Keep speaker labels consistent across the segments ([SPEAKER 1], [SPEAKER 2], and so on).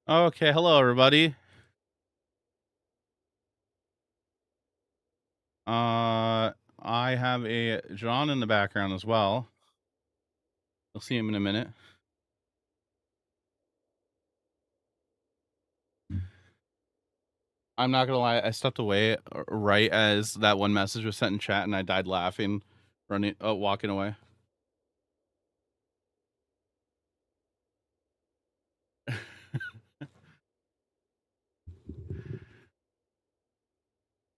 [SPEAKER 1] Okay, hello everybody. I have a John in the background as well. You'll see him in a minute. I'm not gonna lie, I stepped away right as that one message was sent in chat, and I died laughing, walking away.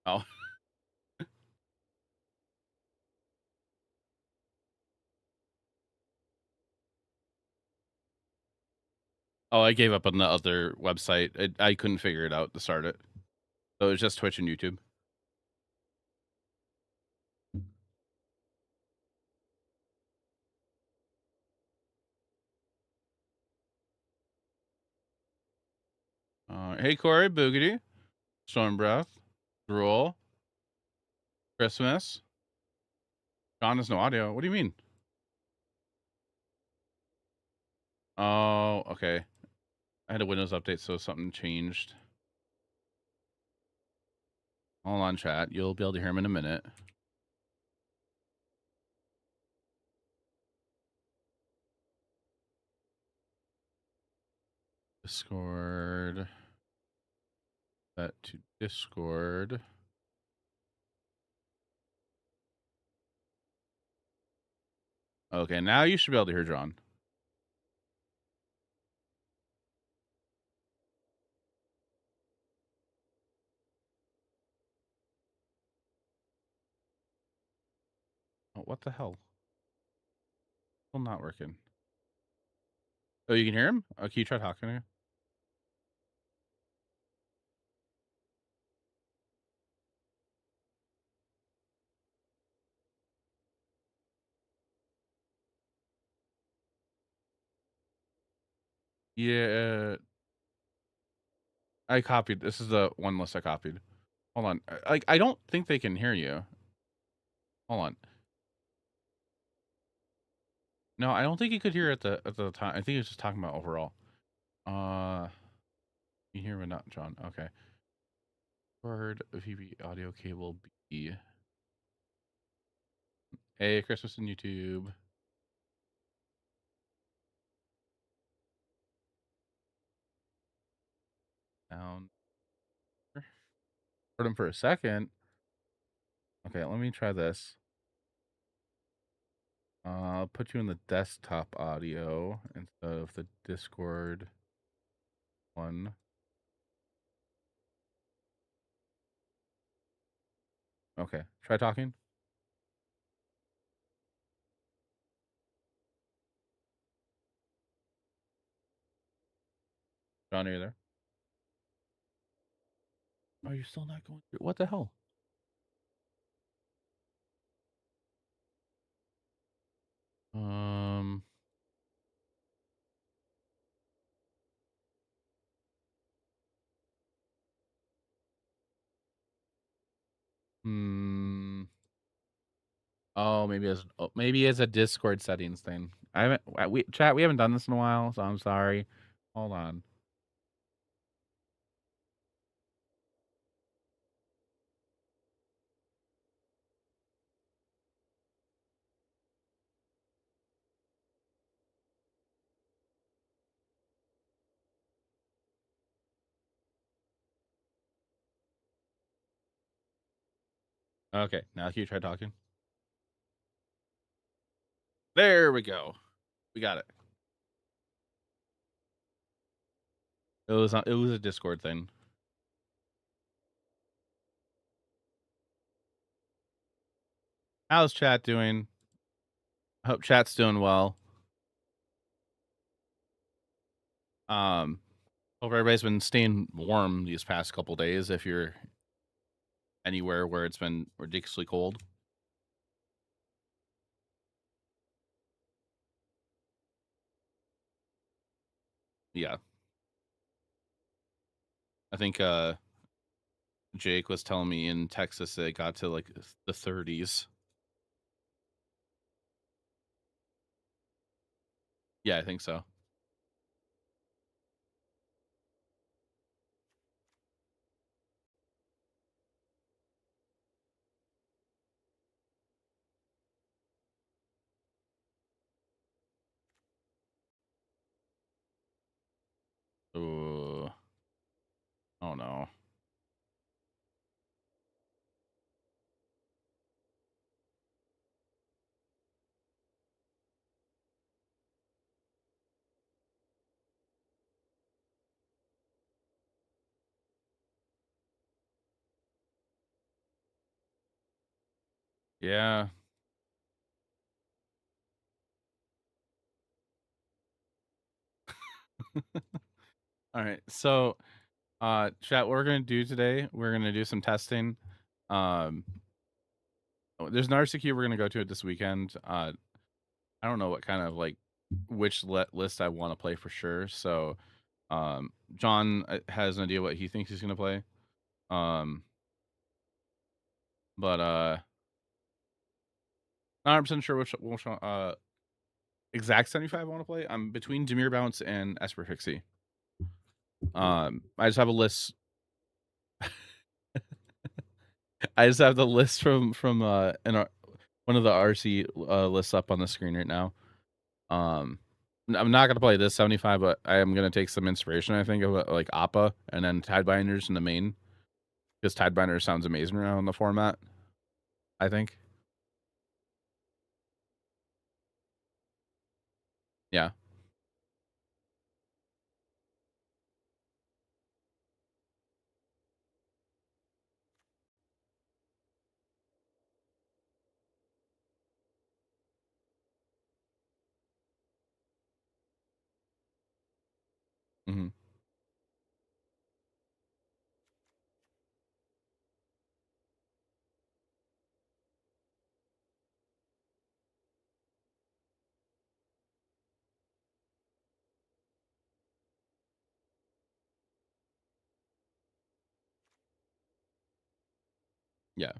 [SPEAKER 1] Oh, oh, I gave up on the other website. I couldn't figure it out to start it, so it was just Twitch and YouTube. Hey Corey, Boogity, Storm Breath, Drool, Christmas. John has no audio. What do you mean? Oh, okay. I had a Windows update, so something changed. Hold on, chat. You'll be able to hear him in a minute. Discord. That to Discord. Okay, now you should be able to hear John. Oh, what the hell? Still not working. Oh, you can hear him? Oh, can you try talking to him? Yeah. I copied. This is the one list I copied. Hold on. Like, I don't think they can hear you. Hold on. No, I don't think he could hear at the time. I think he was just talking about overall. You hear me not, John? Okay. Word VB audio cable B. Hey, Christmas on YouTube. Down. Heard him for a second. Okay, let me try this. I'll put you in the desktop audio instead of the Discord one. Okay, try talking. John, are you there? Oh, you're still not going through. What the hell? Um. Hmm. Oh, maybe it's a Discord settings thing. I haven't. We haven't done this in a while, so I'm sorry. Hold on. Okay, now can you try talking? There we go. We got it. It was a Discord thing. How's chat doing? Hope chat's doing well. Hope everybody's been staying warm these past couple days. If you're anywhere where it's been ridiculously cold. Yeah. I think Jake was telling me in Texas it got to like the 30s. Yeah, I think so. Yeah. All right. So, chat, what we're gonna do today, we're gonna do some testing. Um, there's an RCQ we're gonna go to it this weekend. I don't know what kind of like which list I want to play for sure. So, John has an idea what he thinks he's gonna play. Um, but not 100% sure which one, exact 75 I want to play. I'm between Demir Bounce and Esper Pixie. I just have a list. I just have the list from one of the RC lists up on the screen right now. I'm not gonna play this 75, but I am gonna take some inspiration. I think of like Appa and then Tidebinders in the main because Tidebinders sounds amazing around the format. I think, yeah, hmm, yeah.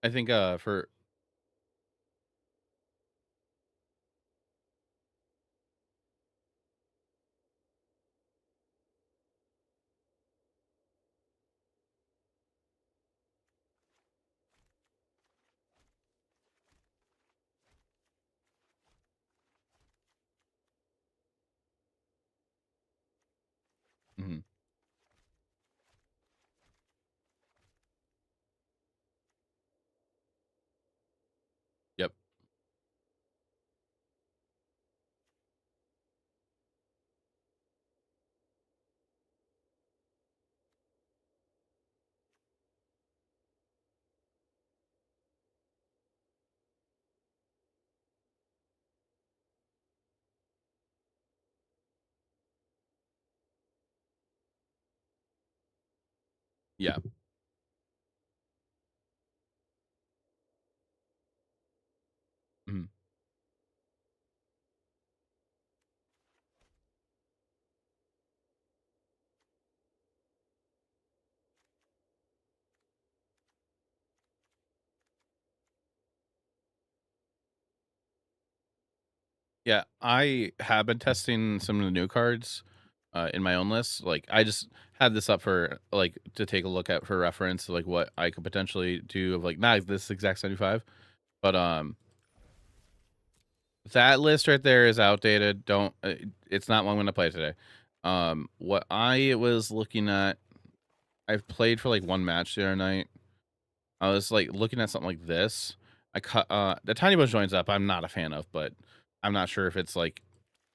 [SPEAKER 1] I think for mhm, yep, yeah. Mhm. Yeah, I have been testing some of the new cards in my own list. Like, I just had this up for like to take a look at for reference, like what I could potentially do of like not this exact 75, but that list right there is outdated. Don't it's not one I'm gonna play today. What I was looking at, I've played for like one match the other night. I was like looking at something like this. I cut the tiny bunch joins up. I'm not a fan of, but I'm not sure if it's like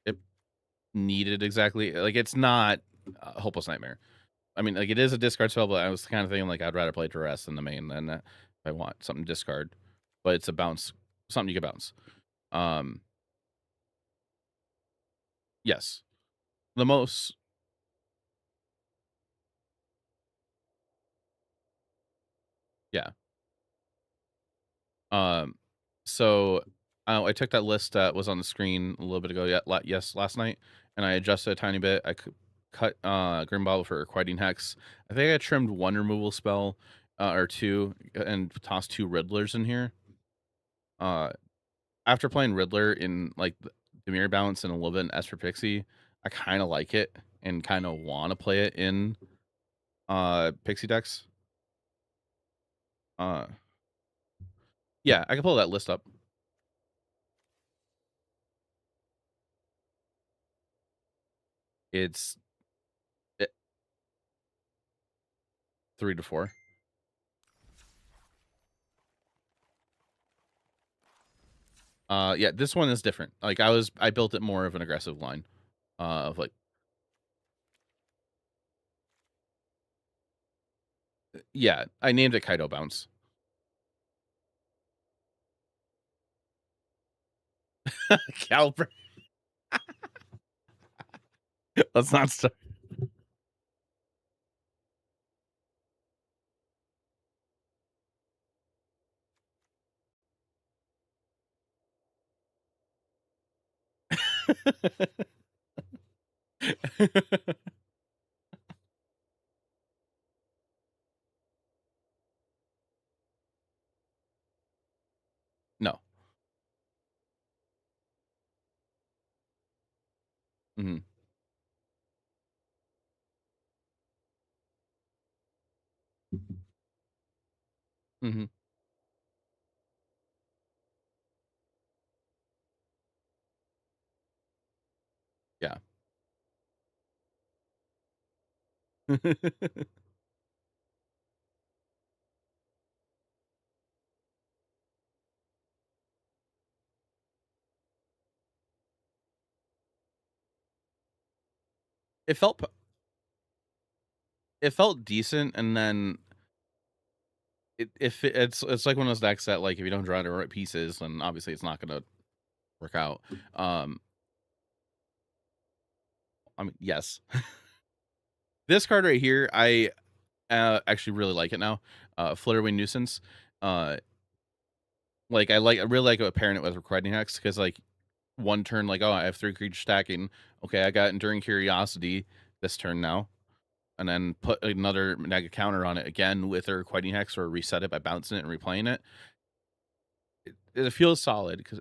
[SPEAKER 1] it needed exactly. Like it's not a hopeless nightmare. I mean, like it is a discard spell, but I was kind of thinking like I'd rather play duress than the main than if I want something to discard. But it's a bounce, something you can bounce. Um, yes, the most, yeah. Um, so I took that list that was on the screen a little bit ago, yes, last night, and I adjusted a tiny bit. I could cut Grim Bottle for Requiting Hex. I think I trimmed one removal spell or two and tossed two Riddlers in here. Uh, After playing Riddler in like the Mirror Balance and a little bit in Esper Pixie, I kind of like it and kind of want to play it in Pixie decks. Uh, yeah, I can pull that list up. It's eh, 3 to 4. Yeah, this one is different. Like I built it more of an aggressive line. Of like, yeah, I named it Kaido Bounce. Caliber. Let's not start. No. Mhm. Mhm. Yeah. It felt p it felt decent, and then it's like one of those decks that, like, if you don't draw the right pieces, then obviously it's not gonna work out. Um, I mean, yes. This card right here, I, actually really like it now. Flitterwing Nuisance. Uh, I really like pairing it with Requiting Hex because, like, one turn, like, oh, I have 3 creatures stacking. Okay, I got Enduring Curiosity this turn now, and then put another mega counter on it again with a Requiting Hex or reset it by bouncing it and replaying it. It feels solid because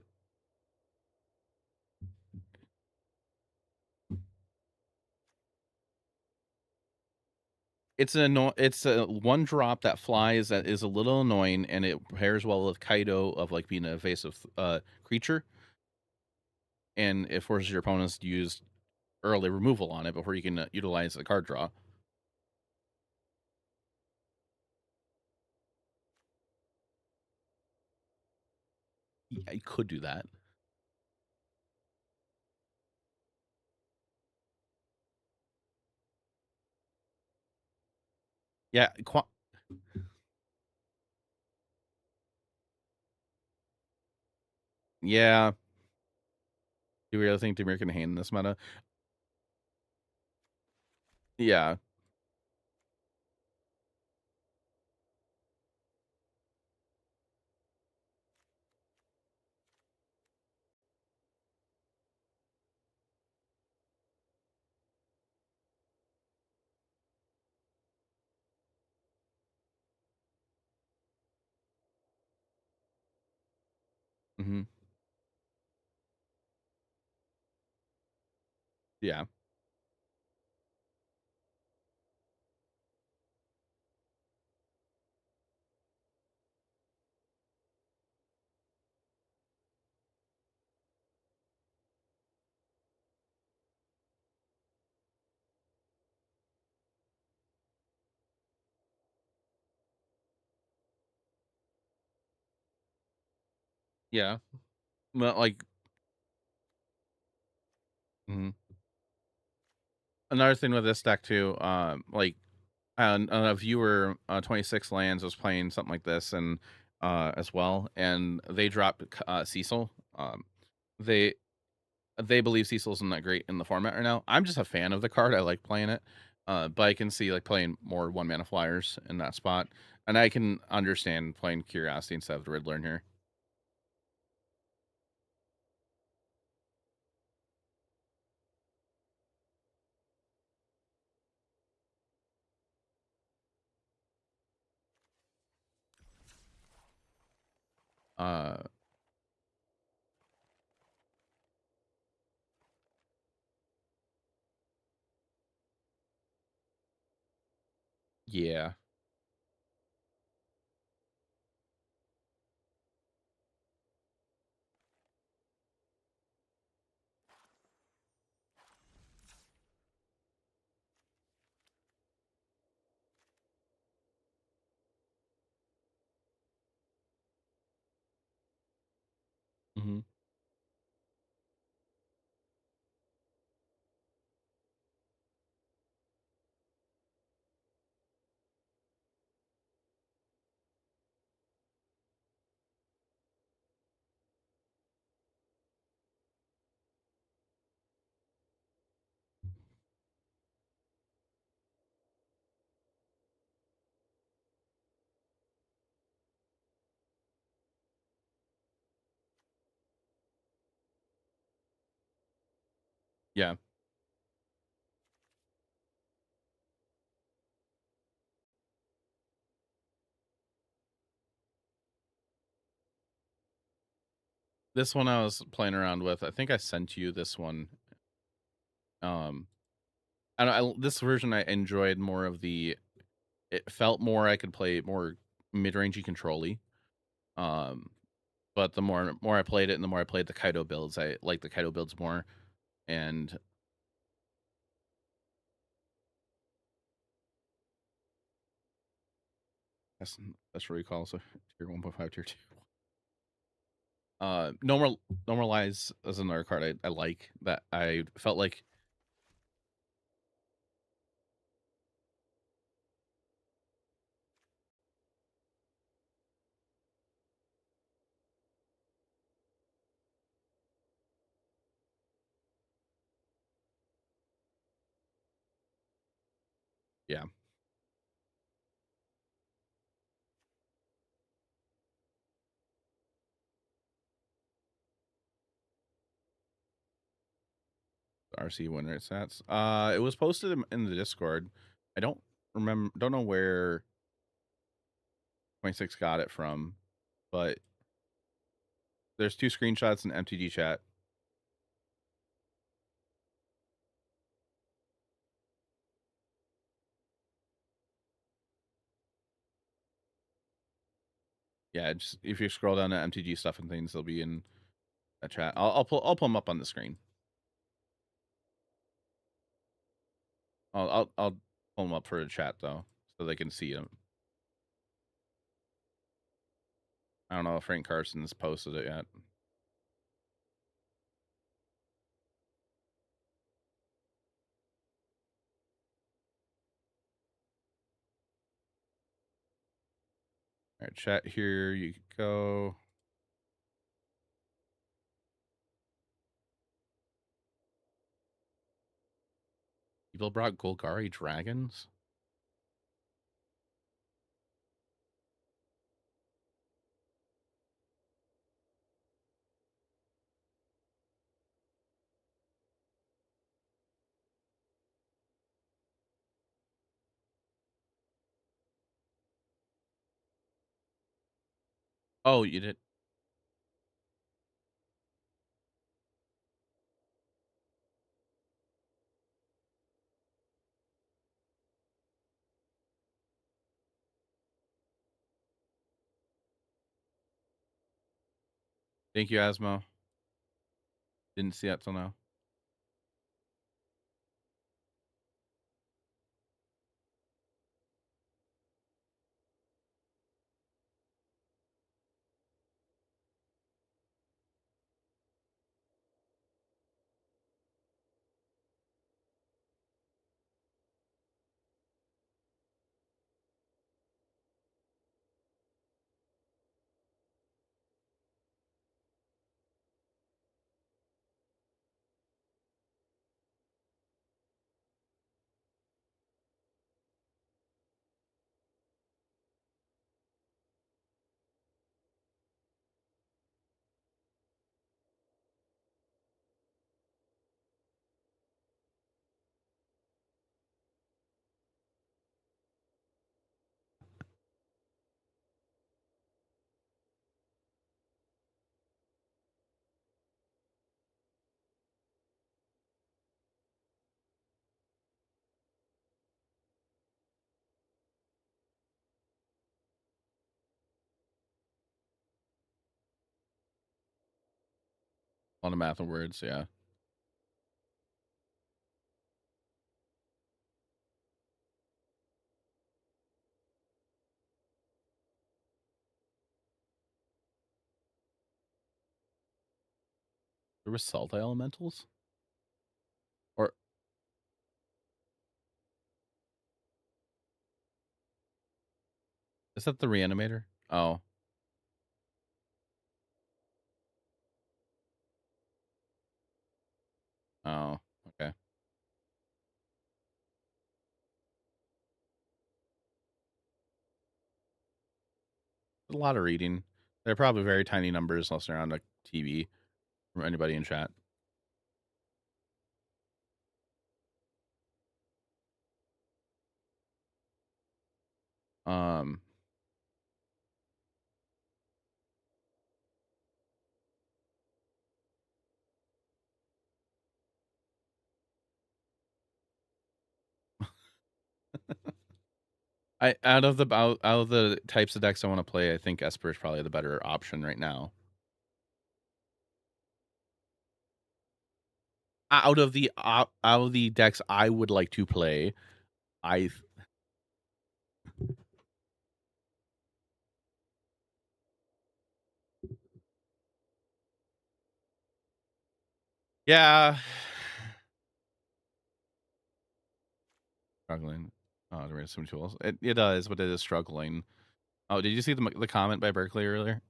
[SPEAKER 1] it's a one drop that flies that is a little annoying, and it pairs well with Kaido of, like, being an evasive, creature, and it forces your opponents to use early removal on it before you can, utilize the card draw. Yeah, you could do that. Yeah, yeah. Do we really think Dimir can hang in this meta? Yeah. Mhm. Yeah. Yeah. Well, like mhm. Another thing with this deck too, like, a viewer, 26 Lands was playing something like this and, as well, and they dropped Cecil. They they believe Cecil isn't that great in the format right now. I'm just a fan of the card. I like playing it. But I can see, like, playing more one mana flyers in that spot. And I can understand playing Curiosity instead of the Riddler in here. Uh yeah. Hmm. Yeah. This one I was playing around with. I think I sent you this one. Um, this version I enjoyed more of the. It felt more I could play more mid-rangey control-y. But the more I played it, and the more I played the Kaido builds, I like the Kaido builds more. And that's what we call so tier 1.5, tier 2. Normalize is another card I like that I felt like. Yeah, RC winner stats. It was posted in the Discord. I don't know where 26 got it from, but there's 2 screenshots in MTG chat. Yeah, just if you scroll down to MTG stuff and things, they'll be in a chat. I'll pull them up on the screen. I'll pull them up for a chat though, so they can see them. I don't know if Frank Carson's posted it yet. All right, chat here you go. People brought Golgari dragons. Oh, you did. Thank you, Asmo. Didn't see that till now. A lot of math and words, yeah. There was Salty Elementals? Or is that the Reanimator? Oh. Oh, okay. A lot of reading. They're probably very tiny numbers unless they're on a TV from anybody in chat. Um, I out of the types of decks I want to play, I think Esper is probably the better option right now. Out of the decks I would like to play, I yeah, struggling. Oh, there is some tools. It does, but it is struggling. Oh, did you see the comment by Berkeley earlier?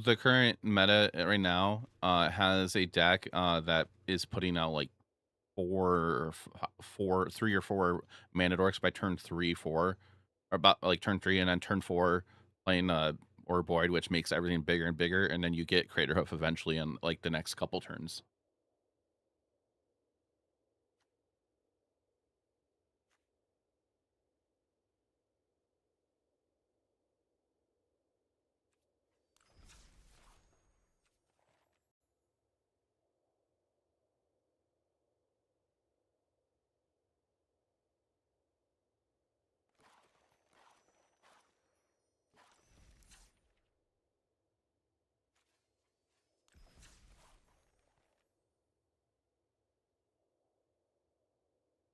[SPEAKER 1] The current meta right now has a deck that is putting out like 3 or 4 mana dorks by turn 3, 4, or about like turn 3, and then turn 4 playing or Boyd, which makes everything bigger and bigger, and then you get Crater Hoof eventually in like the next couple turns.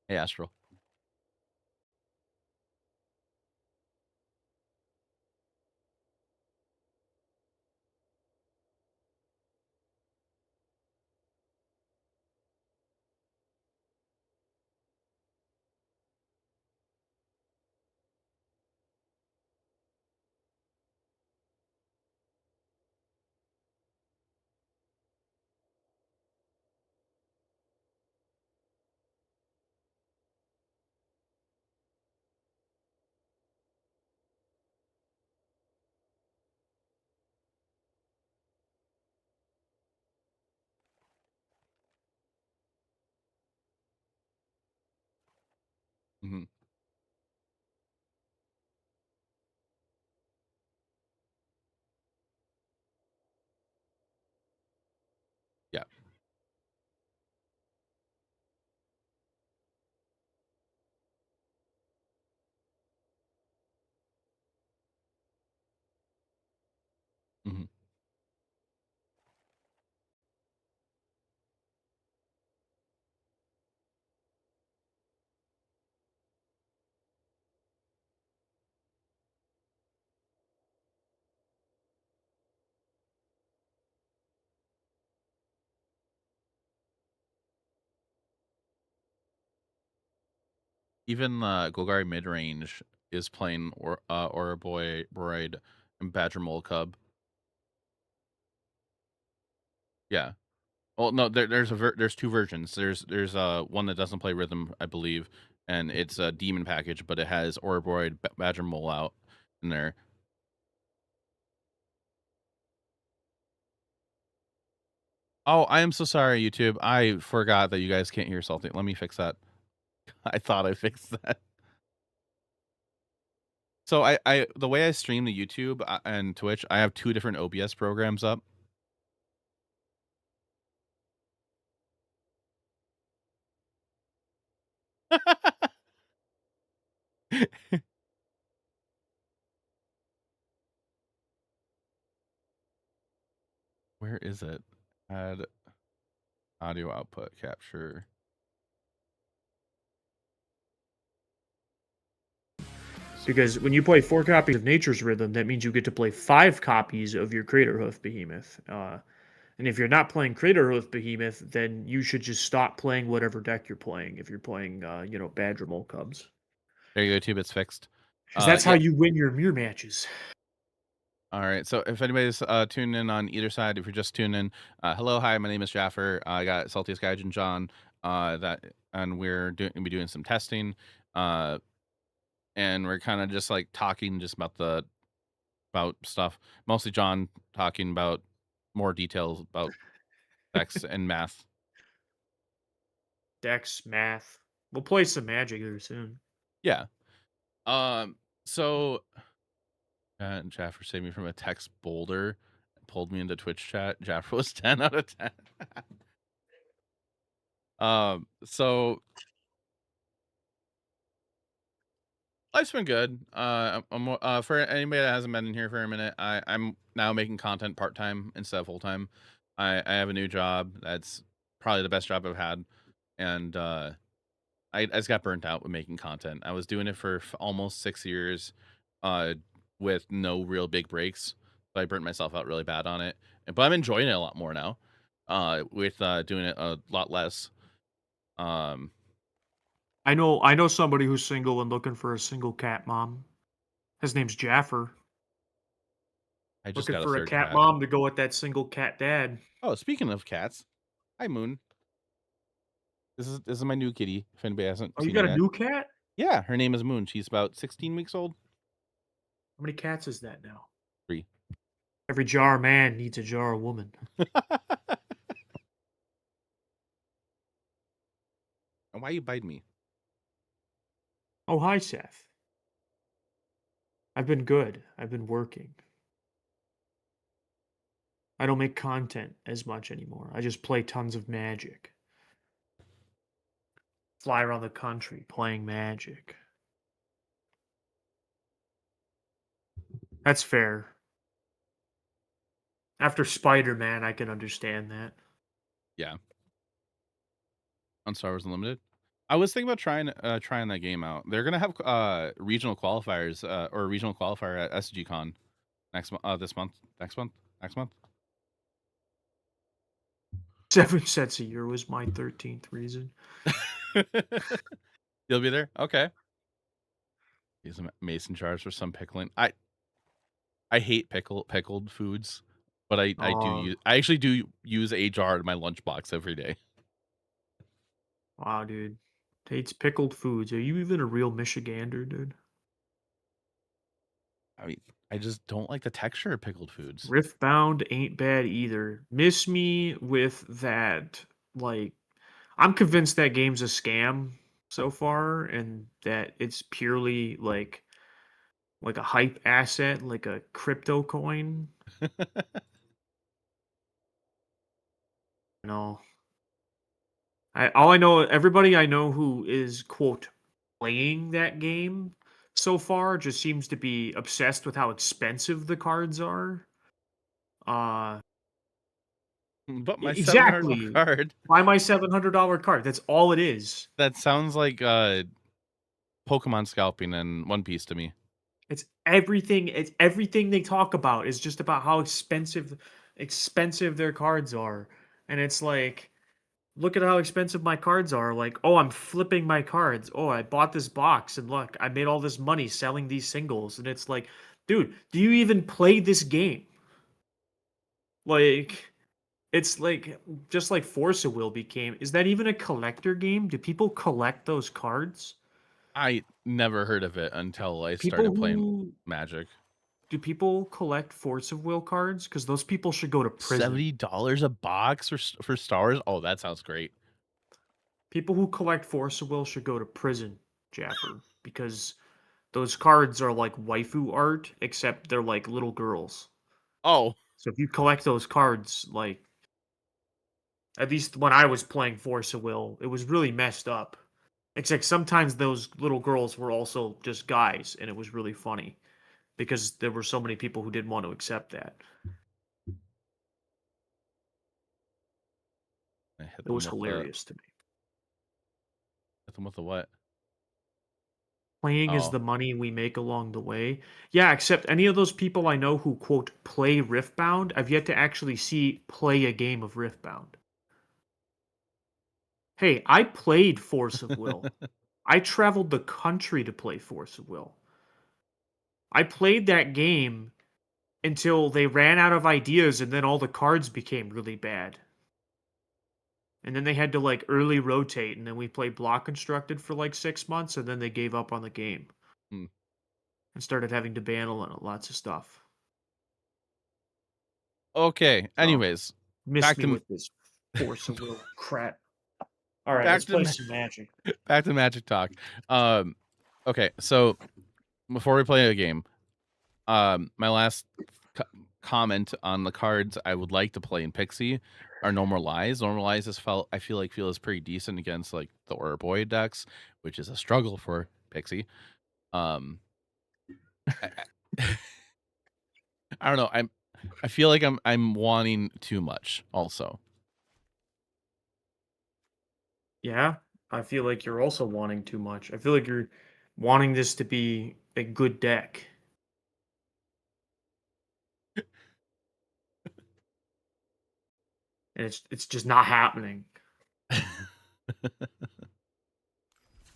[SPEAKER 1] Hey, Astral. Hmm. Yeah. Hmm. Even Golgari mid range is playing or Boyd and Badger Mole Cub. Yeah. Well, no, there's 2 versions. There's one that doesn't play rhythm, I believe, and it's a demon package, but it has Ouroboros, Badger Mole out in there. Oh, I am so sorry, YouTube. I forgot that you guys can't hear salty. Let me fix that. I thought I fixed that. So I the way I stream the YouTube and Twitch, I have 2 different OBS programs up. Where is it? Add audio output capture.
[SPEAKER 2] Because when you play 4 copies of Nature's Rhythm, that means you get to play 5 copies of your Crater Hoof Behemoth. And if you're not playing Crater Hoof Behemoth, then you should just stop playing whatever deck you're playing. If you're playing, Badger Mole Cubs,
[SPEAKER 1] There you go, YouTube. It's fixed.
[SPEAKER 2] because that's how
[SPEAKER 1] Yeah.
[SPEAKER 2] you win your mirror matches.
[SPEAKER 1] All right. So if anybody's tuning in on either side, if you're just tuning in, hello, hi, my name is Jaffer. I got Saltiest Gaijin John. And we're doing gonna be doing some testing. Uh, and we're kind of just like talking just about stuff. Mostly John talking about more details about decks and math.
[SPEAKER 2] Dex, math. We'll play some Magic here soon.
[SPEAKER 1] Yeah. So Jaffer saved me from a text boulder, pulled me into Twitch chat. Jaffer was 10 out of 10. So life's been good. For anybody that hasn't been in here for a minute, I'm now making content part time instead of full time. I have a new job that's probably the best job I've had, and I just got burnt out with making content. I was doing it for almost 6 years, uh, with no real big breaks. So I burnt myself out really bad on it. But I'm enjoying it a lot more now, with doing it a lot less. Um,
[SPEAKER 2] I know somebody who's single and looking for a single cat mom. His name's Jaffer.
[SPEAKER 1] I just
[SPEAKER 2] Looking
[SPEAKER 1] got a
[SPEAKER 2] for a
[SPEAKER 1] third
[SPEAKER 2] cat
[SPEAKER 1] cat.
[SPEAKER 2] mom to go with that single cat dad.
[SPEAKER 1] Oh, speaking of cats, hi Moon. This is my new kitty. If anybody hasn't
[SPEAKER 2] Oh, you
[SPEAKER 1] seen her
[SPEAKER 2] got a
[SPEAKER 1] yet,
[SPEAKER 2] new cat?
[SPEAKER 1] yeah, her name is Moon. She's about 16 weeks old.
[SPEAKER 2] How many cats is that now?
[SPEAKER 1] 3.
[SPEAKER 2] Every jar man needs a jar woman.
[SPEAKER 1] And why you bite me?
[SPEAKER 2] Oh, hi, Seth. I've been good. I've been working. I don't make content as much anymore. I just play tons of Magic. Fly around the country playing Magic. That's fair. After Spider-Man, I can understand that.
[SPEAKER 1] Yeah, on Star Wars Unlimited. I was thinking about trying that game out. They're gonna have regional qualifiers or a regional qualifier at SGCon this month, next month.
[SPEAKER 2] 7 cents a year was my 13th reason.
[SPEAKER 1] You'll be there, okay. Use some mason jars for some pickling. I hate pickled foods, but
[SPEAKER 2] Oh,
[SPEAKER 1] I actually do use a jar in my lunchbox every day.
[SPEAKER 2] wow, dude. Hates pickled foods. Are you even a real Michigander, dude?
[SPEAKER 1] I mean, I just don't like the texture of pickled foods.
[SPEAKER 2] Riftbound ain't bad either. Miss me with that, like, I'm convinced that game's a scam so far, and that it's purely like a hype asset, like a crypto coin. You know, all I know, everybody I know who is quote playing that game so far just seems to be obsessed with how expensive the cards are. Uh,
[SPEAKER 1] But my $700
[SPEAKER 2] exactly.
[SPEAKER 1] card,
[SPEAKER 2] Buy my $700 card. That's all it is.
[SPEAKER 1] that sounds like Pokemon scalping and One Piece to me.
[SPEAKER 2] It's everything. It's everything they talk about is just about how expensive their cards are, and it's like, look at how expensive my cards are. Like, oh, I'm flipping my cards. Oh, I bought this box, and look, I made all this money selling these singles. And it's like, dude, do you even play this game? Like, it's like just like Force of Will became. Is that even a collector game? Do people collect those cards?
[SPEAKER 1] I never heard of it until I
[SPEAKER 2] People
[SPEAKER 1] started playing
[SPEAKER 2] who
[SPEAKER 1] Magic.
[SPEAKER 2] do people collect Force of Will cards? Because those people should go to prison.
[SPEAKER 1] $70 a box for stars? Oh, that sounds great.
[SPEAKER 2] People who collect Force of Will should go to prison, Jaffer, because those cards are like waifu art, except they're like little girls.
[SPEAKER 1] Oh,
[SPEAKER 2] So if you collect those cards, like at least when I was playing Force of Will, it was really messed up. Except sometimes those little girls were also just guys, and it was really funny because there were so many people who didn't want to accept that.
[SPEAKER 1] I hit
[SPEAKER 2] It
[SPEAKER 1] them
[SPEAKER 2] was
[SPEAKER 1] with
[SPEAKER 2] hilarious to me.
[SPEAKER 1] the what?
[SPEAKER 2] Playing is
[SPEAKER 1] Oh.
[SPEAKER 2] the money we make along the way. Yeah, except any of those people I know who quote play Riftbound, I've yet to actually see play a game of Riftbound. Hey, I played Force of Will. I traveled the country to play Force of Will. I played that game until they ran out of ideas, and then all the cards became really bad. And then they had to like early rotate, and then we played block constructed for like 6 months, and then they gave up on the game
[SPEAKER 1] Hmm.
[SPEAKER 2] and started having to ban lots of stuff.
[SPEAKER 1] Okay.
[SPEAKER 2] So
[SPEAKER 1] Anyways,
[SPEAKER 2] miss
[SPEAKER 1] back
[SPEAKER 2] me
[SPEAKER 1] to
[SPEAKER 2] with this force of will crap. All right, let's
[SPEAKER 1] back to
[SPEAKER 2] play some Magic.
[SPEAKER 1] back to Magic talk. Um, okay. So before we play a game, my last co- comment on the cards I would like to play in Pixie are No More Lies. No More Lies I feel like feels pretty decent against like the Orboy decks, which is a struggle for Pixie. Um, I, I don't know. I feel like I'm wanting too much. Also,
[SPEAKER 2] Yeah, I feel like you're also wanting too much. I feel like you're wanting this to be a good deck, and it's just not happening.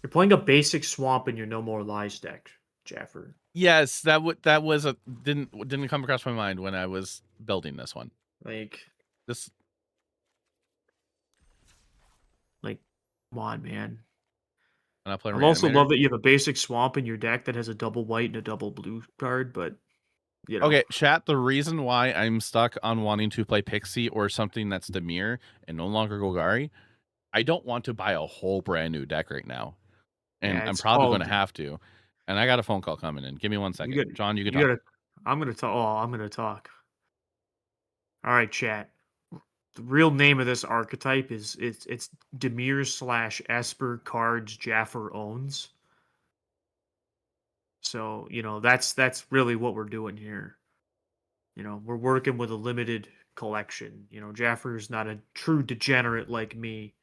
[SPEAKER 2] You're playing a basic swamp in your No More Lies deck, Jaffer.
[SPEAKER 1] yes, that was a didn't come across my mind when I was building this one.
[SPEAKER 2] Like,
[SPEAKER 1] This
[SPEAKER 2] like, come on, man.
[SPEAKER 1] when I play
[SPEAKER 2] I also
[SPEAKER 1] Reanimator.
[SPEAKER 2] love that you have a basic swamp in your deck that has a double white and a double blue card, but you know,
[SPEAKER 1] Okay, chat. The reason why I'm stuck on wanting to play Pixie or something that's Demir and no longer Golgari, I don't want to buy a whole brand new deck right now, and
[SPEAKER 2] yeah,
[SPEAKER 1] I'm
[SPEAKER 2] it's
[SPEAKER 1] probably going
[SPEAKER 2] called.
[SPEAKER 1] to have to. And I got a phone call coming in. Give me one
[SPEAKER 2] You
[SPEAKER 1] second,
[SPEAKER 2] got,
[SPEAKER 1] John. You can
[SPEAKER 2] you
[SPEAKER 1] talk.
[SPEAKER 2] gotta. I'm gonna talk. Oh, I'm gonna talk. All right, chat. The real name of this archetype is it's Demir slash Esper cards Jaffer owns. So that's really what we're doing here. We're working with a limited collection. Jaffer's not a true degenerate like me,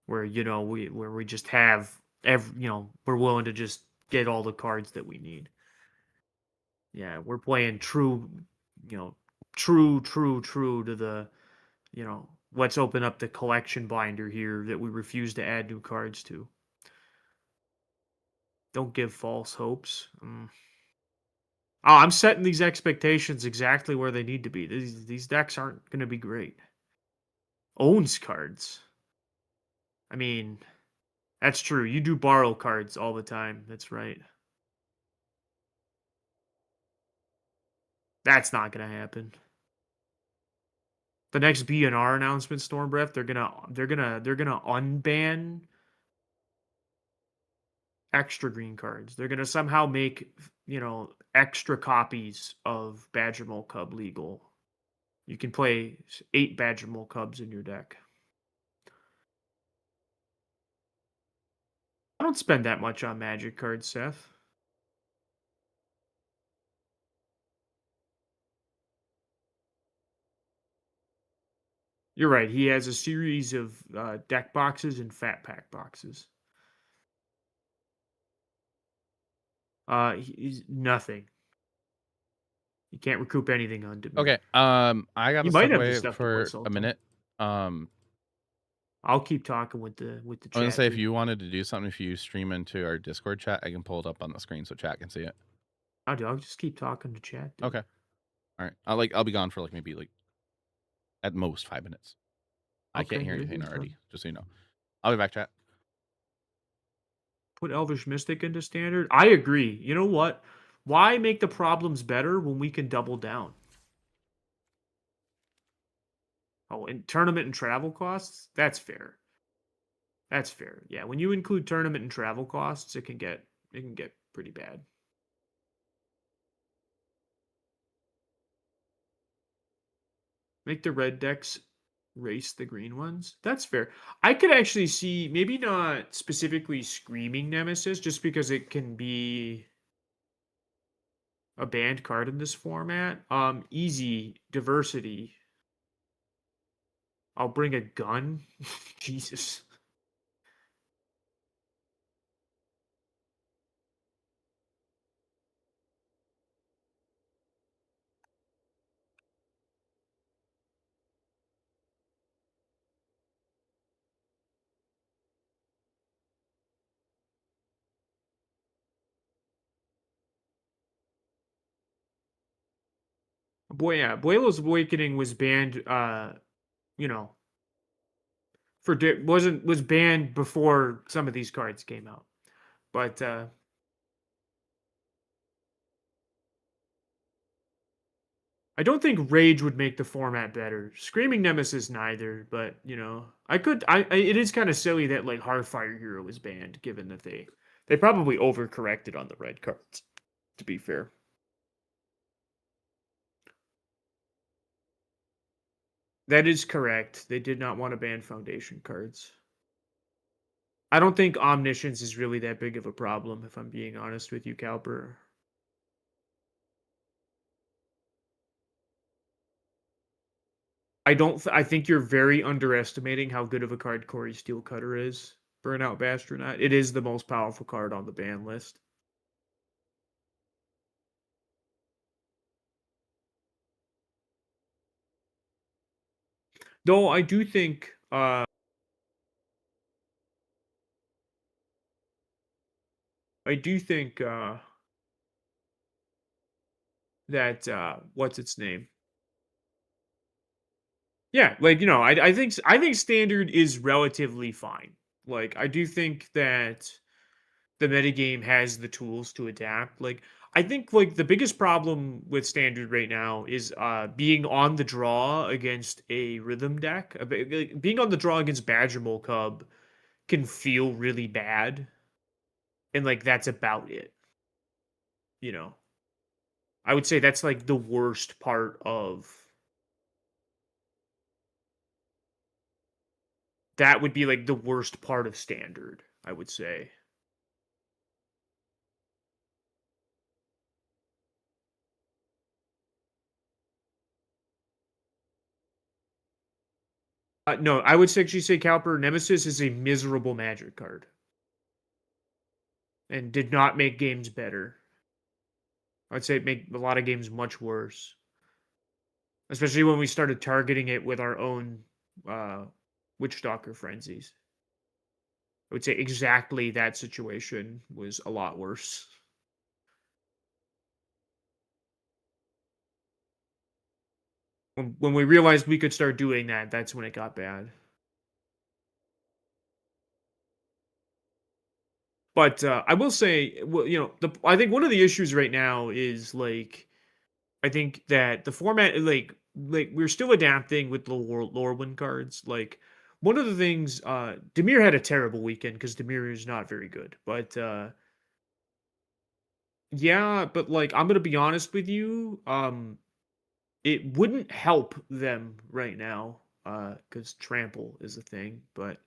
[SPEAKER 2] where we just have we're willing to just get all the cards that we need. Yeah, we're playing true, true to the let's open up the collection binder here that we refuse to add new cards to. Don't give false hopes. Oh, I'm setting these expectations exactly where they need to be. These decks aren't going to be great. Owns cards. I mean, that's true. You do borrow cards all the time. That's right. That's not going to happen. The next BNR announcement, Stormbreath, they're gonna unban extra green cards. They're gonna somehow make extra copies of Badger Mole Cub legal. You can play 8 Badger Mole Cubs in your deck. I don't spend that much on Magic cards, Seth. You're right. He has a series of deck boxes and fat pack boxes. He's nothing. You can't recoup anything on Demir.
[SPEAKER 1] Okay. I got
[SPEAKER 2] You
[SPEAKER 1] to
[SPEAKER 2] might
[SPEAKER 1] step
[SPEAKER 2] have the
[SPEAKER 1] away
[SPEAKER 2] stuff to play
[SPEAKER 1] for a
[SPEAKER 2] Sultan.
[SPEAKER 1] minute.
[SPEAKER 2] I'll keep talking with the
[SPEAKER 1] I want to
[SPEAKER 2] chat
[SPEAKER 1] say if
[SPEAKER 2] here.
[SPEAKER 1] you wanted to do something, if you stream into our Discord chat, I can pull it up on the screen so chat can see it.
[SPEAKER 2] I'll just keep talking to chat, dude.
[SPEAKER 1] Okay. All right. I'll be gone for like maybe like at most 5 minutes. I can't
[SPEAKER 2] Okay,
[SPEAKER 1] hear
[SPEAKER 2] you're,
[SPEAKER 1] anything
[SPEAKER 2] you're
[SPEAKER 1] already.
[SPEAKER 2] fine.
[SPEAKER 1] Just so you know. I'll be back, chat.
[SPEAKER 2] Put Elvish Mystic into standard. I agree. You know what? Why make the problems better when we can double down? Oh, and tournament and travel costs? That's fair. That's fair. Yeah, when you include tournament and travel costs, it can get pretty bad. Make the red decks race the green ones. That's fair. I could actually see maybe not specifically Screaming Nemesis, just because it can be a banned card in this format. Easy diversity. I'll bring a gun. Jesus. Boylo's Awakening was banned, you know, was banned before some of these cards came out. But I don't think Rage would make the format better. Screaming Nemesis neither, but it is kind of silly that like Hearthfire Hero was banned, given that they probably overcorrected on the red cards, to be fair. That is correct. They did not want to ban Foundation cards. I don't think Omniscience is really that big of a problem, if I'm being honest with you, Cowper. I think you're very underestimating how good of a card Corey Steelcutter is. Burnout Bastronaut. It is the most powerful card on the ban list. Though I do think that what's its name? Yeah, like I think standard is relatively fine. Like I do think that the metagame has the tools to adapt. Like I think like the biggest problem with standard right now is being on the draw against a rhythm deck. Being on the draw against Badgermole Cub can feel really bad. And like that's about it. You know. I would say that's like the worst part of that would be like the worst part of standard, I would say. No, I would actually say Cowper Nemesis is a miserable Magic card and did not make games better. I'd say it made a lot of games much worse, especially when we started targeting it with our own Witchstalker frenzies. I would say exactly that situation was a lot worse. When we realized we could start doing that, that's when it got bad. But I will say, well, I think one of the issues right now is like, I think that the format, like we're still adapting with the Lorwyn cards. Like one of the things, Demir had a terrible weekend because Demir is not very good. But yeah, but like I'm gonna be honest with you, it wouldn't help them right now, because trample is a thing, but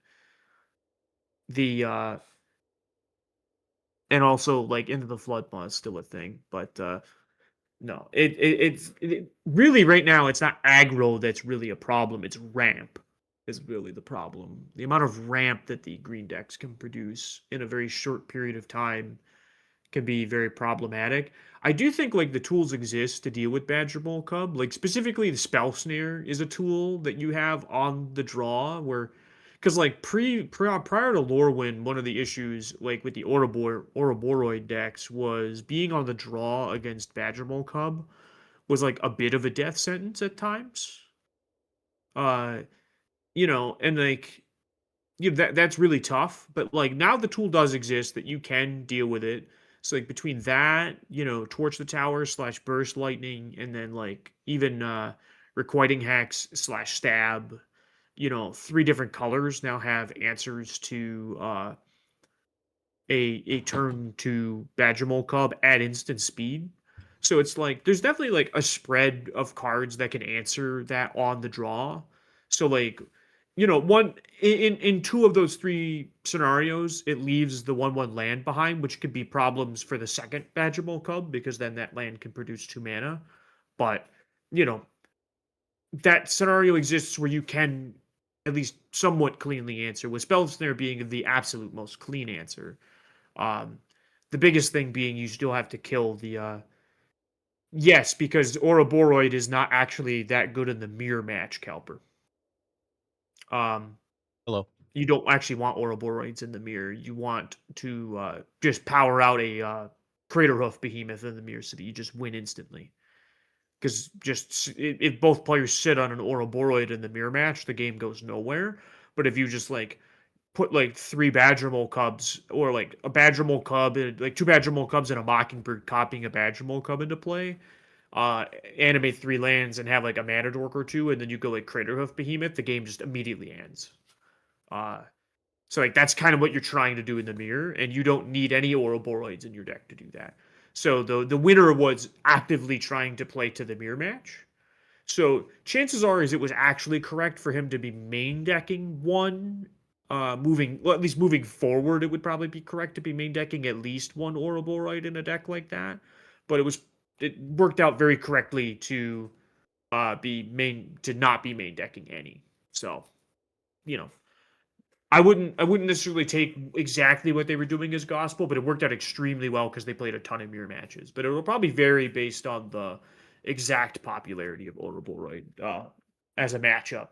[SPEAKER 2] the and also like Into the Flood Maw is still a thing, but no, it's really right now. It's not aggro that's really a problem. It's ramp is really the problem. The amount of ramp that the green decks can produce in a very short period of time can be very problematic. I do think like the tools exist to deal with Badger Bowl Cub. Like specifically, the Spell Snare is a tool that you have on the draw where because like prior to Lorwyn, one of the issues like with the Ouroboros decks was being on the draw against Badger Mole Cub was like a bit of a death sentence at times. Uh, and like that's really tough. But like now the tool does exist that you can deal with it. So like between that, Torch the Tower / Burst Lightning, and then like even Requiting Hex / Stab, three different colors now have answers to a turn to Badgermole Cub at instant speed. So it's like there's definitely like a spread of cards that can answer that on the draw. So like, one in two of those three scenarios, it leaves the 1/1 land behind, which could be problems for the second Badgermole Cub because then that land can produce 2 mana. But you know, that scenario exists where you can at least somewhat cleanly answer, with Spell Snare being the absolute most clean answer. Um, the biggest thing being you still have to kill the yes, because Ouroboros is not actually that good in the mirror match, Kelper.
[SPEAKER 1] Hello.
[SPEAKER 2] You don't actually want Ouroboros in the mirror. You want to just power out a Crater Hoof Behemoth in the mirror so that you just win instantly. because if both players sit on an Ouroboros in the mirror match, the game goes nowhere. But if you just like put like three Badger Mole cubs or like a Badger Mole cub and like two Badger Mole cubs and a Mockingbird copying a Badger Mole cub into play, uh, animate three lands and have like a Mana Dork or two, and then you go like Craterhoof Behemoth, the game just immediately ends. Uh, so like that's kind of what you're trying to do in the mirror, and you don't need any Ouroboros in your deck to do that. So the winner was actively trying to play to the mirror match. So chances are is it was actually correct for him to be main decking one. Moving well, at least moving forward, it would probably be correct to be main decking at least one Ouroboros in a deck like that. But it worked out very correctly to be main to not be main decking any. So you know I wouldn't necessarily take exactly what they were doing as gospel, but it worked out extremely well because they played a ton of mirror matches. But it will probably vary based on the exact popularity of Ouroboros as a matchup.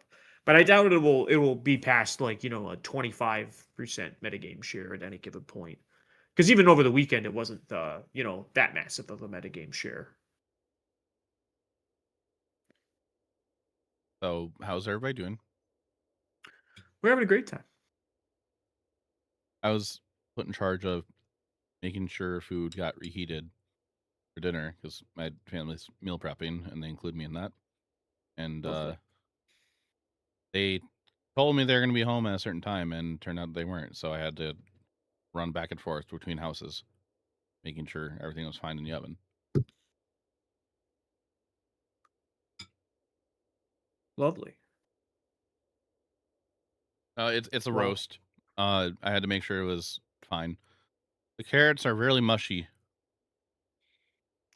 [SPEAKER 2] But I doubt it will be past like a 25% metagame share at any given point. Because even over the weekend, it wasn't that massive of a metagame share.
[SPEAKER 1] So how's everybody doing?
[SPEAKER 2] We're having a great time.
[SPEAKER 1] I was put in charge of making sure food got reheated for dinner because my family's meal prepping and they include me in that. And
[SPEAKER 2] Lovely.
[SPEAKER 1] they told me they're going to be home at a certain time, and turned out they weren't. So I had to run back and forth between houses, making sure everything was fine in the oven.
[SPEAKER 2] Lovely.
[SPEAKER 1] It's a
[SPEAKER 2] Well,
[SPEAKER 1] roast. I had to make sure it was fine. The carrots are really mushy.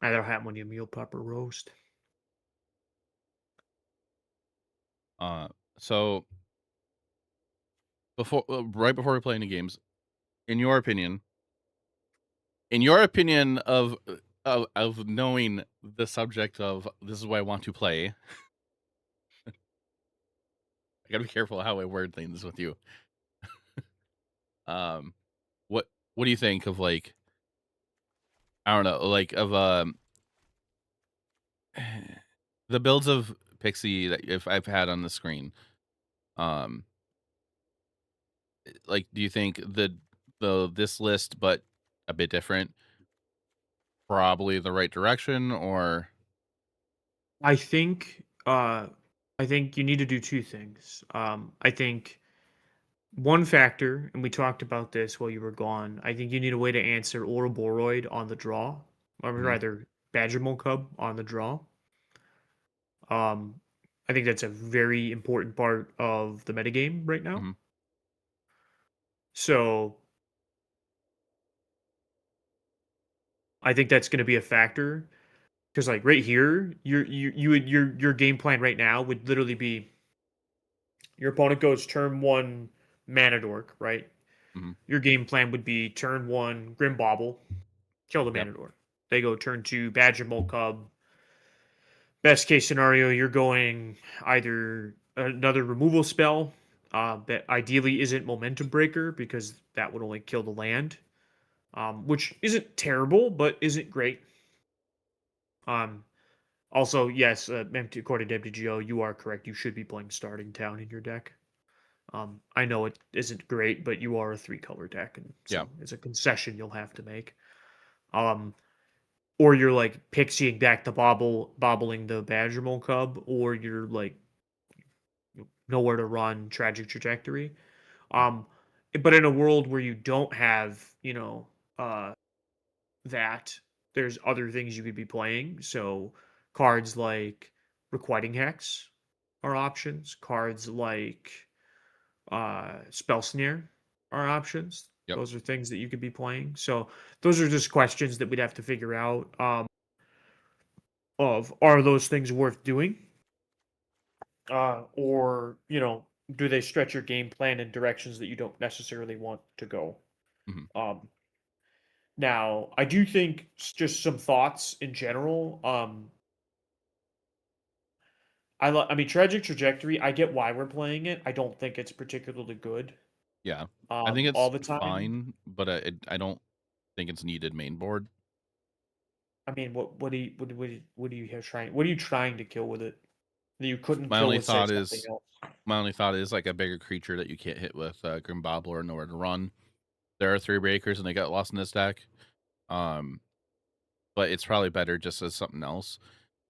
[SPEAKER 2] either have when you meal prep or roast.
[SPEAKER 1] Uh, so right before we play any games, in your opinion, of knowing the subject of this is what I want to play, I gotta be careful how I word things with you. Um, what do you think of like I don't know, like of the builds of Pixie that if I've had on the screen? Um, like, do you think this list, but a bit different, probably the right direction, or
[SPEAKER 2] I think uh I think you need to do two things. I think one factor, and we talked about this while you were gone, I think you need a way to answer Ouroboros on the draw, or
[SPEAKER 1] mhm,
[SPEAKER 2] rather Badgermole Cub on the draw. Um I think that's a very important part of the metagame right now.
[SPEAKER 1] mhm,
[SPEAKER 2] So I think that's going to be a factor because like right here, your game plan right now would literally be your opponent goes turn one Mana Dork, right?
[SPEAKER 1] mhm,
[SPEAKER 2] Your game plan would be turn one Grim Bobble, kill the
[SPEAKER 1] yep,
[SPEAKER 2] Mana Dork. They go turn two Badger Mole Cub. Best case scenario, you're going either another removal spell that ideally isn't Momentum Breaker because that would only kill the land, which isn't terrible but isn't great. Um, Also, yes, according to MTGO, you are correct. You should be playing Starting Town in your deck. I know it isn't great, but you are a three-color deck, and
[SPEAKER 1] yeah,
[SPEAKER 2] so it's a concession you'll have to make. Um, or you're like pixieing back the bobbling the Badgermole Cub, or you're like nowhere to run, tragic trajectory.
[SPEAKER 1] mm,
[SPEAKER 2] Um, but in a world where you don't have, that, there's other things you could be playing. So cards like Requiting Hex are options. Cards like Spell Snare are options.
[SPEAKER 1] yep,
[SPEAKER 2] Those are things that you could be playing. So those are just questions that we'd have to figure out. Of are those things worth doing, or do they stretch your game plan in directions that you don't necessarily want to go?
[SPEAKER 1] mhm,
[SPEAKER 2] Um, Now, I do think just some thoughts in general. I mean, Tragic Trajectory. I get why we're playing it. I don't think it's particularly good.
[SPEAKER 1] yeah. I think
[SPEAKER 2] All
[SPEAKER 1] it's
[SPEAKER 2] the time.
[SPEAKER 1] fine, but I don't think it's needed main board.
[SPEAKER 2] I mean, what are you trying to kill with it that you couldn't
[SPEAKER 1] My
[SPEAKER 2] kill
[SPEAKER 1] only
[SPEAKER 2] with, say,
[SPEAKER 1] thought
[SPEAKER 2] something
[SPEAKER 1] is
[SPEAKER 2] else?
[SPEAKER 1] my only thought is like a bigger creature that you can't hit with Grim Bobble or nowhere to run. There are 3 breakers and they got lost in this deck. Um, but it's probably better just as something else.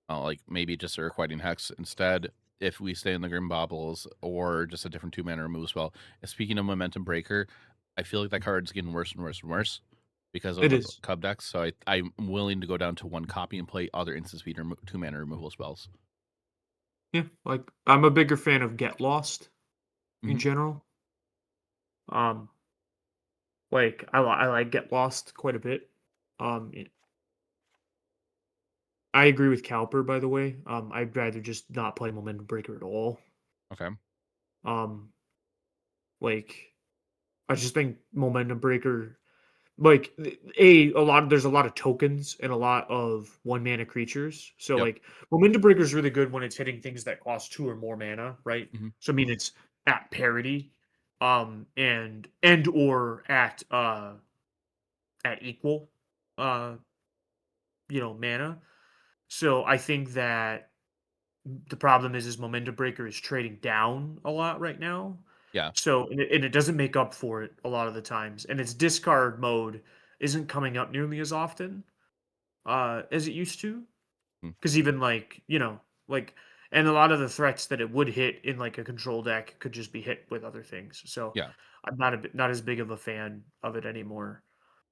[SPEAKER 1] Like maybe just a requiting hex instead if we stay in the Grim Bobbles or just a different 2 mana remove spell. And speaking of momentum breaker, I feel like that card's getting worse and worse and worse because of
[SPEAKER 2] It
[SPEAKER 1] the
[SPEAKER 2] is.
[SPEAKER 1] Cub decks. So I'm willing to go down to 1 copy and play other instant speed 2 mana removal spells.
[SPEAKER 2] Yeah, like I'm a bigger fan of Get Lost in
[SPEAKER 1] Hmm.
[SPEAKER 2] general. Um, like I like Get Lost quite a bit. It, I agree with Cowper, by the way. I'd rather just not play Momentum Breaker at all.
[SPEAKER 1] Okay.
[SPEAKER 2] Um, like I just think Momentum Breaker, like a lot. There's a lot of tokens and a lot of one mana creatures. So
[SPEAKER 1] Yep.
[SPEAKER 2] like Momentum Breaker is really good when it's hitting things that cost 2 or more mana, right?
[SPEAKER 1] Hmm.
[SPEAKER 2] So I mean it's at parity, and or at equal, uh, mana. So I think that the problem is Momentum Breaker is trading down a lot right now.
[SPEAKER 1] Yeah.
[SPEAKER 2] So and it doesn't make up for it a lot of the times, and its discard mode isn't coming up nearly as often as it used to.
[SPEAKER 1] Mm.
[SPEAKER 2] Because even like, and a lot of the threats that it would hit in like a control deck could just be hit with other things. So
[SPEAKER 1] Yeah.
[SPEAKER 2] I'm not as big of a fan of it anymore.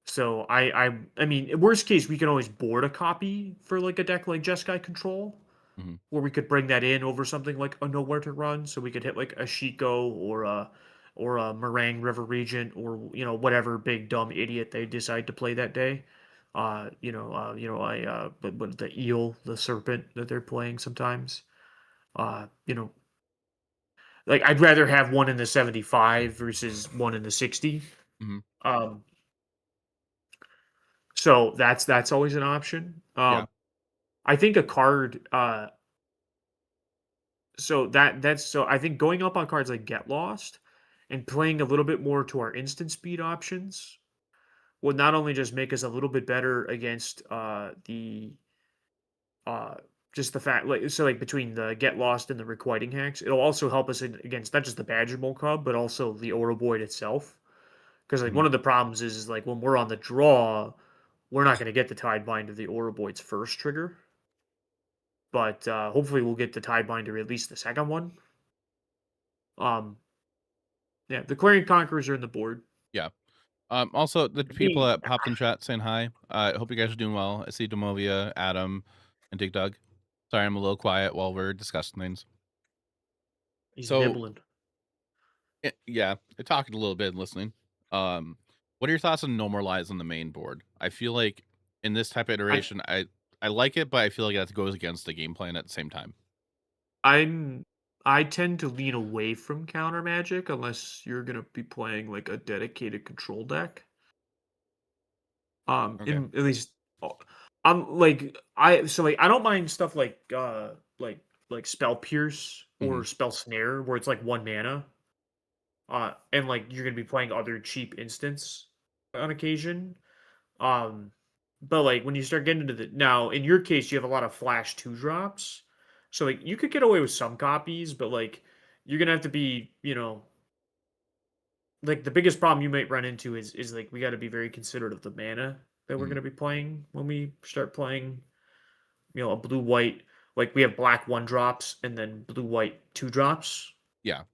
[SPEAKER 2] So I mean, worst case, we can always board a copy for like a deck like Jeskai Control,
[SPEAKER 1] Hmm.
[SPEAKER 2] where we could bring that in over something like a Nowhere to Run, so we could hit like a Shiko or a Meringue River Regent or whatever big dumb idiot they decide to play that day. But the eel, the serpent that they're playing sometimes. Uh, you know, like I'd rather have one in the 75 versus one in the 60.
[SPEAKER 1] Hmm.
[SPEAKER 2] Um, so that's always an option.
[SPEAKER 1] Yeah.
[SPEAKER 2] I think a card so that's so I think going up on cards like Get Lost and playing a little bit more to our instant speed options would not only just make us a little bit better against the uh just the fact like so like between the Get Lost and the Requiting Hacks, it'll also help us against not just the Badger Mole Cub, but also the Oroboid itself. Because like
[SPEAKER 1] Hmm.
[SPEAKER 2] one of the problems is like when we're on the draw, we're not going to get the Tidebind of the Oroboid's first trigger, but hopefully we'll get the Tidebinder at least the second one. Um, yeah, the Clarion Conquerors are in the board.
[SPEAKER 1] Yeah. Also, the
[SPEAKER 2] For
[SPEAKER 1] people
[SPEAKER 2] me,
[SPEAKER 1] that popped in chat saying hi. I hope you guys are doing well. I see Demovia, Adam, and Dig Dug. Sorry, I'm a little quiet while we're discussing things.
[SPEAKER 2] he's
[SPEAKER 1] So,
[SPEAKER 2] nibbling.
[SPEAKER 1] yeah, I talked a little bit and listening. What are your thoughts on No More Lies on the main board? I feel like in this type of
[SPEAKER 2] I
[SPEAKER 1] iteration, I like it, but I feel like that goes against the game plan at the same time.
[SPEAKER 2] I'm I tend to lean away from counter magic unless you're gonna be playing like a dedicated control deck.
[SPEAKER 1] Okay.
[SPEAKER 2] In at least I'm like I so like I don't mind stuff like spell pierce
[SPEAKER 1] Hmm.
[SPEAKER 2] or spell snare where it's like 1 mana. And like you're gonna be playing other cheap instants on occasion. Um, but like when you start getting into the now, in your case, you have a lot of flash 2 drops, so like you could get away with some copies, but like you're gonna have to be, like the biggest problem you might run into is like we got to be very considerate of the mana that we're
[SPEAKER 1] Hmm.
[SPEAKER 2] gonna be playing when we start playing, a blue white. Like we have black 1 drops and then blue white 2 drops.
[SPEAKER 1] Yeah.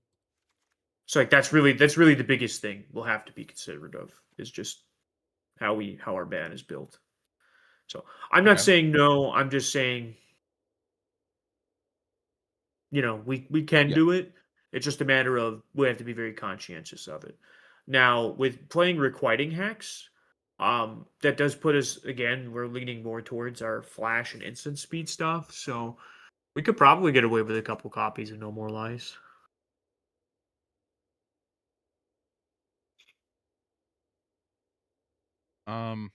[SPEAKER 2] So like that's really the biggest thing we'll have to be considerate of is just how our ban is built. So I'm not
[SPEAKER 1] Okay.
[SPEAKER 2] saying no. I'm just saying we can
[SPEAKER 1] Yeah.
[SPEAKER 2] do it. It's just a matter of we have to be very conscientious of it. Now with playing requiting hacks, that does put us again. We're leaning more towards our flash and instant speed stuff. So we could probably get away with a couple copies of No More Lies.
[SPEAKER 1] Um.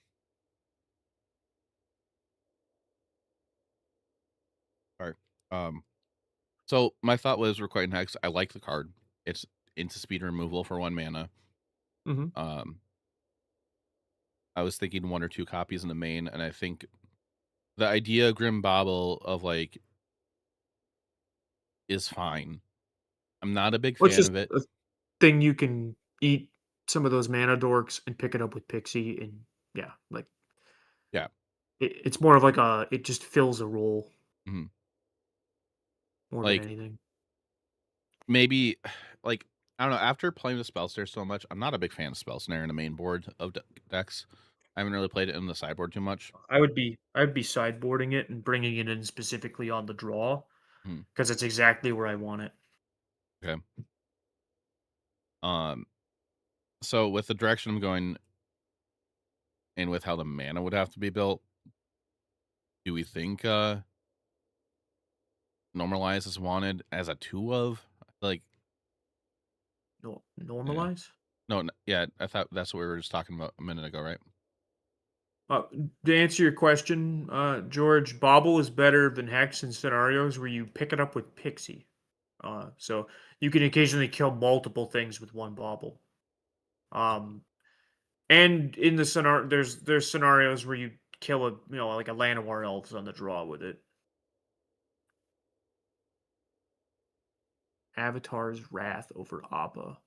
[SPEAKER 1] All right. Um. So my thought was Requiting Hex. I like the card. It's into speed removal for 1 mana.
[SPEAKER 2] Hmm.
[SPEAKER 1] Um. I was thinking 1 or 2 copies in the main, and I think The idea of Grim Bobble of, like, is fine. I'm not a big
[SPEAKER 2] Well, it's
[SPEAKER 1] fan
[SPEAKER 2] just
[SPEAKER 1] of it.
[SPEAKER 2] a thing you can eat some of those mana dorks and pick it up with Pixie, and yeah, like
[SPEAKER 1] Yeah.
[SPEAKER 2] it's more of like it just fills a role
[SPEAKER 1] Mhm.
[SPEAKER 2] more than
[SPEAKER 1] Like,
[SPEAKER 2] anything.
[SPEAKER 1] maybe, like, I don't know, after playing with Spell Snare so much, I'm not a big fan of Spell Snare in the main board of decks. I haven't really played it in the sideboard too much.
[SPEAKER 2] I would be sideboarding it and bringing it in specifically on the draw
[SPEAKER 1] Mhm.
[SPEAKER 2] because it's exactly where I want it.
[SPEAKER 1] Okay. Um, so with the direction I'm going and with how the mana would have to be built, do we think, Normalize is wanted as a 2 of? Like,
[SPEAKER 2] No,
[SPEAKER 1] yeah.
[SPEAKER 2] normalize.
[SPEAKER 1] No, yeah, I thought that's what we were just talking about a minute ago, right?
[SPEAKER 2] Uh, to answer your question, George, Bobble is better than Hex in scenarios where you pick it up with Pixie. So you can occasionally kill multiple things with one Bobble. Um, and in the scenario, there's scenarios where you kill like a Llanowar Elves on the draw with it. Avatar's Wrath over Appa.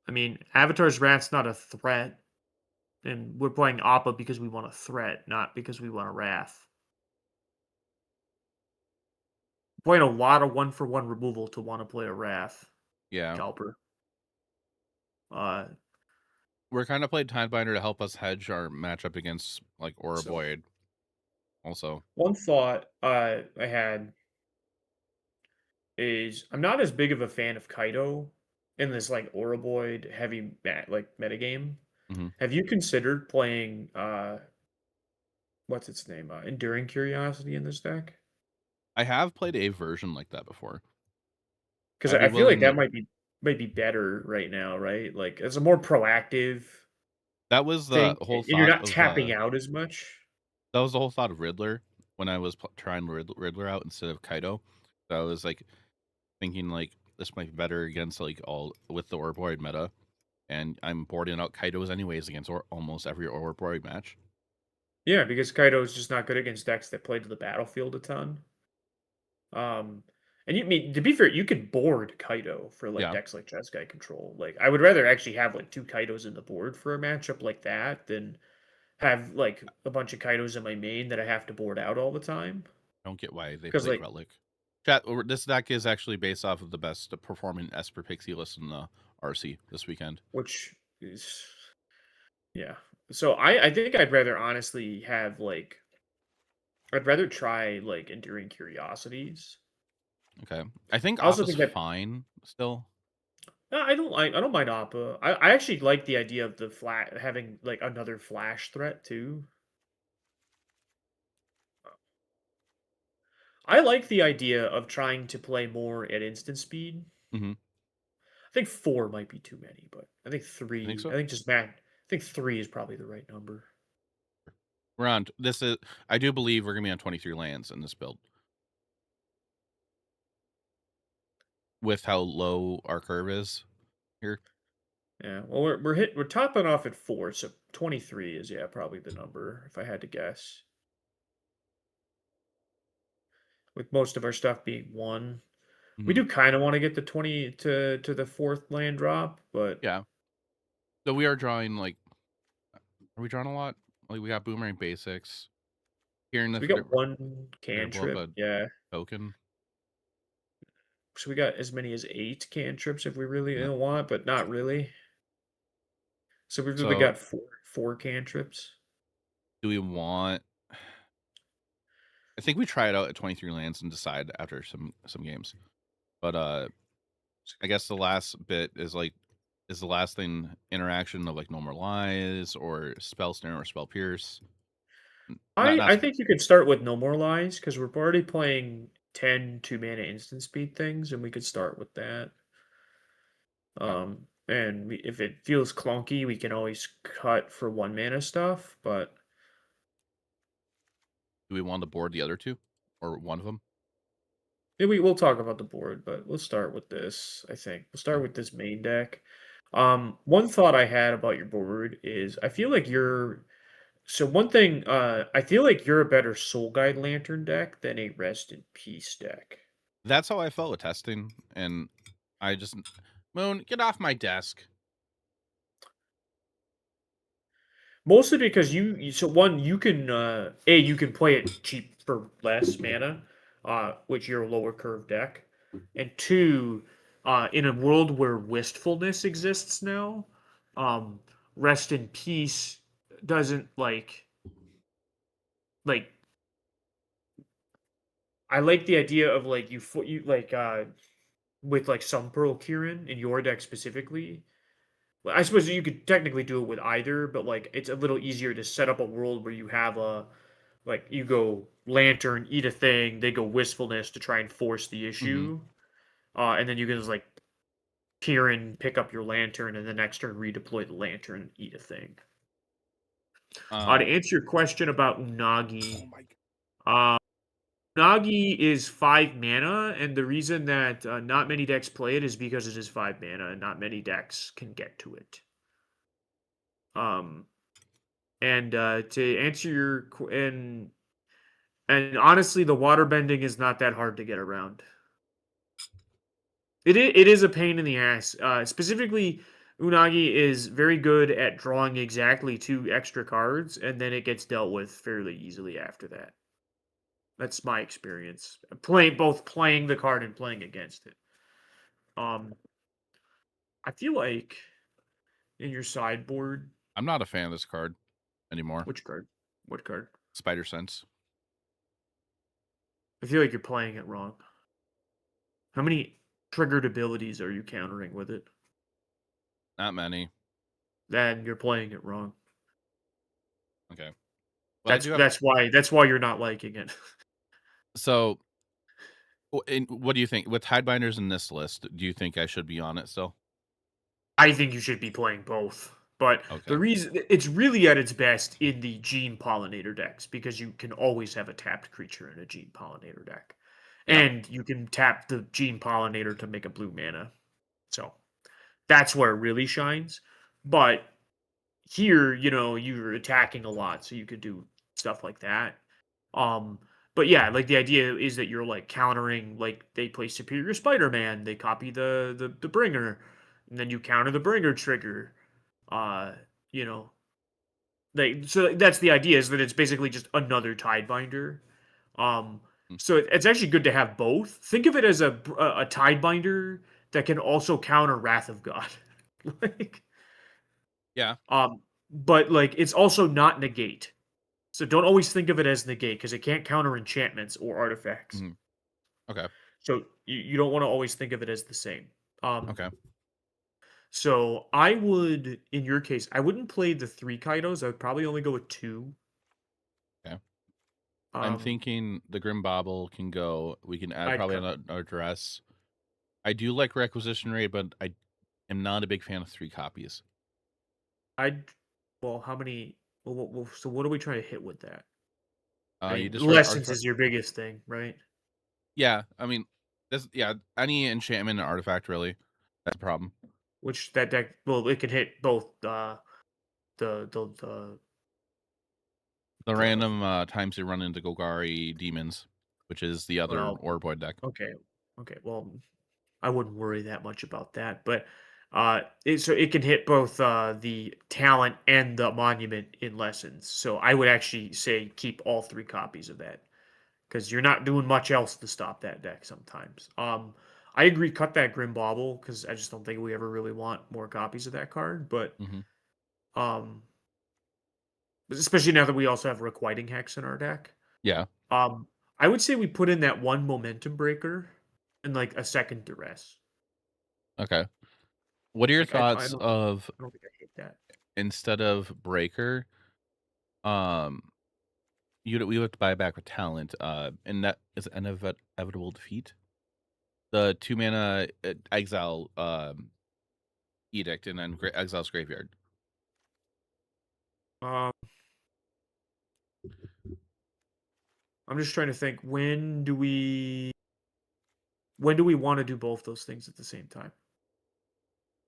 [SPEAKER 2] I mean, Avatar's Wrath's not a threat, and we're playing Appa because we want a threat, not because we want a Wrath. Playing a lot of one for one removal to want to play a Wrath,
[SPEAKER 1] Yeah.
[SPEAKER 2] Cowper. Uh,
[SPEAKER 1] We're kinda playing Tidebinder to help us hedge our matchup against, like,
[SPEAKER 2] so
[SPEAKER 1] Oroboid also.
[SPEAKER 2] one thought I had is I'm not as big of a fan of Kaido in this like Oroboid heavy like metagame.
[SPEAKER 1] Mhm.
[SPEAKER 2] Have you considered playing what's its name? Enduring Curiosity in this deck?
[SPEAKER 1] I have played a version like that before.
[SPEAKER 2] Because
[SPEAKER 1] I'd be
[SPEAKER 2] I feel like that
[SPEAKER 1] willing.
[SPEAKER 2] might be better right now, right? Like it's a more proactive
[SPEAKER 1] That was
[SPEAKER 2] thing,
[SPEAKER 1] the whole
[SPEAKER 2] and you're
[SPEAKER 1] thought
[SPEAKER 2] not
[SPEAKER 1] of,
[SPEAKER 2] tapping out as much.
[SPEAKER 1] that was the whole thought of Riddler when I was trying Riddler out instead of Kaido. So I was, like, thinking, like, this might be better against, like, all with the Oroboid meta, and I'm boarding out Kaidos anyways against almost every Oroboid match.
[SPEAKER 2] Yeah, because Kaido is just not good against decks that play to the battlefield a ton. Um, and you mean to be fair, you could board Kaido for like
[SPEAKER 1] Yeah,
[SPEAKER 2] decks like Jeskai Control. Like I would rather actually have like two Kaidos in the board for a matchup like that than have like a bunch of Kaidos in my main that I have to board out all the time.
[SPEAKER 1] don't get why they
[SPEAKER 2] Because
[SPEAKER 1] played
[SPEAKER 2] like
[SPEAKER 1] Relic. Chat, this deck is actually based off of the best performing Esper Pixie list in the RC this weekend.
[SPEAKER 2] which is yeah. So I think I'd rather honestly have like I'd rather try like Enduring Curiosities.
[SPEAKER 1] Okay. I think
[SPEAKER 2] I also
[SPEAKER 1] Appa's
[SPEAKER 2] think that
[SPEAKER 1] fine still.
[SPEAKER 2] no, I don't mind Appa. I actually like the idea of the flat having like another flash threat too. I like the idea of trying to play more at instant speed.
[SPEAKER 1] Hmm.
[SPEAKER 2] I think 4 might be too many, but I think
[SPEAKER 1] I think
[SPEAKER 2] 3 I
[SPEAKER 1] so.
[SPEAKER 2] think just Mac I think 3 is probably the right number.
[SPEAKER 1] We're on. This is. I do believe we're gonna be on 23 lands in this build with how low our curve is here.
[SPEAKER 2] Yeah, well, we're topping off at 4, so 23 is, yeah, probably the number if I had to guess. With most of our stuff being 1. We
[SPEAKER 1] Hmm.
[SPEAKER 2] do kinda wanna get the 20 to the 4th land drop, but
[SPEAKER 1] Yeah. So we are drawing like. Are we drawing a lot? Like we got Boomerang Basics here in
[SPEAKER 2] so
[SPEAKER 1] the.
[SPEAKER 2] we got 1
[SPEAKER 1] They're gonna blow up
[SPEAKER 2] cantrip,
[SPEAKER 1] a
[SPEAKER 2] yeah.
[SPEAKER 1] token.
[SPEAKER 2] So we got as many as 8 cantrips if we really,
[SPEAKER 1] Yeah.
[SPEAKER 2] want, but not really. So we've really
[SPEAKER 1] So
[SPEAKER 2] got four cantrips.
[SPEAKER 1] do we want? I think we try it out at 23 lands and decide after some games. But I guess the last bit is like, is the last thing interaction of like Normalize or Spell Snare or Spell Pierce? Not
[SPEAKER 2] I think you could start with no more lies because we're already playing 10 2 mana instant speed things, and we could start with that. And if it feels clunky, we can always cut for 1 mana stuff. But
[SPEAKER 1] do we want to board the other two or one of them?
[SPEAKER 2] we'll talk about the board. But we'll start with this. I think we'll start
[SPEAKER 1] Okay.
[SPEAKER 2] with this main deck. One thought I had about your board is I feel like you're So one thing, I feel like you're a better Soul Guide Lantern deck than a Rest in Peace deck.
[SPEAKER 1] That's how I felt with testing, and I just Moon, get off my desk.
[SPEAKER 2] Mostly because so one, you can you can play it cheap for less mana, which you're a lower curve deck. And two, in a world where wistfulness exists now, um, Rest in Peace doesn't like I like the idea of like you like with like some Pearl Kieran in your deck specifically. Well, I suppose you could technically do it with either, but like it's a little easier to set up a world where you have a like you go Lantern, eat a thing, they go Wistfulness to try and force the
[SPEAKER 1] Hmm.
[SPEAKER 2] issue, and then you can just like Kieran pick up your Lantern, and the next turn redeploy the Lantern, and eat a thing. To
[SPEAKER 1] Um,
[SPEAKER 2] answer your question about
[SPEAKER 1] oh
[SPEAKER 2] Unagi,
[SPEAKER 1] my,
[SPEAKER 2] uh, Unagi is 5 mana, and the reason that not many decks play it is because it is 5 mana, and not many decks can get to it. Um, and to answer your and honestly, the water bending is not that hard to get around. It is a pain in the ass. Specifically, Unagi is very good at drawing exactly 2 extra cards, and then it gets dealt with fairly easily after that. That's my experience. Playing the card and playing against it. Um, I feel like in your sideboard,
[SPEAKER 1] I'm not a fan of this card anymore.
[SPEAKER 2] which card? What card?
[SPEAKER 1] Spider Sense.
[SPEAKER 2] I feel like you're playing it wrong. How many triggered abilities are you countering with it?
[SPEAKER 1] Not many.
[SPEAKER 2] Then you're playing it wrong.
[SPEAKER 1] Okay. Well, I do have.
[SPEAKER 2] That's why you're not liking it.
[SPEAKER 1] So, what do you think with Tidebinders in this list? Do you think I should be on it still?
[SPEAKER 2] I think you should be playing both. But
[SPEAKER 1] Okay.
[SPEAKER 2] the reason it's really at its best in the Gene Pollinator decks because you can always have a tapped creature in a Gene Pollinator deck.
[SPEAKER 1] Yeah.
[SPEAKER 2] And you can tap the Gene Pollinator to make a blue mana. So that's where it really shines. But here, you're attacking a lot, so you could do stuff like that. Um, but yeah, like the idea is that you're like countering, like they play Superior Spider-Man, they copy the bringer, and then you counter the bringer trigger. Uh, you know, so that's the idea is that it's basically just another Tidebinder. Um,
[SPEAKER 1] Mm.
[SPEAKER 2] so it's actually good to have both. Think of it as a Tidebinder that can also counter Wrath of God. like,
[SPEAKER 1] Yeah.
[SPEAKER 2] but like it's also not negate. So don't always think of it as negate because it can't counter enchantments or artifacts.
[SPEAKER 1] Mhm. Okay.
[SPEAKER 2] So you don't want to always think of it as the same. Um,
[SPEAKER 1] Okay.
[SPEAKER 2] so I would, in your case, I wouldn't play the 3 Kaidos. I would probably only go with 2.
[SPEAKER 1] Okay. I'm
[SPEAKER 2] Um,
[SPEAKER 1] thinking the Grim Bobble can go. We can add
[SPEAKER 2] I'd
[SPEAKER 1] probably
[SPEAKER 2] cut.
[SPEAKER 1] another dress. I do like requisition rate, but I am not a big fan of 3 copies.
[SPEAKER 2] I'd. Well, how many? So what are we trying to hit with that? I
[SPEAKER 1] You
[SPEAKER 2] mean,
[SPEAKER 1] destroy
[SPEAKER 2] lessons
[SPEAKER 1] artifact.
[SPEAKER 2] is your biggest thing, right?
[SPEAKER 1] Yeah, I mean, this. Yeah, any enchantment and artifact really. That's a problem.
[SPEAKER 2] Which that deck, well, it can hit both the
[SPEAKER 1] The
[SPEAKER 2] the
[SPEAKER 1] random times you run into Golgari demons, which is the other
[SPEAKER 2] well,
[SPEAKER 1] Orboid deck.
[SPEAKER 2] okay, okay. Well, I wouldn't worry that much about that, but so it can hit both the talent and the monument in lessons. So I would actually say keep all 3 copies of that because you're not doing much else to stop that deck sometimes. I agree, cut that Grim Bauble because I just don't think we ever really want more copies of that card. But
[SPEAKER 1] Hmm.
[SPEAKER 2] um, especially now that we also have Requiting Hex in our deck.
[SPEAKER 1] Yeah.
[SPEAKER 2] Um, I would say we put in that one Momentum Breaker and like a second Duress.
[SPEAKER 1] Okay. What are your
[SPEAKER 2] Like
[SPEAKER 1] thoughts of
[SPEAKER 2] I don't think I hate that.
[SPEAKER 1] instead of Breaker, um, we would buy back with talent, and that is an inevitable defeat. The 2 mana exile edict, and then exile's graveyard.
[SPEAKER 2] Um, I'm just trying to think when do we want to do both those things at the same time?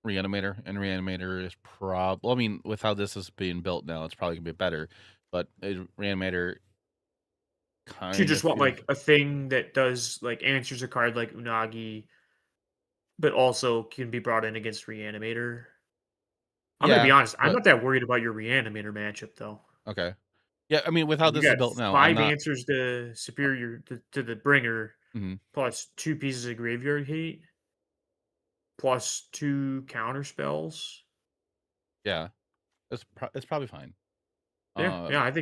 [SPEAKER 1] Reanimator is I mean, with how this is being built now, it's probably gonna be better. but a Reanimator
[SPEAKER 2] Do you
[SPEAKER 1] kind of
[SPEAKER 2] just want
[SPEAKER 1] feels.
[SPEAKER 2] like a thing that does like answers a card like Unagi, but also can be brought in against Reanimator? I'm gonna be
[SPEAKER 1] Yeah,
[SPEAKER 2] honest, I'm
[SPEAKER 1] but
[SPEAKER 2] not that worried about your Reanimator matchup though.
[SPEAKER 1] okay. Yeah, I mean, with how
[SPEAKER 2] You
[SPEAKER 1] this is
[SPEAKER 2] got
[SPEAKER 1] built now, I'm
[SPEAKER 2] 5
[SPEAKER 1] not.
[SPEAKER 2] answers to superior to the bringer,
[SPEAKER 1] Mhm.
[SPEAKER 2] plus 2 pieces of graveyard hate, plus 2 counter spells.
[SPEAKER 1] Yeah, it's probably fine.
[SPEAKER 2] Yeah, yeah,
[SPEAKER 1] Um,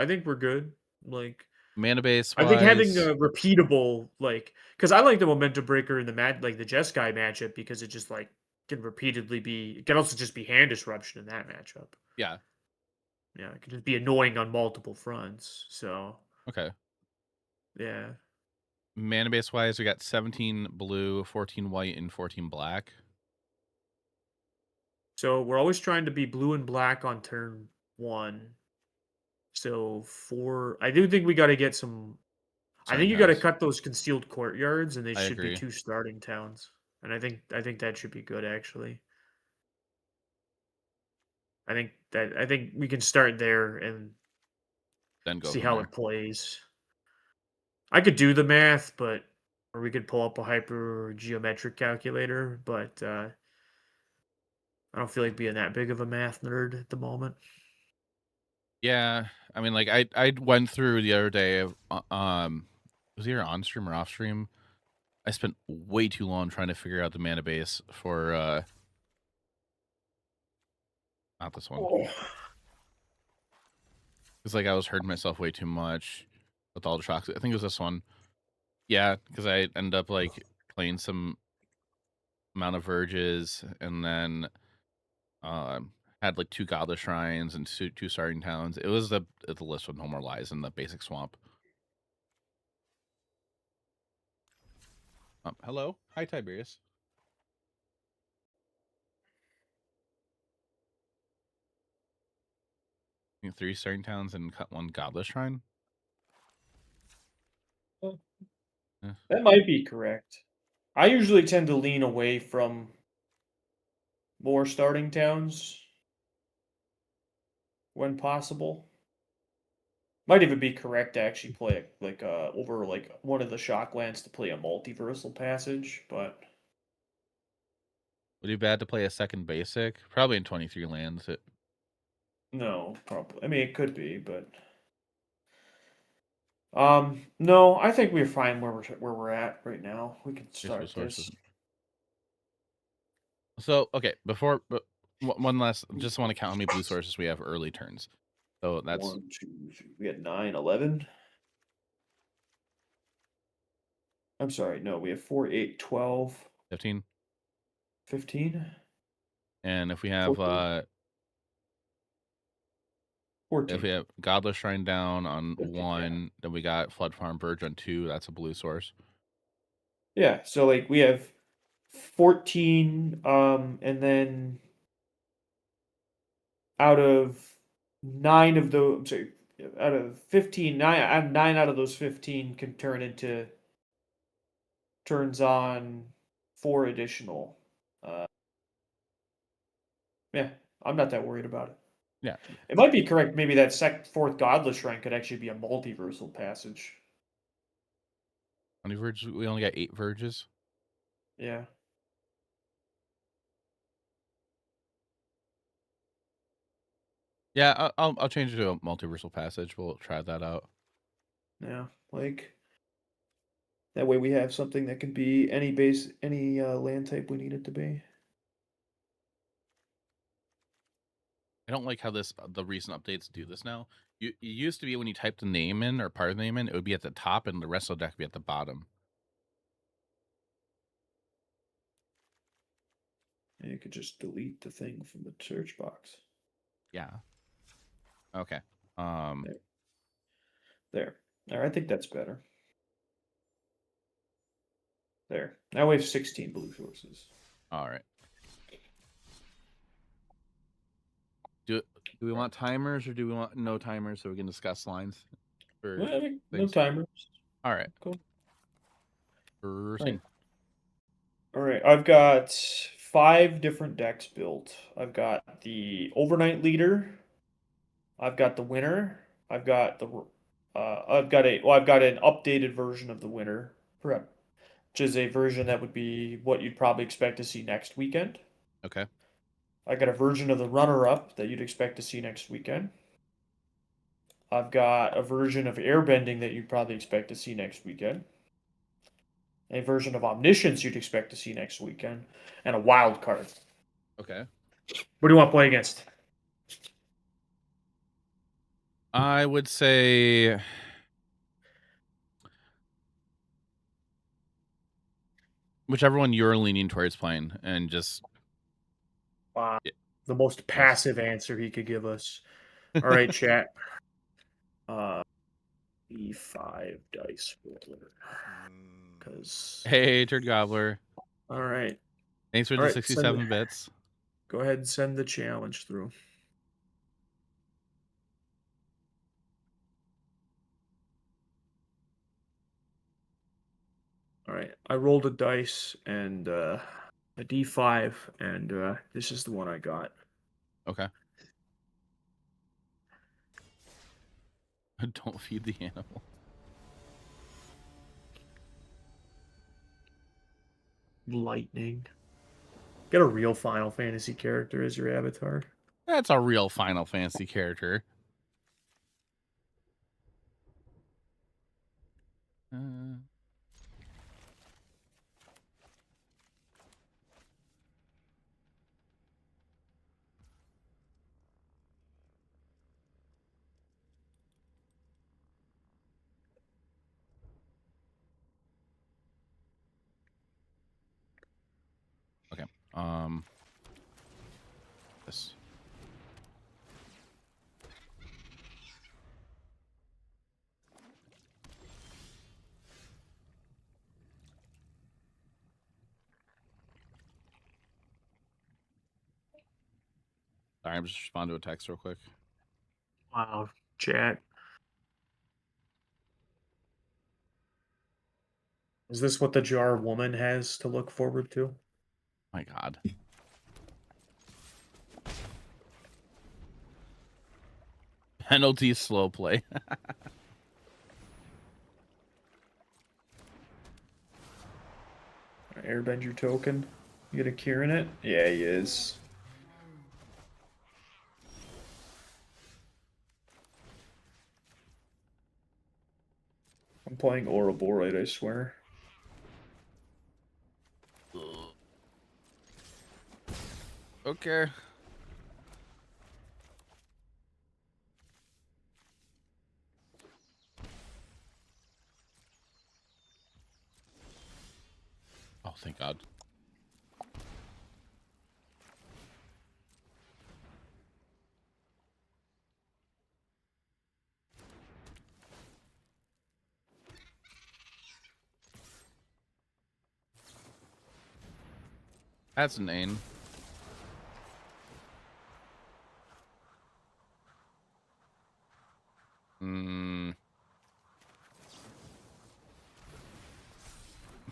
[SPEAKER 2] I think we're good. Like,
[SPEAKER 1] Mana base
[SPEAKER 2] I think having
[SPEAKER 1] wise,
[SPEAKER 2] a repeatable, like, because I like the momentum breaker in the like the Jeskai matchup because it just like can repeatedly be. It can also just be hand disruption in that matchup.
[SPEAKER 1] yeah,
[SPEAKER 2] Yeah, it can just be annoying on multiple fronts. So
[SPEAKER 1] okay.
[SPEAKER 2] yeah,
[SPEAKER 1] Mana base wise, we got 17 blue, 14 white, and 14 black.
[SPEAKER 2] so we're always trying to be blue and black on turn 1. So I do think we got to get some. I
[SPEAKER 1] Starting
[SPEAKER 2] think you got to
[SPEAKER 1] towns.
[SPEAKER 2] cut those concealed courtyards, and they
[SPEAKER 1] I
[SPEAKER 2] should be
[SPEAKER 1] agree.
[SPEAKER 2] 2 starting towns. And I think that should be good actually. I think we can start there and
[SPEAKER 1] Then go
[SPEAKER 2] see
[SPEAKER 1] from
[SPEAKER 2] how
[SPEAKER 1] there.
[SPEAKER 2] it plays. I could do the math, but or we could pull up a hyper geometric calculator, but I don't feel like being that big of a math nerd at the moment.
[SPEAKER 1] Yeah, I mean, like I went through the other day. Was it either on stream or off stream? I spent way too long trying to figure out the mana base for not this one.
[SPEAKER 2] Oh.
[SPEAKER 1] It's like I was hurting myself way too much with all the shocks. I think it was this one. Yeah, because I ended up like playing some amount of verges and then had like 2 godless shrines and 2 starting towns. It was the list with no more lies in the basic swamp. Hello, hi Tiberius. 3 starting towns and cut 1 godless shrine. Yeah.
[SPEAKER 2] That might be correct. I usually tend to lean away from more starting towns when possible. Might even be correct to actually play like over like one of the shocklands to play a multiversal passage, but
[SPEAKER 1] Would it be bad to play a second basic? Probably in 23 lands.
[SPEAKER 2] no, probably. I mean, it could be, but no, I think we're fine where we're at right now. We can
[SPEAKER 1] Here's blue
[SPEAKER 2] start
[SPEAKER 1] sources.
[SPEAKER 2] this.
[SPEAKER 1] So okay, but one last. Just want to count how many blue sources we have early turns. So that's
[SPEAKER 2] 1, 2, 3. We had 9, 11. I'm sorry, no, we have 4, 8, 12,
[SPEAKER 1] 15.
[SPEAKER 2] 15,
[SPEAKER 1] And if we have
[SPEAKER 2] 14,
[SPEAKER 1] if we
[SPEAKER 2] 14.
[SPEAKER 1] have Godless Shrine down on
[SPEAKER 2] 15, yeah.
[SPEAKER 1] 1, then we got Flood Farm Verge on 2. That's a blue source.
[SPEAKER 2] Yeah, so like we have 14, and then out of 9 of those, I'm sorry, out of 15, 9 out of those 15 can turn into turns on 4 additional. Uh, yeah, I'm not that worried about it.
[SPEAKER 1] Yeah.
[SPEAKER 2] It might be correct. Maybe that fourth godless shrine could actually be a multiversal passage.
[SPEAKER 1] How many verges? We only got 8 verges.
[SPEAKER 2] Yeah,
[SPEAKER 1] Yeah, I'll change it to a multiversal passage. We'll try that out.
[SPEAKER 2] yeah. Like that way we have something that can be any land type we need it to be.
[SPEAKER 1] I don't like how the recent updates do this now. It used to be when you typed the name in or part of the name in, it would be at the top and the rest of the deck would be at the bottom.
[SPEAKER 2] And you could just delete the thing from the search box.
[SPEAKER 1] Yeah. Okay. Um.
[SPEAKER 2] There. There. All right, I think that's better. There. Now we have 16 blue sources.
[SPEAKER 1] All right. Do we want timers or do we want no timers so we can discuss lines for
[SPEAKER 2] I think no
[SPEAKER 1] things?
[SPEAKER 2] timers.
[SPEAKER 1] All right.
[SPEAKER 2] Cool.
[SPEAKER 1] First
[SPEAKER 2] Right.
[SPEAKER 1] thing.
[SPEAKER 2] All right, I've got 5 different decks built. I've got the overnight leader. I've got the winner. I've got I've got an updated version of the winner prep, which is a version that would be what you'd probably expect to see next weekend.
[SPEAKER 1] Okay.
[SPEAKER 2] I got a version of the runner-up that you'd expect to see next weekend. I've got a version of airbending that you'd probably expect to see next weekend. A version of omniscience you'd expect to see next weekend, and a wild card.
[SPEAKER 1] Okay.
[SPEAKER 2] What do you want to play against?
[SPEAKER 1] I would say whichever one you're leaning towards playing, and just
[SPEAKER 2] Wow, the most
[SPEAKER 1] yes.
[SPEAKER 2] passive answer he could give us. All right, chat. Uh, E5 dice roller. Because
[SPEAKER 1] Hey, Turd Gobbler.
[SPEAKER 2] all right,
[SPEAKER 1] Thanks for
[SPEAKER 2] all
[SPEAKER 1] the
[SPEAKER 2] right.
[SPEAKER 1] 67 bits.
[SPEAKER 2] Go ahead and send the challenge through. All right, I rolled a dice and a D5, and this is the one I got.
[SPEAKER 1] Okay. Don't feed the animal.
[SPEAKER 2] Lightning. Get a real Final Fantasy character as your avatar.
[SPEAKER 1] That's a real Final Fantasy character. Uh, okay. This. Sorry, I'm just responding to a text real quick.
[SPEAKER 2] Wow, chat. Is this what the jar woman has to look forward to?
[SPEAKER 1] My God. Penalty slow play.
[SPEAKER 2] Airbend your token. You get a cure in it? Yeah, he is. I'm playing Ouroborite, I swear.
[SPEAKER 1] Okay. Oh, thank God. That's an aim.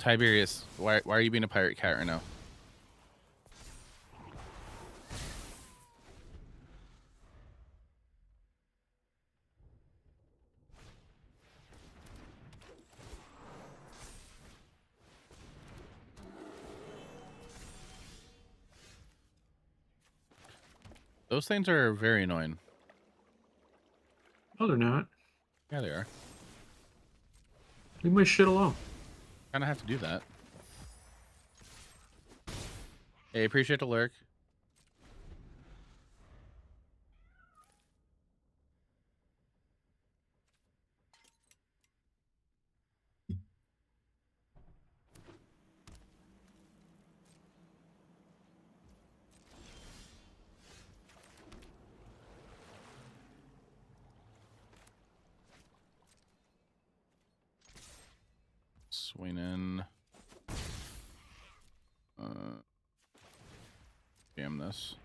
[SPEAKER 1] Tiberius, why are you being a pirate cat right now? Those things are very annoying.
[SPEAKER 2] No, they're not.
[SPEAKER 1] Yeah, they are.
[SPEAKER 2] Leave my shit alone.
[SPEAKER 1] Kind of have to do that. Hey, appreciate the lurk. Swing in. Jam this.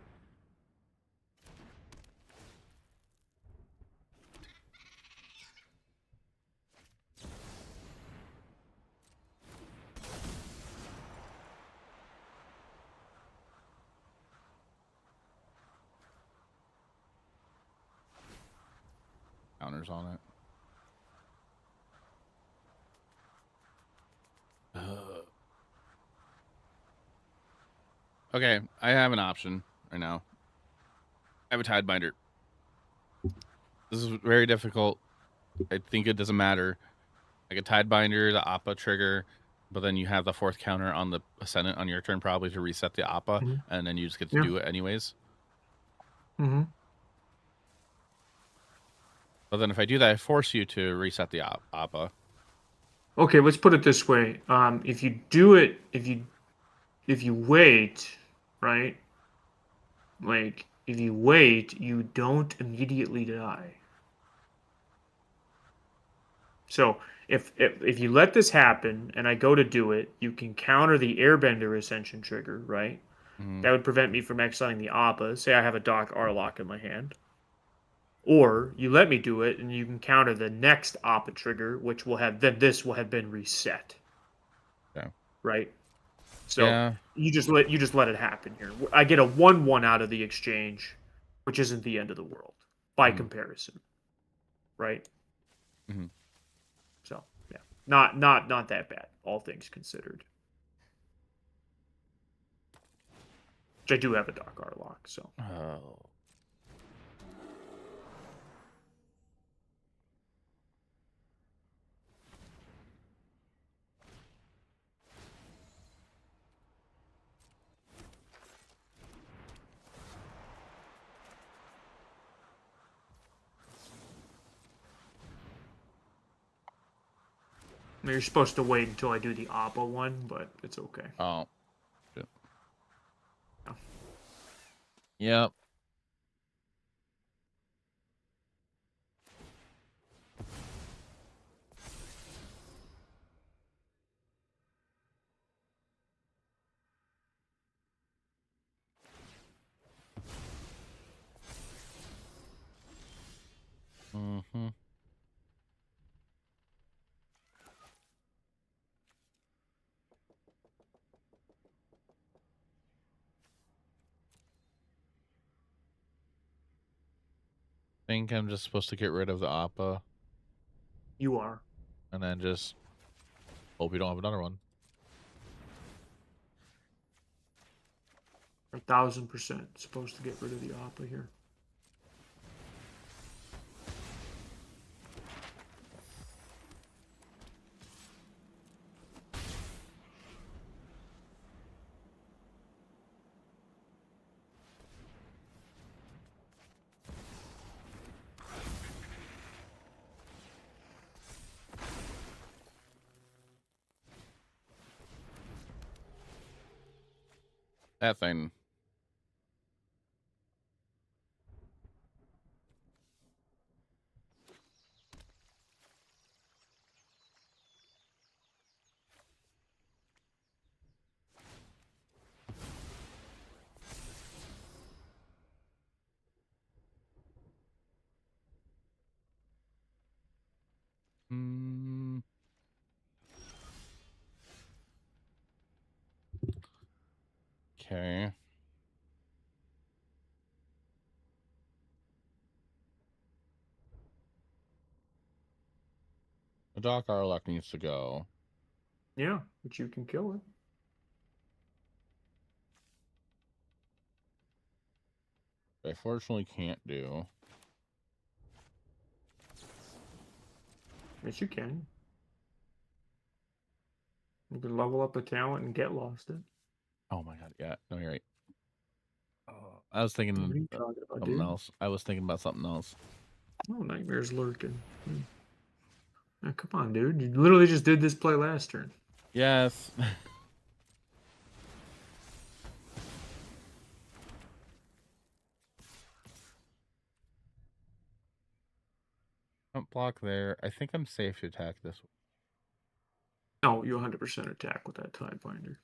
[SPEAKER 1] counters on it. Okay, I have an option right now. I have a Tidebinder. This is very difficult. I think it doesn't matter. Like a Tidebinder, the Appa trigger, but then you have the 4th counter on the Ascendant on your turn probably to reset the Appa,
[SPEAKER 2] Mm-hmm.
[SPEAKER 1] and then you just get to
[SPEAKER 2] Yeah.
[SPEAKER 1] do it anyways.
[SPEAKER 2] Mm-hmm.
[SPEAKER 1] But then if I do that, I force you to reset the Appa.
[SPEAKER 2] Okay, let's put it this way. If you do it, if you wait, right? Like if you wait, you don't immediately die. So if you let this happen and I go to do it, you can counter the Airbender Ascension trigger, right?
[SPEAKER 1] Mm-hmm.
[SPEAKER 2] That would prevent me from exiling the Appa. Say I have a Doc Arlock in my hand. Or you let me do it and you can counter the next Appa trigger, which will have then this will have been reset.
[SPEAKER 1] Okay.
[SPEAKER 2] Right? So
[SPEAKER 1] Yeah.
[SPEAKER 2] you just let it happen here. I get a 1/1 out of the exchange, which isn't the end of the world by comparison. Right?
[SPEAKER 1] Mm-hmm.
[SPEAKER 2] So yeah. Not that bad, all things considered. Which I do have a Doc Arlock, so.
[SPEAKER 1] Oh.
[SPEAKER 2] You're supposed to wait until I do the Appa one, but it's okay.
[SPEAKER 1] Oh. Shit.
[SPEAKER 2] Oh.
[SPEAKER 1] Yep. Mm-hmm. I think I'm just supposed to get rid of the Appa
[SPEAKER 2] You are.
[SPEAKER 1] and then just hope we don't have another one.
[SPEAKER 2] 1,000% supposed to get rid of the Appa here.
[SPEAKER 1] That thing. Mm. Okay. The Doc Arlock needs to go.
[SPEAKER 2] Yeah, but you can kill it.
[SPEAKER 1] I fortunately can't do.
[SPEAKER 2] Yes, you can. You can level up a talent and get lost it.
[SPEAKER 1] Oh my god, yeah. No, you're right. Oh, I was
[SPEAKER 2] What are
[SPEAKER 1] thinking
[SPEAKER 2] you talking about,
[SPEAKER 1] something
[SPEAKER 2] dude?
[SPEAKER 1] else. I was thinking about something else.
[SPEAKER 2] Oh, nightmares lurking. Oh, come on, dude. You literally just did this play last turn.
[SPEAKER 1] Yes. Don't block there. I think I'm safe to attack this
[SPEAKER 2] No, you 100% attack with that Tidebinder.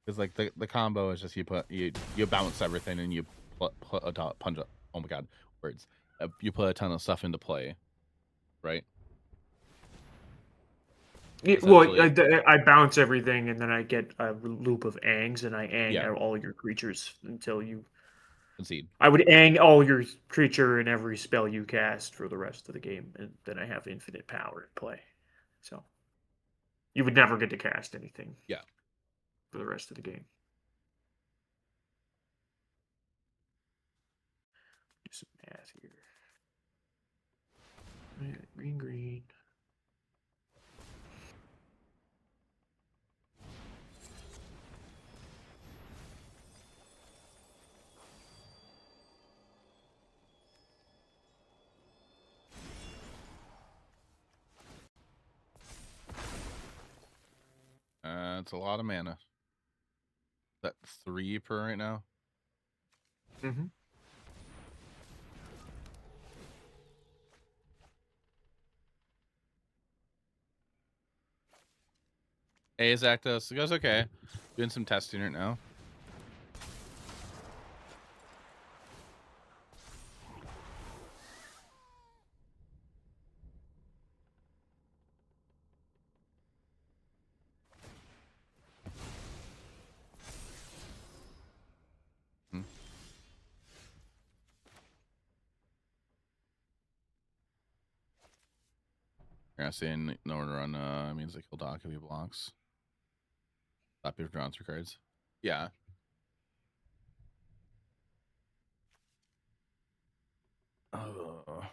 [SPEAKER 1] because like the combo is just you bounce everything and you put a punch. Oh my god, words. You put a ton of stuff into play, right?
[SPEAKER 2] Yeah, well, I bounce everything and then I get a loop of Angs and I Ang
[SPEAKER 1] Yeah.
[SPEAKER 2] all your creatures until you
[SPEAKER 1] Concede.
[SPEAKER 2] I would hang all your creature and every spell you cast for the rest of the game, and then I have infinite power at play. So you would never get to cast anything
[SPEAKER 1] Yeah.
[SPEAKER 2] for the rest of the game. Do some math here. Green, green.
[SPEAKER 1] It's a lot of mana. That 3 per right now.
[SPEAKER 2] Mm-hmm.
[SPEAKER 1] Hey, Zactos. It goes okay. Doing some testing right now. Hmm. You're not saying no one to run means they kill Doc if he blocks. Stop you from drawing 3 cards. Yeah. Oh.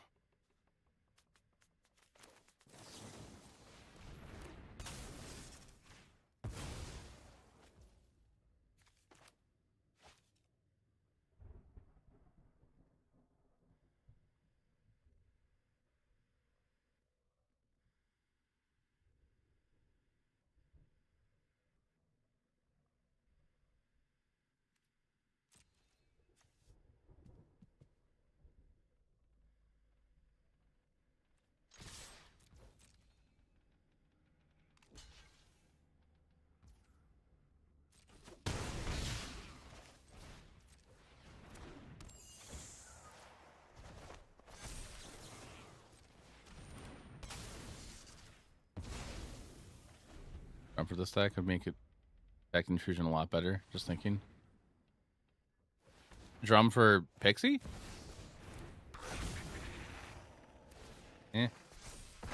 [SPEAKER 1] Run for this deck would make it deck intrusion a lot better. Just thinking. Drum for Pixie? Eh.
[SPEAKER 2] I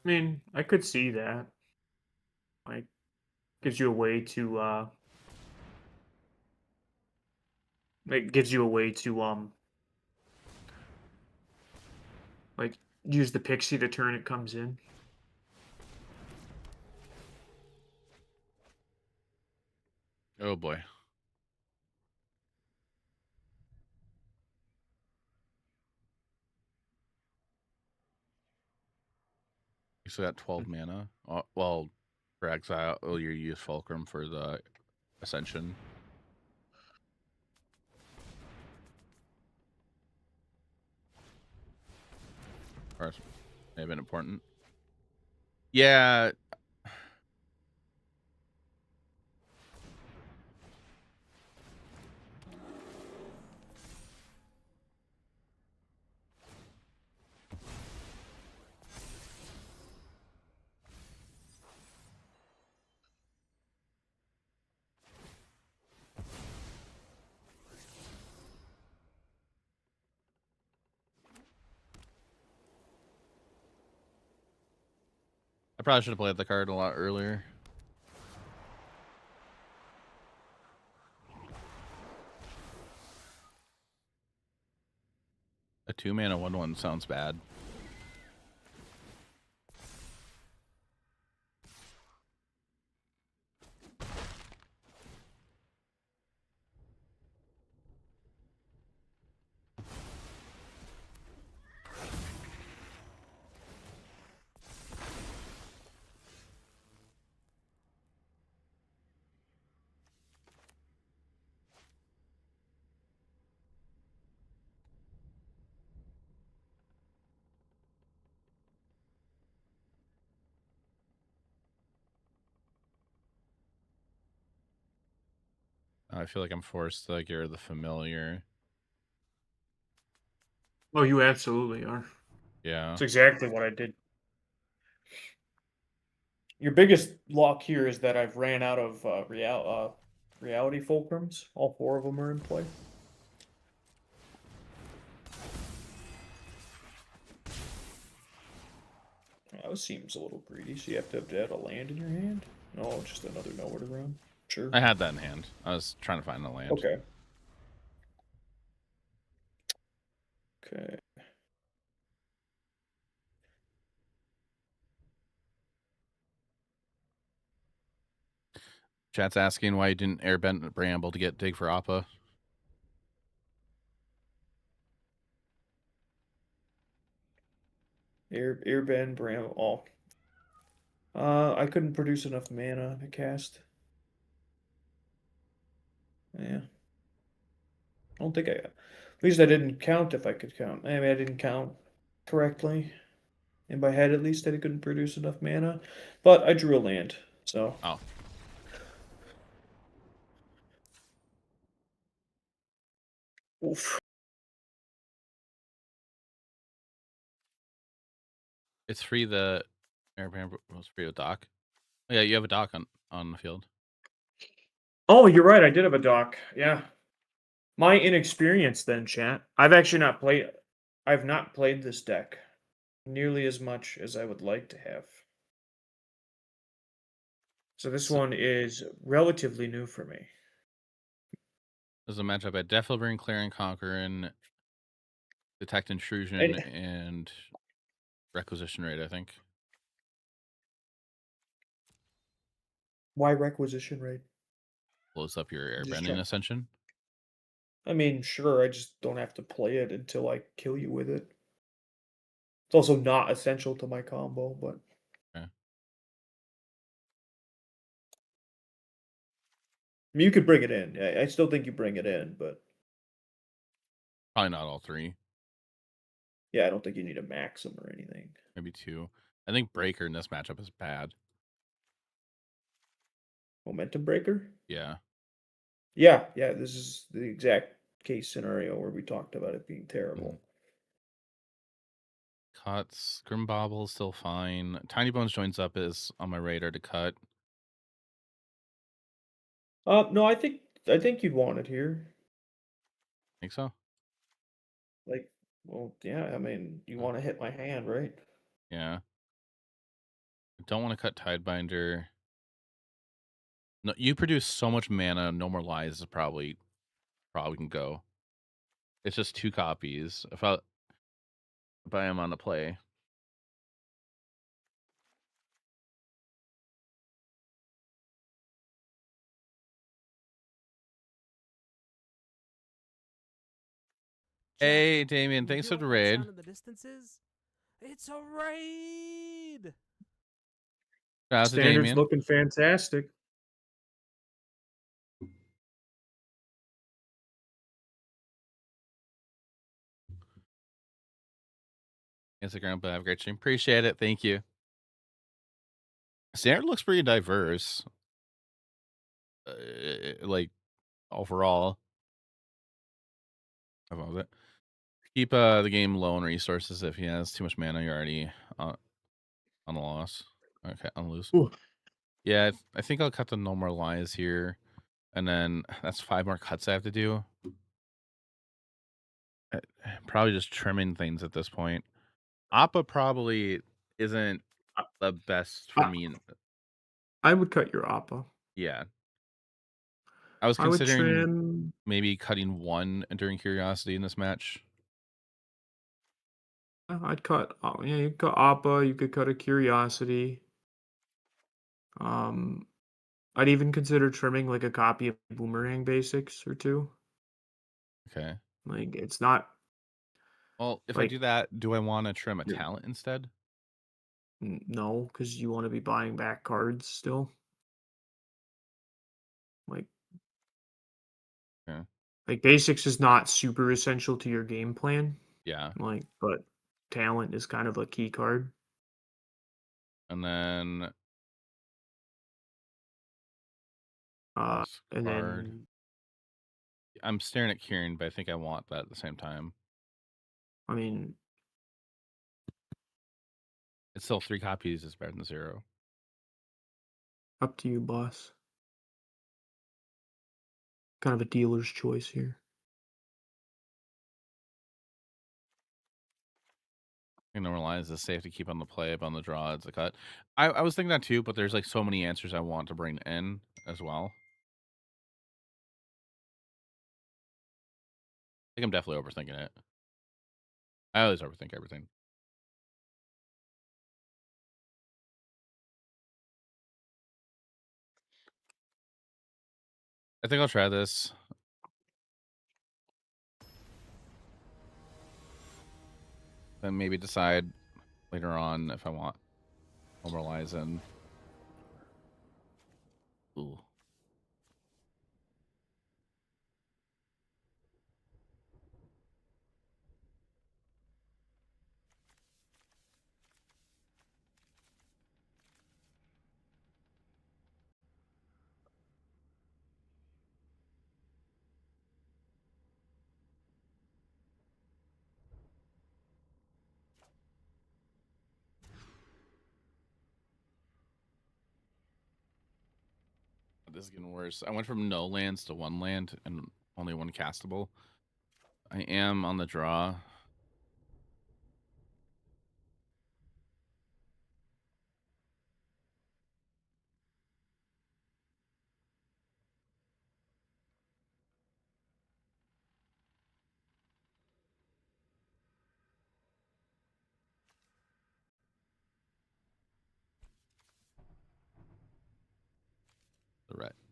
[SPEAKER 2] mean, I could see that. Like, gives you a way to it gives you a way to like use the pixie the turn it comes in.
[SPEAKER 1] Oh boy. You still got 12 mana. Well, for exile, you use Fulcrum for the Ascension. Or may have been important. Yeah. I probably should have played the card a lot earlier. A 2-mana 1/1 sounds bad. I feel like I'm forced to get rid of the familiar.
[SPEAKER 2] Oh, you absolutely are.
[SPEAKER 1] Yeah.
[SPEAKER 2] That's exactly what I did. Your biggest luck here is that I've ran out of reality fulcrums. All 4 of them are in play. That seems a little greedy. So you have to add a land in your hand? No, just another nowhere to run. Sure.
[SPEAKER 1] I had that in hand. I was trying to find the land.
[SPEAKER 2] Okay. Okay.
[SPEAKER 1] Chat's asking why you didn't airbend Bramble to get dig for Appa.
[SPEAKER 2] Airbend Bram. Oh. I couldn't produce enough mana to cast. Yeah. I don't think I. At least I didn't count if I could count. I mean, I didn't count correctly. In my head, at least, I couldn't produce enough mana. But I drew a land, so.
[SPEAKER 1] Oh.
[SPEAKER 2] Oof.
[SPEAKER 1] It's free the airbend was free with dock. Oh, yeah, you have a dock on the field.
[SPEAKER 2] Oh, you're right. I did have a dock. Yeah. My inexperience then, chat. I've not played this deck nearly as much as I would like to have. So this
[SPEAKER 1] So,
[SPEAKER 2] one is relatively new for me.
[SPEAKER 1] there's a matchup at Deathlevery, Clarion Conqueror, Detect Intrusion,
[SPEAKER 2] And
[SPEAKER 1] and Requisition Rate, I think.
[SPEAKER 2] why requisition rate?
[SPEAKER 1] Blows up your
[SPEAKER 2] Just
[SPEAKER 1] airbending
[SPEAKER 2] trying.
[SPEAKER 1] ascension.
[SPEAKER 2] I mean, sure, I just don't have to play it until I kill you with it. It's also not essential to my combo, but
[SPEAKER 1] Okay.
[SPEAKER 2] I mean, you could bring it in. I still think you bring it in, but
[SPEAKER 1] Probably not all three.
[SPEAKER 2] yeah, I don't think you need a maxim or anything.
[SPEAKER 1] Maybe two. I think Breaker in this matchup is bad.
[SPEAKER 2] Momentum breaker?
[SPEAKER 1] Yeah.
[SPEAKER 2] Yeah, yeah, this is the exact case scenario where we talked about it being
[SPEAKER 1] Mhm.
[SPEAKER 2] terrible.
[SPEAKER 1] Cuts. Grimbobble is still fine. Tiny Bones joins up is on my radar to cut.
[SPEAKER 2] No, I think you'd want it here.
[SPEAKER 1] Think so?
[SPEAKER 2] Like, well, yeah, I mean, you
[SPEAKER 1] Uh,
[SPEAKER 2] want to hit my hand, right?
[SPEAKER 1] yeah. I don't want to cut Tidebinder. No, you produce so much mana. No More Lies is probably can go. It's just 2 copies. If I am on the play.
[SPEAKER 3] Chat,
[SPEAKER 1] Hey, Damien,
[SPEAKER 3] can you
[SPEAKER 1] thanks
[SPEAKER 3] hear
[SPEAKER 1] for the
[SPEAKER 3] what that
[SPEAKER 1] raid.
[SPEAKER 3] sound in the distance is? It's a raid!
[SPEAKER 1] Shout out to
[SPEAKER 2] Standard's
[SPEAKER 1] Damien.
[SPEAKER 2] looking fantastic.
[SPEAKER 1] Instagram, but have a great stream. Appreciate it. Thank you. Standard looks pretty diverse. Like overall. I love it. Keep the game low on resources. If he has too much mana, you're already on the loss. Okay, on the lose.
[SPEAKER 2] Ooh.
[SPEAKER 1] Yeah, I think I'll cut the No More Lies here. And then that's 5 more cuts I have to do. Probably just trimming things at this point. Appa probably isn't the best for
[SPEAKER 2] I,
[SPEAKER 1] me.
[SPEAKER 2] I would cut your Appa.
[SPEAKER 1] Yeah. I was
[SPEAKER 2] I would
[SPEAKER 1] considering
[SPEAKER 2] trim.
[SPEAKER 1] maybe cutting 1 Enduring Curiosity in this match.
[SPEAKER 2] I'd cut. Oh, yeah, you could cut Appa. You could cut a Curiosity. Um, I'd even consider trimming like a copy of Boomerang Basics or two.
[SPEAKER 1] Okay.
[SPEAKER 2] Like it's not
[SPEAKER 1] Well, if I
[SPEAKER 2] like
[SPEAKER 1] do that, do I want to trim a
[SPEAKER 2] you're,
[SPEAKER 1] talent instead?
[SPEAKER 2] no, because you want to be buying back cards still. Like
[SPEAKER 1] Yeah.
[SPEAKER 2] like Basics is not super essential to your game plan.
[SPEAKER 1] Yeah.
[SPEAKER 2] Like, but talent is kind of a key card.
[SPEAKER 1] And then this
[SPEAKER 2] And
[SPEAKER 1] card.
[SPEAKER 2] then
[SPEAKER 1] I'm staring at Kieran, but I think I want that at the same time.
[SPEAKER 2] I mean,
[SPEAKER 1] It's still 3 copies is better than 0.
[SPEAKER 2] up to you, boss. Kind of a dealer's choice here.
[SPEAKER 1] Normalize is safe to keep on the play, but on the draw it's a cut. I was thinking that too, but there's like so many answers I want to bring in as well. I think I'm definitely overthinking it. I always overthink everything. I think I'll try this. Then maybe decide later on if I want normalize in. Ooh. This is getting worse. I went from no lands to one land and only one castable. I am on the draw.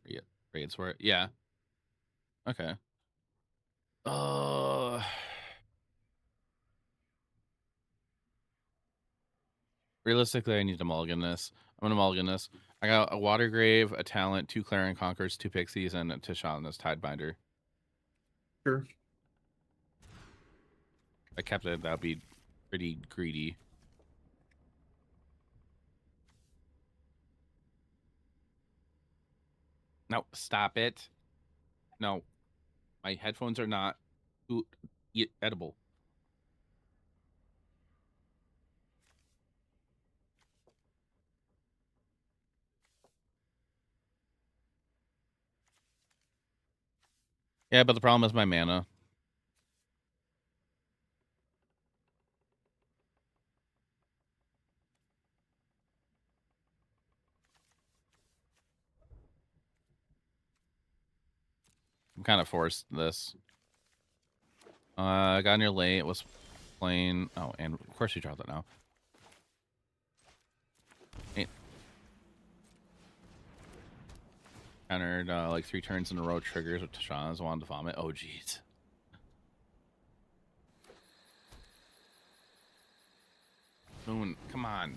[SPEAKER 1] The raids for it. Yeah. Okay. Realistically, I need to mulligan this. I'm gonna mulligan this. I got a Water Grave, a Talent, 2 Clarion Conquers, 2 Pixies, and a Tishan as Tidebinder.
[SPEAKER 2] Sure.
[SPEAKER 1] If I kept it, that'd be pretty greedy. No, stop it. No. My headphones are not edible. Yeah, but the problem is my mana. I'm kind of forced this. I got near late. Was playing. Oh, and of course you dropped it now. Countered like 3 turns in a row. Triggers with Tashawn's. Wanted to vomit. Oh, jeez. Moon, come on.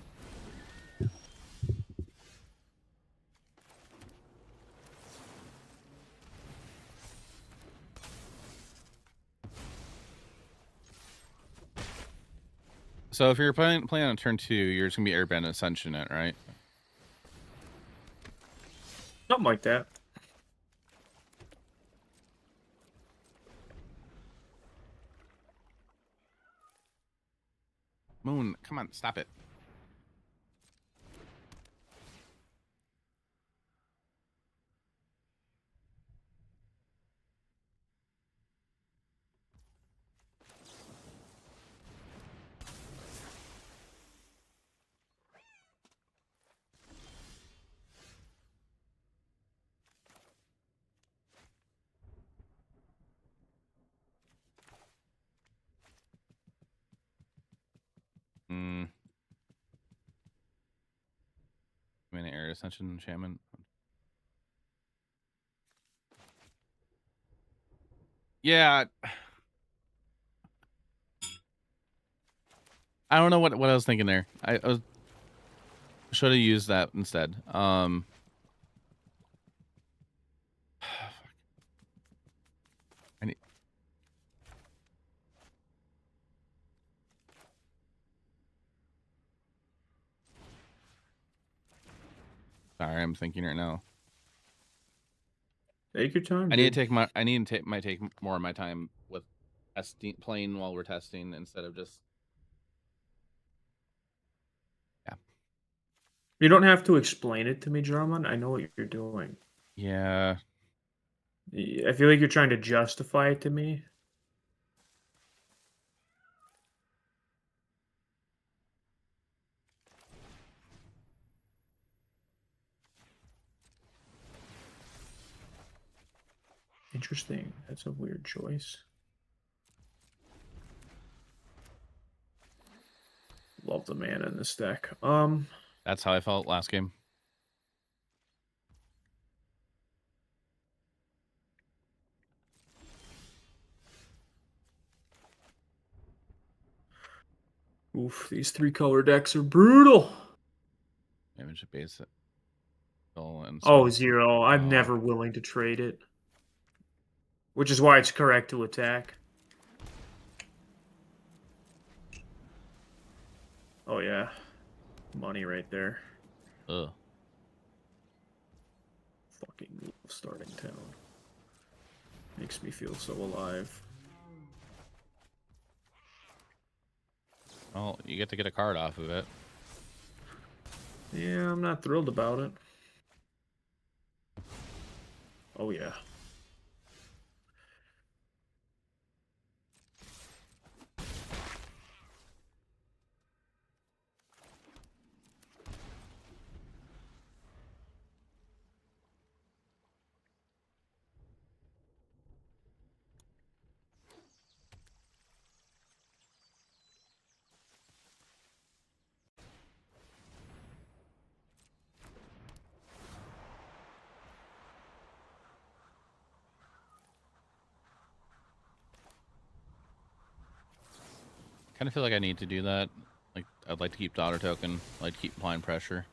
[SPEAKER 1] So if you're playing on turn 2, you're just gonna be Airbend Ascension it, right?
[SPEAKER 2] Something like that.
[SPEAKER 1] Moon, come on, stop it. Hmm. Mana Air Ascension Enchantment. Yeah. I don't know what I was thinking there. I should have used that instead. I need. Sorry, I'm thinking right now.
[SPEAKER 2] Take your time.
[SPEAKER 1] I need to take more of my time with playing while we're testing instead of just. Yeah.
[SPEAKER 2] You don't have to explain it to me, Drummond. I know what you're doing.
[SPEAKER 1] Yeah.
[SPEAKER 2] I feel like you're trying to justify it to me. Interesting. That's a weird choice. Love the mana in this deck.
[SPEAKER 1] That's how I felt last game.
[SPEAKER 2] Oof, these 3-color decks are brutal.
[SPEAKER 1] Maybe should base it. And
[SPEAKER 2] Oh,
[SPEAKER 1] so,
[SPEAKER 2] 0. I'm never willing to trade it. Which is why it's correct to attack. Oh, yeah. Money right there.
[SPEAKER 1] ugh.
[SPEAKER 2] Fucking starting town. Makes me feel so alive.
[SPEAKER 1] Well, you get to get a card off of it.
[SPEAKER 2] Yeah, I'm not thrilled about it. Oh, yeah.
[SPEAKER 1] Kind of feel like I need to do that. Like, I'd like to keep Daughter Token. I'd like to keep applying pressure.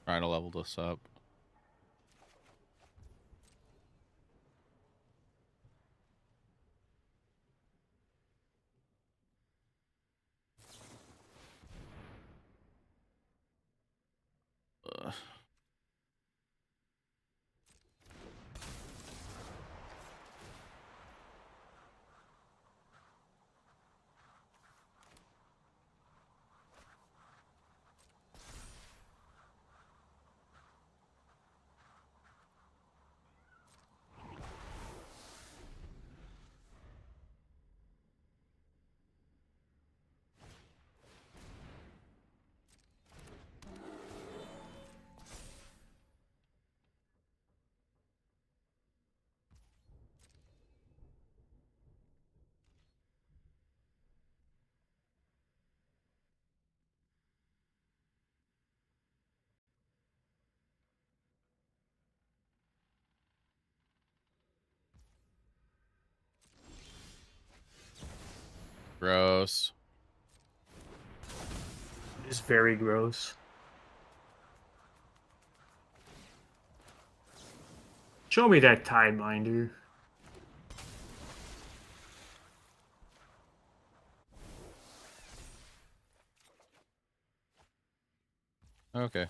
[SPEAKER 1] Try to level this up. Ugh. Gross.
[SPEAKER 2] It's very gross. Show me that Tideminder.
[SPEAKER 1] Okay.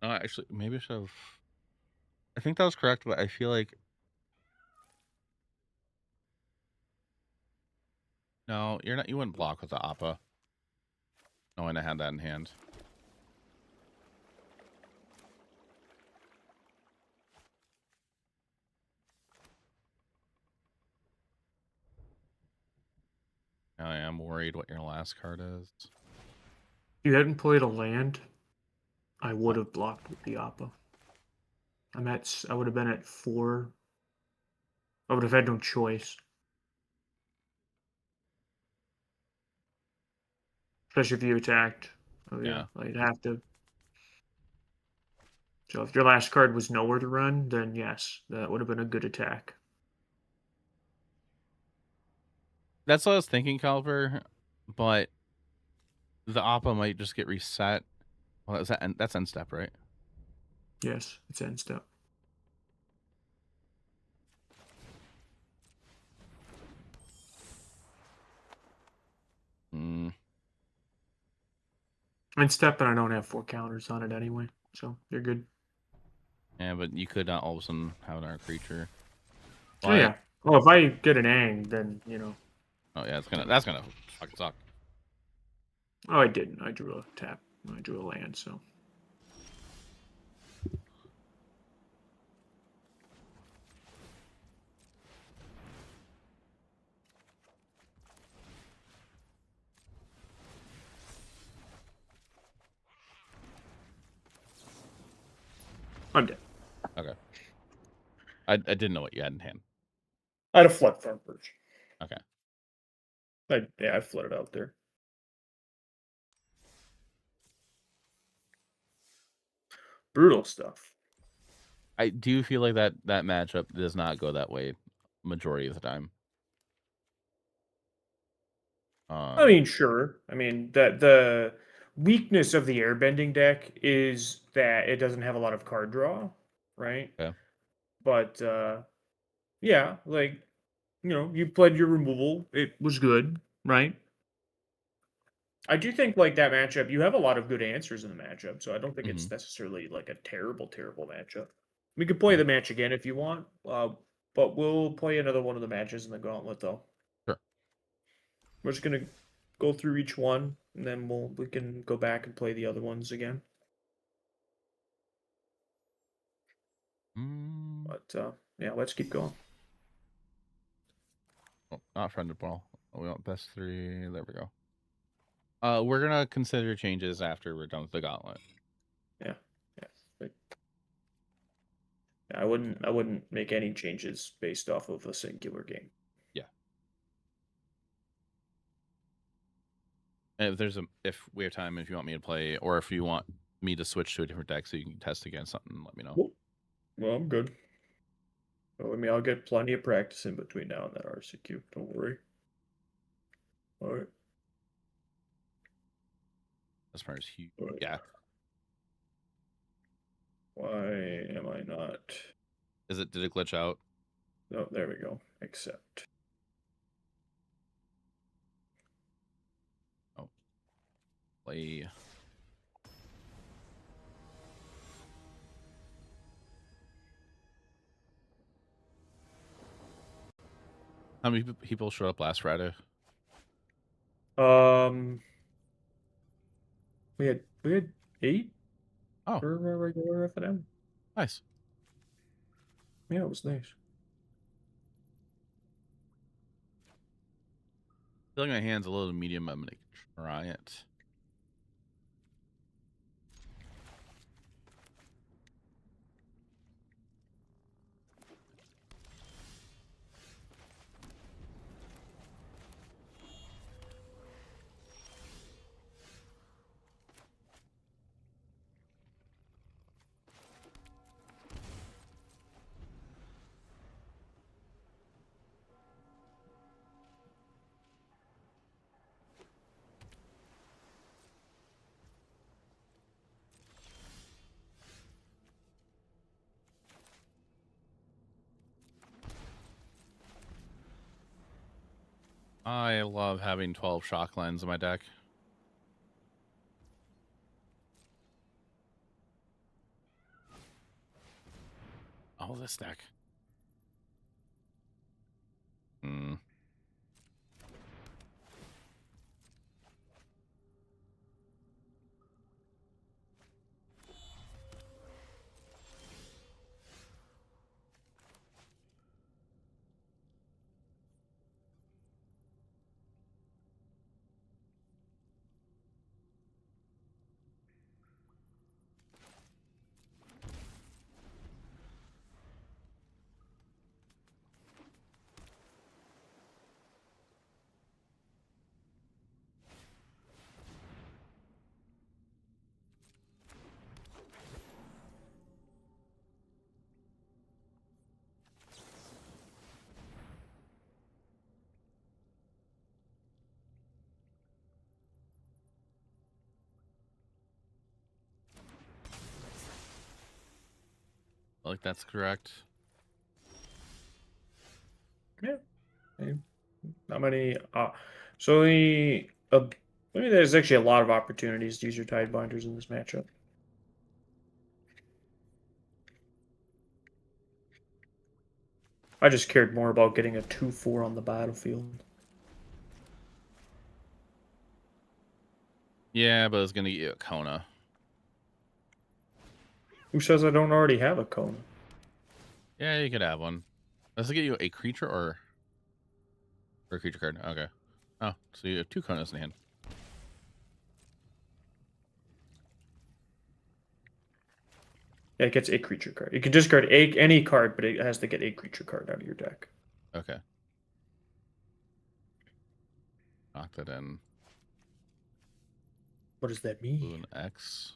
[SPEAKER 1] No, actually, maybe I should have. I think that was correct, but I feel like. No, you're not. You wouldn't block with the Appa. Knowing I had that in hand. I am worried what your last card is.
[SPEAKER 2] If you hadn't played a land, I would have blocked with the Appa. I would have been at 4. I would have had no choice. Especially if you attacked. Oh yeah, I'd have to. So if your last card was nowhere to run, then yes, that would have been a good attack.
[SPEAKER 1] That's what I was thinking, Caliber, but the Appa might just get reset Well, is that that's end step, right?
[SPEAKER 2] Yes, it's end step.
[SPEAKER 1] Mm,
[SPEAKER 2] End step, and I don't have 4 counters on it anyway, so you're good.
[SPEAKER 1] yeah, but you could not all of a sudden have another creature.
[SPEAKER 2] Oh
[SPEAKER 1] But
[SPEAKER 2] yeah. Well, if I get an ang, then
[SPEAKER 1] oh yeah, that's gonna fucking suck.
[SPEAKER 2] Oh, I didn't. I drew a tap. I drew a land, so. I'm dead.
[SPEAKER 1] Okay. I didn't know what you had in hand.
[SPEAKER 2] I had a flood farm version.
[SPEAKER 1] Okay.
[SPEAKER 2] I flooded out there. Brutal stuff.
[SPEAKER 1] I do feel like that matchup does not go that way majority of the time.
[SPEAKER 2] I mean, sure. I mean, the weakness of the airbending deck is that it doesn't have a lot of card draw, right?
[SPEAKER 1] Okay.
[SPEAKER 2] But yeah, like you played your removal. It was good, right? I do think like that matchup, you have a lot of good answers in the matchup, so I don't think it's
[SPEAKER 1] Mhm.
[SPEAKER 2] necessarily like a terrible matchup. We could play the match again if you want, but we'll play another one of the matches in the gauntlet though.
[SPEAKER 1] Sure.
[SPEAKER 2] We're just gonna go through each one, and then we can go back and play the other ones again.
[SPEAKER 1] Mm.
[SPEAKER 2] But yeah, let's keep going.
[SPEAKER 1] Oh, not friended ball. We want best 3. There we go. We're gonna consider changes after we're done with the gauntlet.
[SPEAKER 2] Yeah, yeah. I wouldn't make any changes based off of a singular game.
[SPEAKER 1] Yeah. And if we have time, if you want me to play, or if you want me to switch to a different deck so you can test against something, let me know.
[SPEAKER 2] Well, I'm good. Well, I mean, I'll get plenty of practice in between now and then, RCQ. Don't worry. All right.
[SPEAKER 1] This part is huge.
[SPEAKER 2] All right.
[SPEAKER 1] Yeah.
[SPEAKER 2] Why am I not?
[SPEAKER 1] Did it glitch out?
[SPEAKER 2] Oh, there we go. Accept.
[SPEAKER 1] Oh. Play. How many people showed up last Friday?
[SPEAKER 2] Um, we had 8
[SPEAKER 1] Oh,
[SPEAKER 2] for a regular FNM.
[SPEAKER 1] nice.
[SPEAKER 2] Yeah, it was nice.
[SPEAKER 1] Feeling my hand's a little medium. I'm gonna try it. I love having 12 shock lines in my deck. Oh, this deck. Hmm. like that's correct.
[SPEAKER 2] Yeah. Not many. So the I mean, there's actually a lot of opportunities to use your Tidebinders in this matchup. I just cared more about getting a 2/4 on the battlefield.
[SPEAKER 1] Yeah, but it's gonna get you a Kona.
[SPEAKER 2] Who says I don't already have a Kona?
[SPEAKER 1] Yeah, you could have one. Does it get you a creature or a creature card? Okay. Oh, so you have 2 Konas in hand.
[SPEAKER 2] Yeah, it gets a creature card. You can discard any card, but it has to get a creature card out of your deck.
[SPEAKER 1] Okay. Knock that in.
[SPEAKER 2] What does that
[SPEAKER 1] Blue
[SPEAKER 2] mean?
[SPEAKER 1] and X.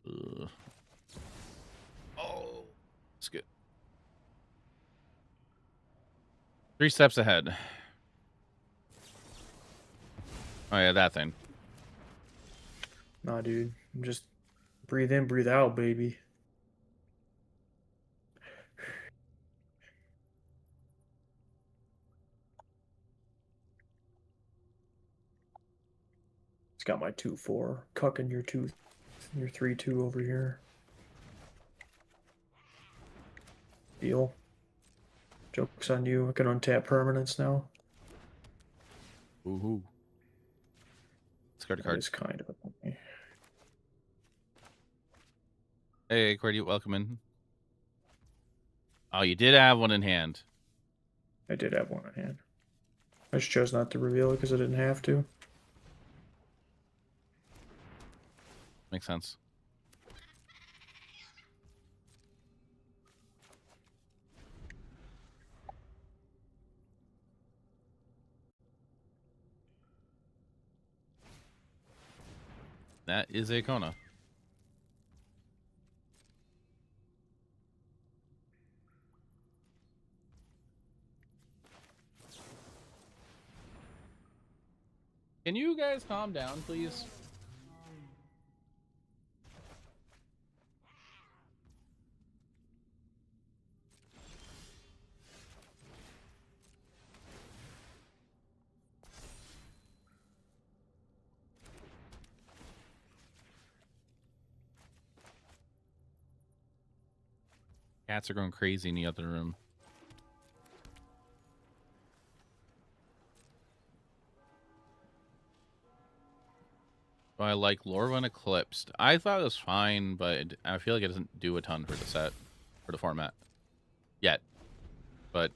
[SPEAKER 1] Ugh. Oh, that's good. 3 steps ahead. Oh yeah, that thing.
[SPEAKER 2] Nah, dude. Just breathe in, breathe out, baby. It's got my 2/4. Cucking your 3/2 over here. Deal. Joke's on you. I can untap permanents now.
[SPEAKER 1] Ooh. Discard a
[SPEAKER 2] That
[SPEAKER 1] card.
[SPEAKER 2] is kind of a
[SPEAKER 1] Hey, Cordy, welcome in. Oh, you did have one in hand.
[SPEAKER 2] I did have one in hand. I just chose not to reveal it because I didn't have to.
[SPEAKER 1] Makes sense. That is a Kona. Can you guys calm down, please? Cats are going crazy in the other room. Do I like Lorwyn Eclipsed? I thought it was fine, but I feel like it doesn't do a ton for the set, for the format. Yet. But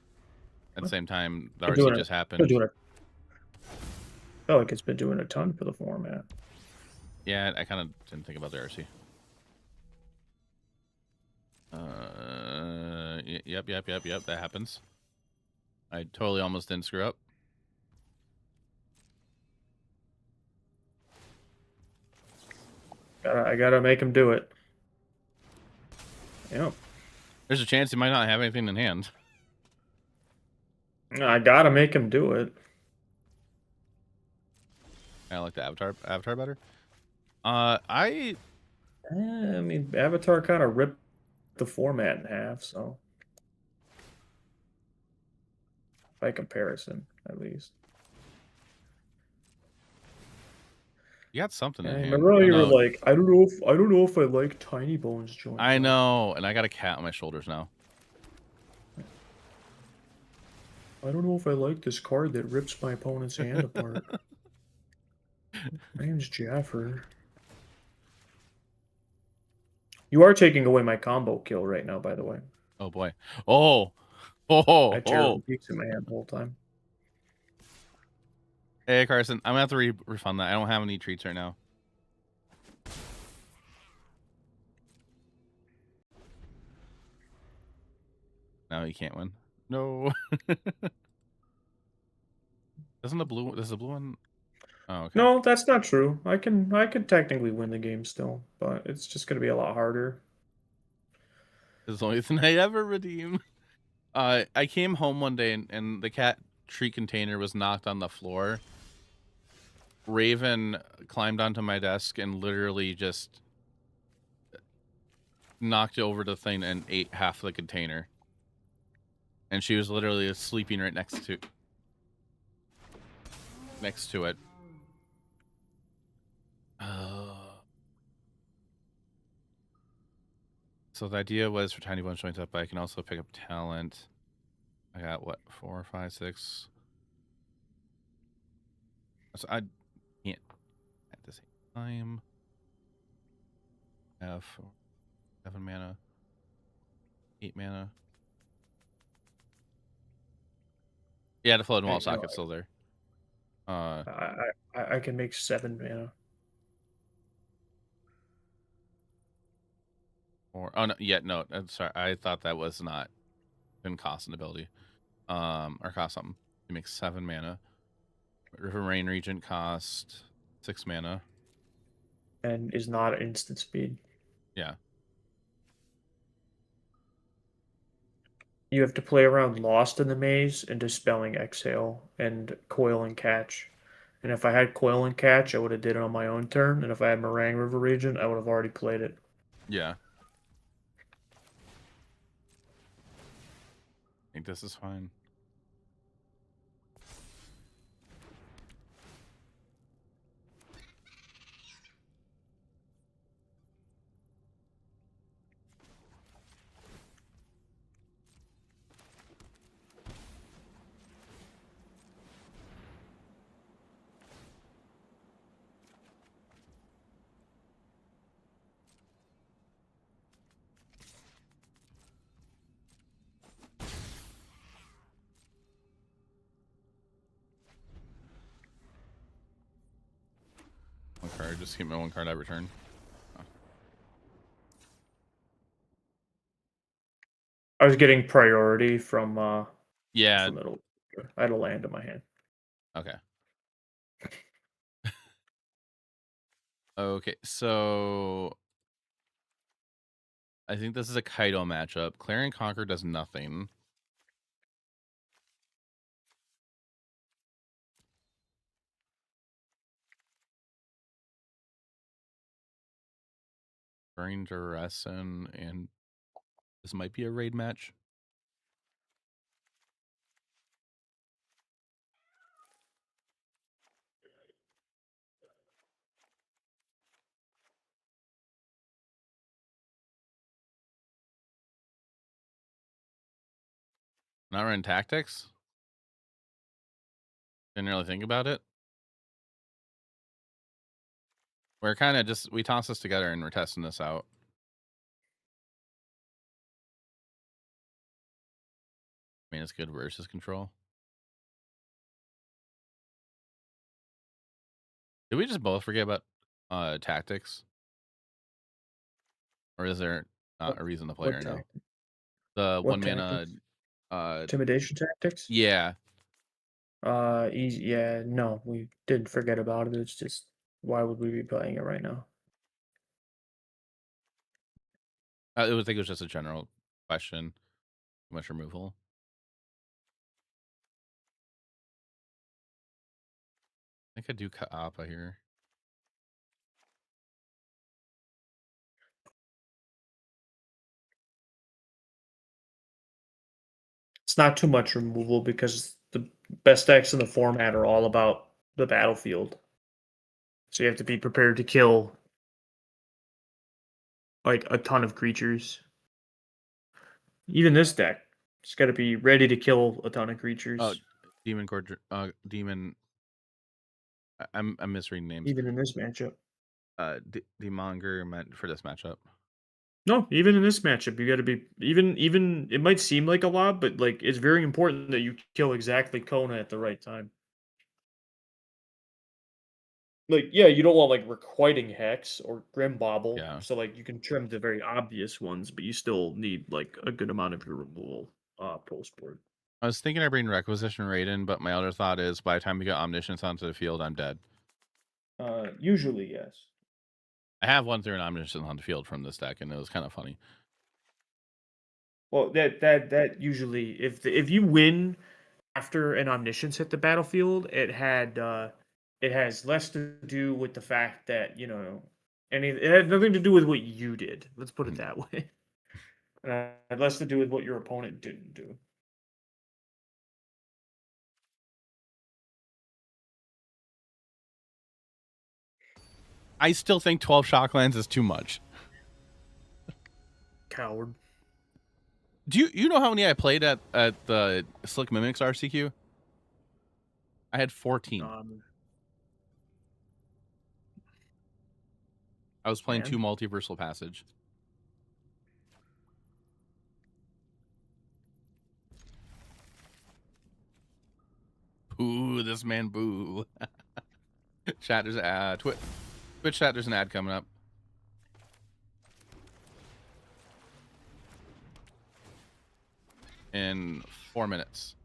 [SPEAKER 1] at the same time, the RC just happened.
[SPEAKER 2] I feel like it's been doing a ton for the format.
[SPEAKER 1] Yeah, I kind of didn't think about the RC. Yep. That happens. I totally almost didn't screw up.
[SPEAKER 2] I gotta make him do it. Yep.
[SPEAKER 1] There's a chance he might not have anything in hand.
[SPEAKER 2] I gotta make him do it.
[SPEAKER 1] I like the Avatar better. I
[SPEAKER 2] mean, Avatar kind of ripped the format in half, so by comparison, at least.
[SPEAKER 1] You got something in hand.
[SPEAKER 2] Remember how you were like, I don't know if I like Tiny Bones joint.
[SPEAKER 1] I know, and I got a cat on my shoulders now.
[SPEAKER 2] I don't know if I like this card that rips my opponent's hand apart. My name's Jaffer. You are taking away my combo kill right now, by the way.
[SPEAKER 1] Oh boy.
[SPEAKER 2] I terrible peeks in my hand the whole time.
[SPEAKER 1] Hey Carson, I'm gonna have to refund that. I don't have any treats right now. No, you can't win. No. Doesn't the blue? Does the blue one? Oh, okay.
[SPEAKER 2] No, that's not true. I can technically win the game still, but it's just gonna be a lot harder.
[SPEAKER 1] It's the only thing I ever redeem. I came home one day and the cat treat container was knocked on the floor. Raven climbed onto my desk and literally just knocked over the thing and ate half the container. And she was literally sleeping right next to it. So the idea was for Tiny One joins up, but I can also pick up talent. I got what, 4, 5, 6. So I can't at the same time have 7 mana, 8 mana. Yeah, the floating wall socket's still there.
[SPEAKER 2] I can make 7 mana.
[SPEAKER 1] Or oh no, yeah, no. I'm sorry. I thought that was not didn't cost an ability. Or cost something. It makes 7 mana. River Rain Regent cost 6 mana.
[SPEAKER 2] And is not instant speed.
[SPEAKER 1] Yeah.
[SPEAKER 2] You have to play around Lost in the Maze and Dispelling Exhale and Coil and Catch. And if I had Coil and Catch, I would have did it on my own turn. And if I had Meringue River Regent, I would have already played it.
[SPEAKER 1] Yeah. I think this is fine. One card. Just keep my one card every turn.
[SPEAKER 2] I was getting priority from
[SPEAKER 1] Yeah.
[SPEAKER 2] middle. I had a land in my hand.
[SPEAKER 1] Okay. Okay, so I think this is a Kaido matchup. Clarion Conquer does nothing. Burning Duration, and this might be a raid match. Not running tactics. Didn't really think about it. We're kind of we toss this together and we're testing this out. I mean, it's good versus control. Did we just both forget about tactics? Or is there not a reason to play right now? The
[SPEAKER 2] What
[SPEAKER 1] 1 mana
[SPEAKER 2] Intimidation tactics?
[SPEAKER 1] yeah.
[SPEAKER 2] Easy. Yeah, no, we didn't forget about it. It's just, why would we be playing it right now?
[SPEAKER 1] I think it was just a general question. Too much removal. I think I do Kaapa here.
[SPEAKER 2] It's not too much removal because the best decks in the format are all about the battlefield. So you have to be prepared to kill like a ton of creatures. Even this deck, it's got to be ready to kill a ton of creatures.
[SPEAKER 1] Oh, Demon Cord, Demon. I'm misreading names.
[SPEAKER 2] Even in this matchup.
[SPEAKER 1] Demonger meant for this matchup.
[SPEAKER 2] No, even in this matchup, you got to be even. It might seem like a lot, but like it's very important that you kill exactly Kona at the right time. Like, yeah, you don't want like Requiting Hex or Grim Bobble.
[SPEAKER 1] Yeah.
[SPEAKER 2] So like you can trim the very obvious ones, but you still need like a good amount of your removal post board.
[SPEAKER 1] I was thinking I bring Requisition Raiden, but my other thought is by the time we get Omniscience onto the field, I'm dead.
[SPEAKER 2] Usually, yes.
[SPEAKER 1] I have one through an Omniscience on the field from this deck, and it was kind of funny.
[SPEAKER 2] Well, that usually, if you win after an Omniscience hit the battlefield, it has less to do with the fact that It had nothing to do with what you did. Let's put it that way. It had less to do with what your opponent didn't do.
[SPEAKER 1] I still think 12 shocklands is too much.
[SPEAKER 2] Coward.
[SPEAKER 1] Do you know how many I played at the Slick Mimics RCQ? I had 14. I was playing
[SPEAKER 2] Man.
[SPEAKER 1] 2 Multiversal Passage. Boo, this man boo. Chat, there's a Twitch chat, there's an ad coming up. In 4 minutes.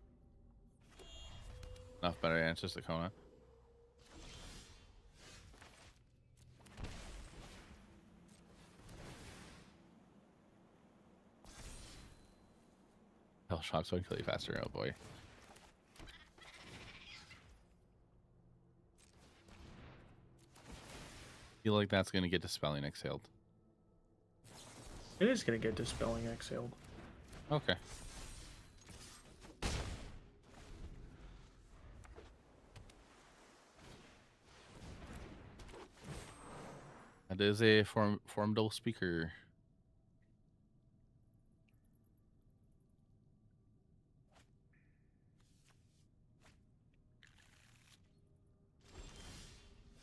[SPEAKER 1] Enough better answers to Kona. Hell shock so I can kill you faster, oh boy. Feel like that's gonna get Dispelling exhaled.
[SPEAKER 2] It is going to get Dispelling exhaled.
[SPEAKER 1] Okay. That is a formidable speaker.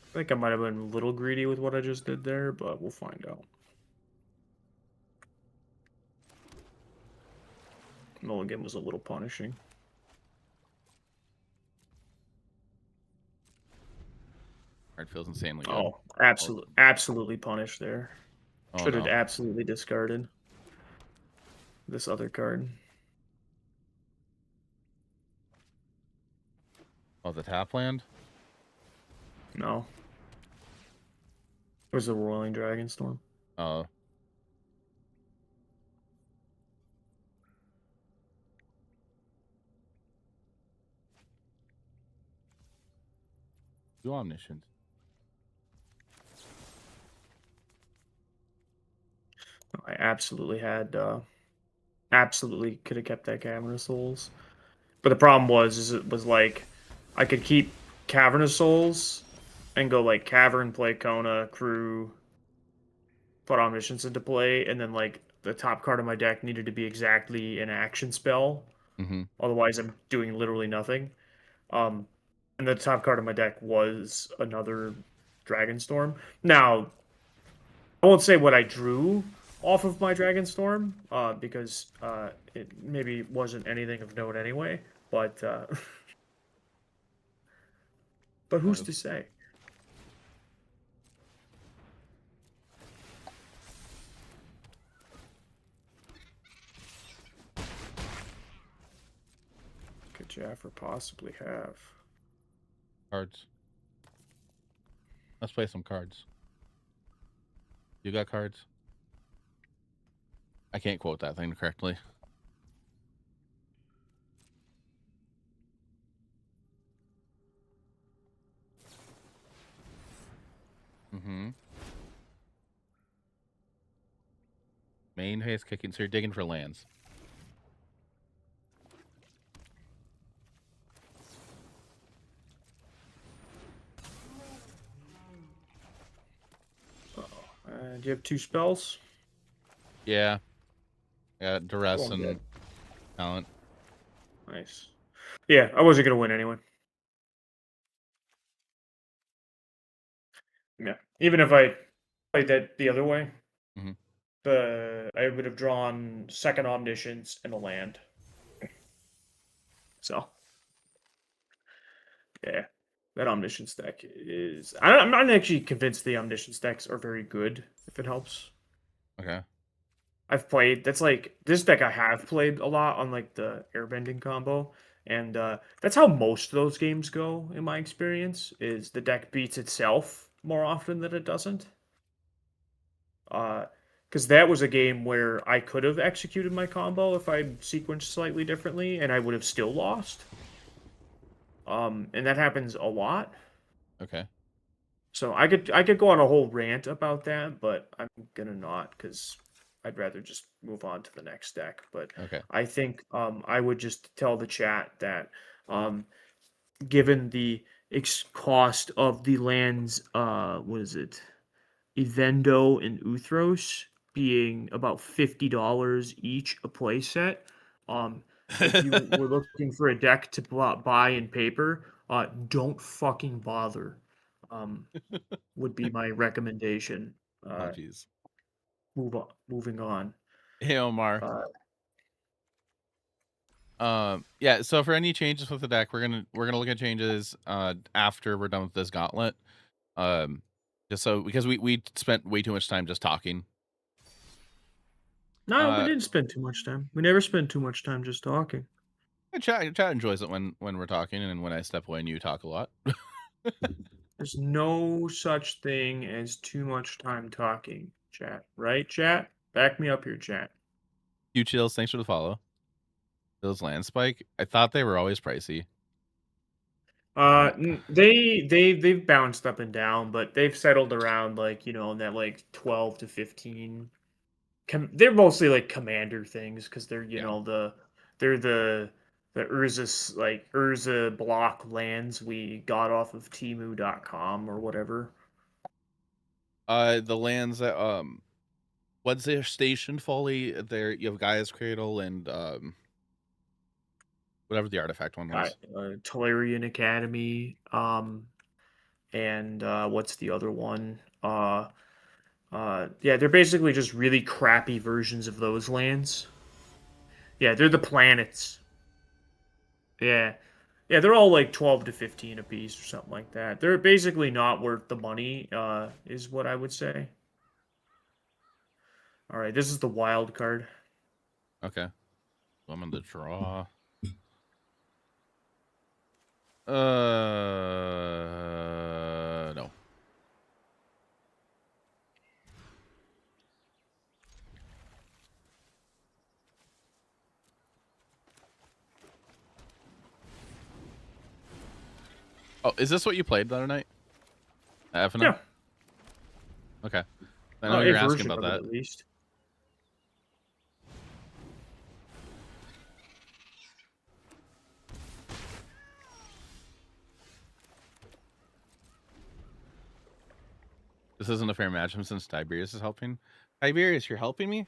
[SPEAKER 2] I think I might have been a little greedy with what I just did there, but we'll find out. Mulligan was a little punishing.
[SPEAKER 1] Card feels insanely good.
[SPEAKER 2] Oh, absolutely punished there.
[SPEAKER 1] Oh,
[SPEAKER 2] Should have
[SPEAKER 1] no.
[SPEAKER 2] absolutely discarded this other card.
[SPEAKER 1] Oh, the tap land?
[SPEAKER 2] No. It was the Roiling Dragonstorm.
[SPEAKER 1] Oh. You omniscient.
[SPEAKER 2] I absolutely had, absolutely could have kept that Cavernous Souls. But the problem was, it was like, I could keep Cavernous Souls and go like Cavern, play Kona, Crew, put Omniscience into play, and then like the top card of my deck needed to be exactly an action spell.
[SPEAKER 1] Mm-hmm.
[SPEAKER 2] Otherwise, I'm doing literally nothing. And the top card of my deck was another Dragonstorm. Now, I won't say what I drew off of my Dragonstorm, because it maybe wasn't anything of note anyway. But but who's to say? Could Jaffer possibly have?
[SPEAKER 1] Cards. Let's play some cards. You got cards? I can't quote that thing correctly. Mm-hmm. Main phase kicking, so you're digging for lands.
[SPEAKER 2] Do you have 2 spells?
[SPEAKER 1] Yeah. Yeah, duress
[SPEAKER 2] Oh, I'm
[SPEAKER 1] and
[SPEAKER 2] dead.
[SPEAKER 1] talent.
[SPEAKER 2] Nice. Yeah, I wasn't gonna win anyway. Yeah, even if I played that the other way,
[SPEAKER 1] Mhm.
[SPEAKER 2] I would have drawn second Omniscience and a land. So, yeah, that Omniscience deck is. I'm not actually convinced the Omniscience decks are very good. If it helps,
[SPEAKER 1] Okay.
[SPEAKER 2] I've played. That's like this deck I have played a lot on like the Airbending combo, and that's how most of those games go in my experience. Is the deck beats itself more often than it doesn't. Because that was a game where I could have executed my combo if I'd sequenced slightly differently, and I would have still lost. And that happens a lot.
[SPEAKER 1] Okay.
[SPEAKER 2] So I could go on a whole rant about that, but I'm gonna not because I'd rather just move on to the next deck. But
[SPEAKER 1] Okay.
[SPEAKER 2] I think I would just tell the chat that given the cost of the lands, what is it? Evendo and Uthros being about $50 each a play set. If you were looking for a deck to buy in paper, don't fucking bother. Would be my recommendation.
[SPEAKER 1] Oh, jeez.
[SPEAKER 2] Moving on.
[SPEAKER 1] Hey, Omar.
[SPEAKER 2] Uh,
[SPEAKER 1] Yeah. So for any changes with the deck, we're gonna look at changes after we're done with this gauntlet. Just so because we spent way too much time just talking.
[SPEAKER 2] no, we didn't spend too much time. We never spend too much time just talking.
[SPEAKER 1] Chat enjoys it when we're talking, and when I step away and you talk a lot.
[SPEAKER 2] There's no such thing as too much time talking, chat. Right, chat? Back me up here, chat.
[SPEAKER 1] Hugh Chills, thanks for the follow. Those land spike, I thought they were always pricey.
[SPEAKER 2] They've bounced up and down, but they've settled around like in that like 12 to 15. They're mostly like commander things because they're they're the Urza block lands we got off of Temu.com or whatever.
[SPEAKER 1] The lands that what's their station folly? There you have Gaia's Cradle and whatever the artifact one was.
[SPEAKER 2] Tolarian Academy, and what's the other one? Yeah, they're basically just really crappy versions of those lands. Yeah, they're the planets. Yeah. Yeah, they're all like 12 to 15 a piece or something like that. They're basically not worth the money, is what I would say. All right, this is the wild card.
[SPEAKER 1] Okay. I'm in the draw. No. Oh, is this what you played the other night? FNM?
[SPEAKER 2] Yeah.
[SPEAKER 1] Okay. I know you're
[SPEAKER 2] a
[SPEAKER 1] asking
[SPEAKER 2] version
[SPEAKER 1] about
[SPEAKER 2] of it,
[SPEAKER 1] that.
[SPEAKER 2] at least.
[SPEAKER 1] This isn't a fair matchup since Tiberius is helping. Tiberius, you're helping me?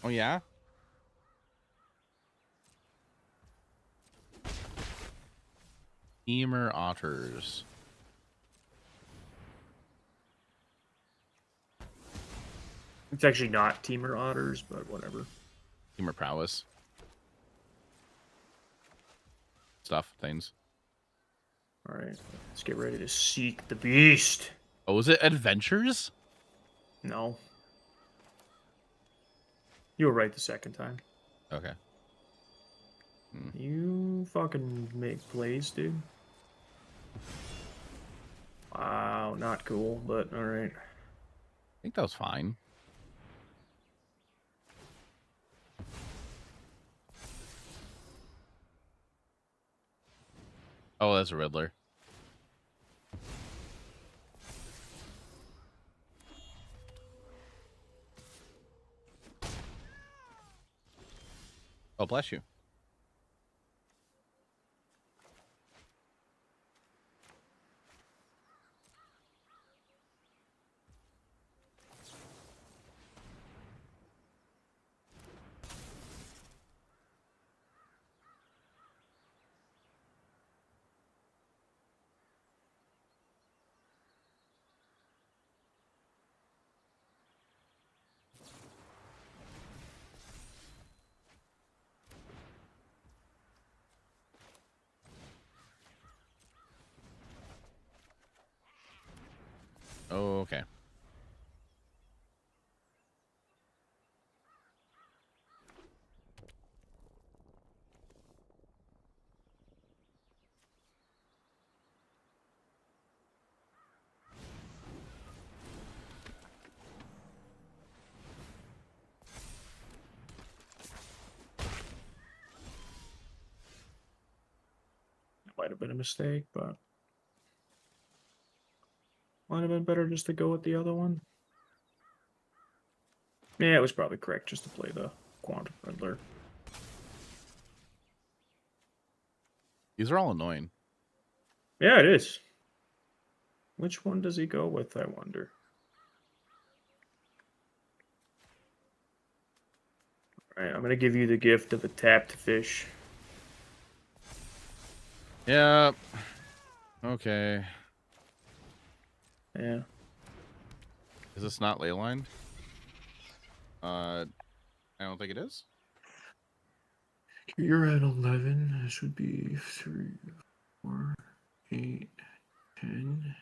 [SPEAKER 1] Oh, yeah? Emer Otters.
[SPEAKER 2] It's actually not Teamer Otters, but whatever.
[SPEAKER 1] Emer Prowess. Stuff, things.
[SPEAKER 2] All right, let's get ready to seek the beast.
[SPEAKER 1] Oh, is it Adventures?
[SPEAKER 2] No. You were right the second time.
[SPEAKER 1] Okay.
[SPEAKER 2] You fucking make plays, dude. Wow, not cool, but all right.
[SPEAKER 1] I think that was fine. Oh, that's a Riddler. Oh, bless you. Oh, okay.
[SPEAKER 2] Might have been a mistake, but Might have been better just to go with the other one. Yeah, it was probably correct just to play the Quantum Riddler.
[SPEAKER 1] These are all annoying.
[SPEAKER 2] Yeah, it is. Which one does he go with, I wonder? Alright, I'm gonna give you the gift of a tapped fish.
[SPEAKER 1] Yeah. Okay.
[SPEAKER 2] Yeah.
[SPEAKER 1] Is this not ley lined? I don't think it is.
[SPEAKER 2] You're at 11. This would be 3, 4, 8, 10.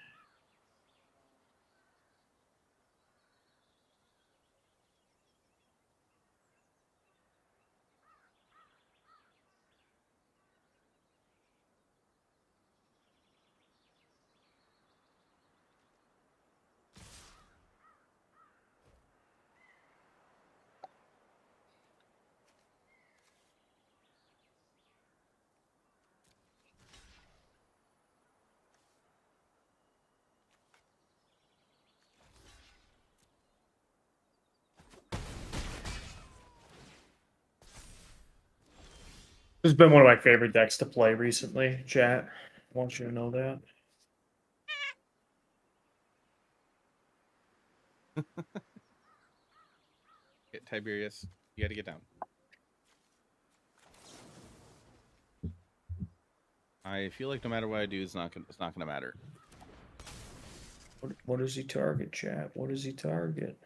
[SPEAKER 2] This has been one of my favorite decks to play recently, chat. I want you to know that.
[SPEAKER 1] Tiberius, you got to get down. I feel like no matter what I do, it's not gonna matter.
[SPEAKER 2] What does he target, chat? What does he target?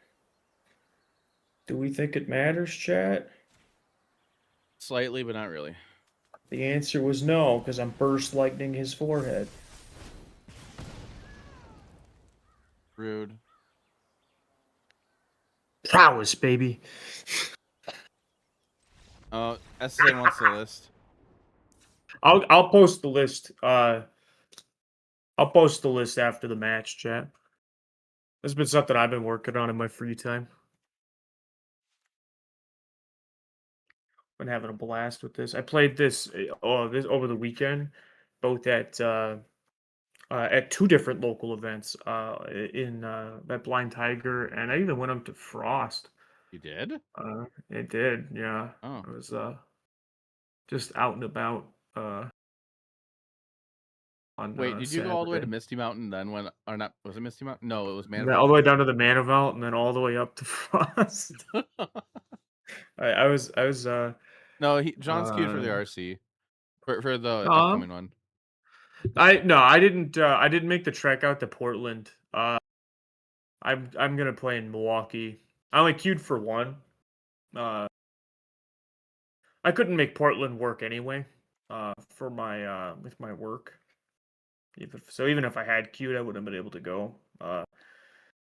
[SPEAKER 2] Do we think it matters, chat?
[SPEAKER 1] Slightly, but not really.
[SPEAKER 2] The answer was no, because I'm burst lightning his forehead.
[SPEAKER 1] Rude.
[SPEAKER 2] Prowess, baby.
[SPEAKER 1] Oh, SSA wants the list.
[SPEAKER 2] I'll post the list. I'll post the list after the match, chat. This has been something I've been working on in my free time. Been having a blast with this. I played this over the weekend, both at 2 different local events. In that Blind Tiger, and I even went up to Frost.
[SPEAKER 1] You did?
[SPEAKER 2] It did, yeah.
[SPEAKER 1] Oh.
[SPEAKER 2] I was just out and about on
[SPEAKER 1] Wait, did you go all the way to
[SPEAKER 2] Saturday.
[SPEAKER 1] Misty Mountain then? When or not? Was it Misty Mountain? No, it was
[SPEAKER 2] And then all the
[SPEAKER 1] Manavelt.
[SPEAKER 2] way down to the Manavelt, and then all the way up to Frost. I was
[SPEAKER 1] No, John's queued for the RC for the upcoming one.
[SPEAKER 2] I didn't make the trek out to Portland. I'm gonna play in Milwaukee. I only queued for one. I couldn't make Portland work anyway. For my with my work. Even if I had queued, I wouldn't have been able to go.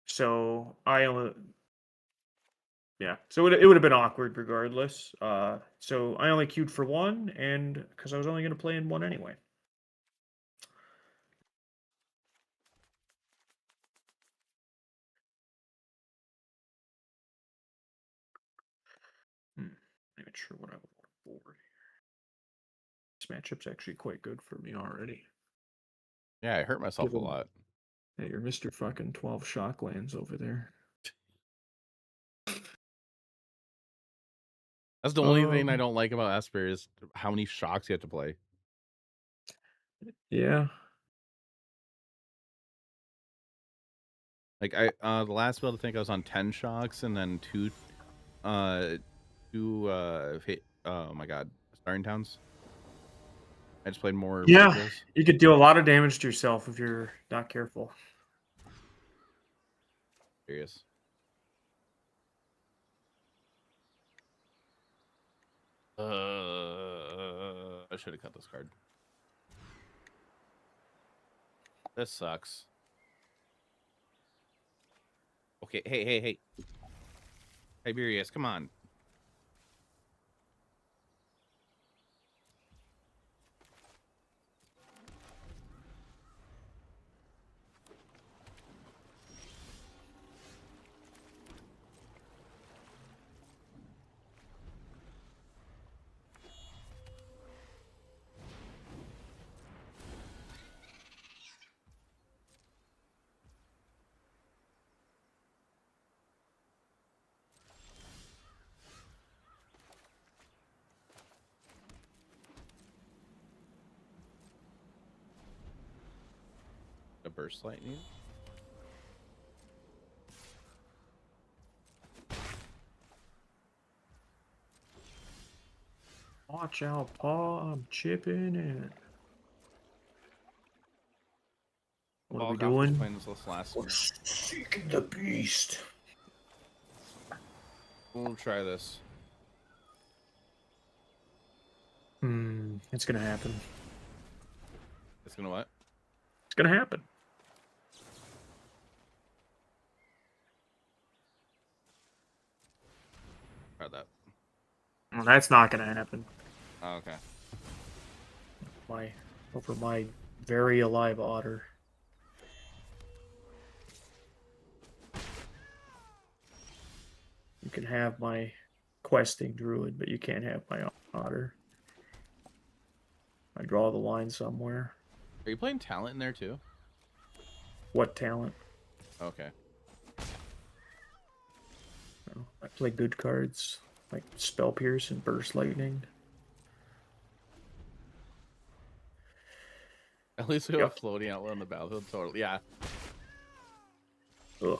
[SPEAKER 2] So I only. Yeah, so it would have been awkward regardless. So I only queued for one, and because I was only going to play in one anyway. Not even sure what I would want for. This matchup's actually quite good for me already.
[SPEAKER 1] Yeah, I hurt myself a lot.
[SPEAKER 2] Hey, you're Mr. fucking 12 Shocklands over there.
[SPEAKER 1] That's the only thing I don't like about Esper is how many shocks you have to play.
[SPEAKER 2] Yeah.
[SPEAKER 1] Like the last build I think I was on 10 shocks and then two oh my god, Starring Towns. I just played more.
[SPEAKER 2] Yeah, you could do a lot of damage to yourself if you're not careful.
[SPEAKER 1] Serious. I should have cut this card. This sucks. Okay, hey. Tiberius, come on. A burst lightning.
[SPEAKER 2] Watch out, Paw. I'm chipping in. What are we doing?
[SPEAKER 1] Playing this last one.
[SPEAKER 2] Seeking the beast.
[SPEAKER 1] We'll try this.
[SPEAKER 2] It's gonna happen.
[SPEAKER 1] It's gonna what?
[SPEAKER 2] It's gonna happen.
[SPEAKER 1] Try that.
[SPEAKER 2] Well, that's not gonna happen.
[SPEAKER 1] Oh, okay.
[SPEAKER 2] Over my very alive otter. You can have my questing druid, but you can't have my otter. I draw the line somewhere.
[SPEAKER 1] Are you playing talent in there too?
[SPEAKER 2] What talent?
[SPEAKER 1] Okay.
[SPEAKER 2] I play good cards like Spell Pierce and Burst Lightning.
[SPEAKER 1] At least we have a floating outlet on the battlefield. Totally. Yeah.
[SPEAKER 2] Ugh.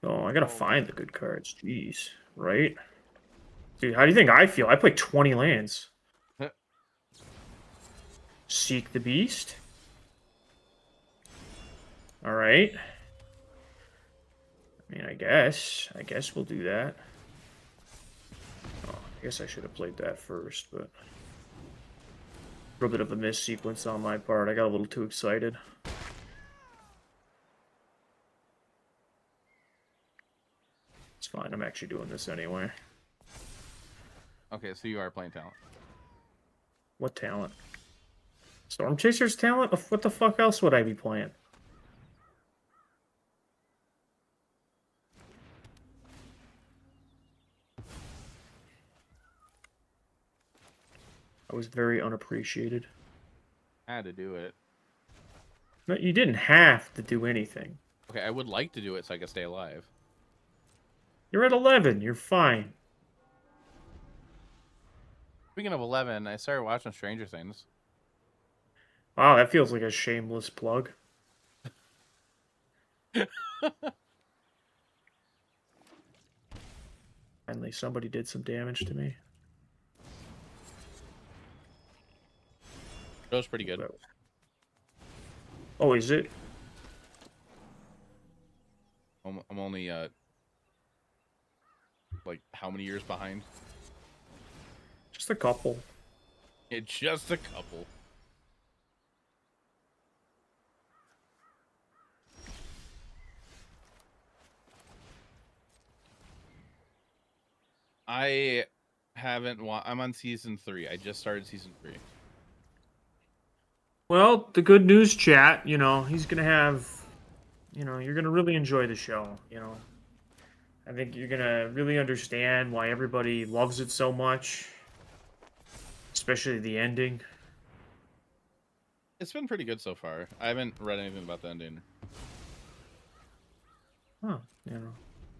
[SPEAKER 2] Oh, I gotta find the good cards. Jeez. Right? Dude, how do you think I feel? I play 20 lands. Seek the Beast. Alright. I mean, I guess we'll do that. Oh, I guess I should have played that first, but... A little bit of a miss sequence on my part. I got a little too excited. It's fine. I'm actually doing this anyway.
[SPEAKER 1] Okay, so you are playing talent.
[SPEAKER 2] What talent? Storm Chaser's talent? What the fuck else would I be playing? I was very unappreciated.
[SPEAKER 1] I had to do it.
[SPEAKER 2] No, you didn't have to do anything.
[SPEAKER 1] Okay, I would like to do it so I can stay alive.
[SPEAKER 2] You're at 11. You're fine.
[SPEAKER 1] Speaking of 11, I started watching Stranger Things.
[SPEAKER 2] Wow, that feels like a shameless plug. Finally, somebody did some damage to me.
[SPEAKER 1] It was pretty good.
[SPEAKER 2] Oh, is it?
[SPEAKER 1] I'm only, like, how many years behind?
[SPEAKER 2] Just a couple.
[SPEAKER 1] It's just a couple. I haven't I'm on season 3. I just started season 3.
[SPEAKER 2] Well, the good news, chat, he's going to have, you're going to really enjoy the show, I think you're going to really understand why everybody loves it so much, especially the ending.
[SPEAKER 1] It's been pretty good so far. I haven't read anything about the ending.
[SPEAKER 2] Huh,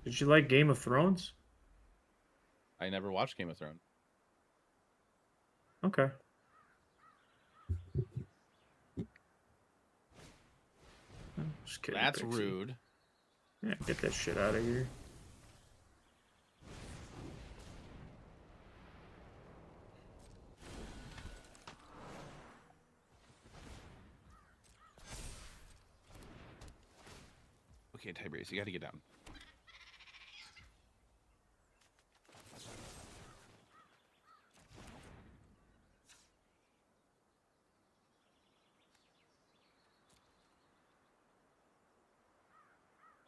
[SPEAKER 2] Did you like Game of Thrones?
[SPEAKER 1] I never watched Game of Thrones.
[SPEAKER 2] Okay. Just kidding,
[SPEAKER 1] That's
[SPEAKER 2] Pixie.
[SPEAKER 1] rude.
[SPEAKER 2] Yeah, get that shit out of here.
[SPEAKER 1] Okay, Tiberius, you gotta get down.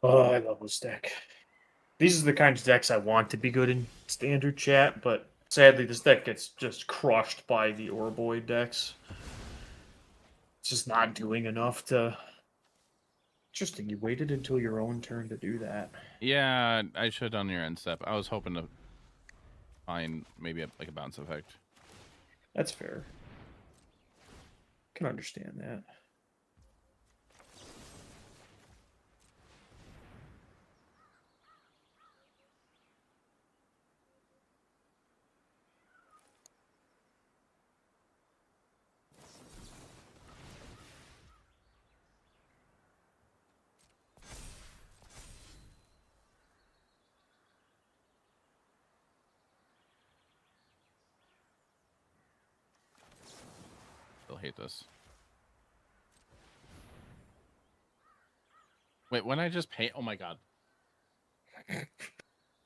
[SPEAKER 2] Oh, I love this deck. These are the kinds of decks I want to be good in standard, chat, but sadly this deck gets just crushed by the Orboid decks. It's just not doing enough to... Interesting, you waited until your own turn to do that.
[SPEAKER 1] Yeah, I should on your end step. I was hoping to find maybe like a bounce effect.
[SPEAKER 2] That's fair. Can understand that.
[SPEAKER 1] hate this. Wait, when I just paint? Oh my god.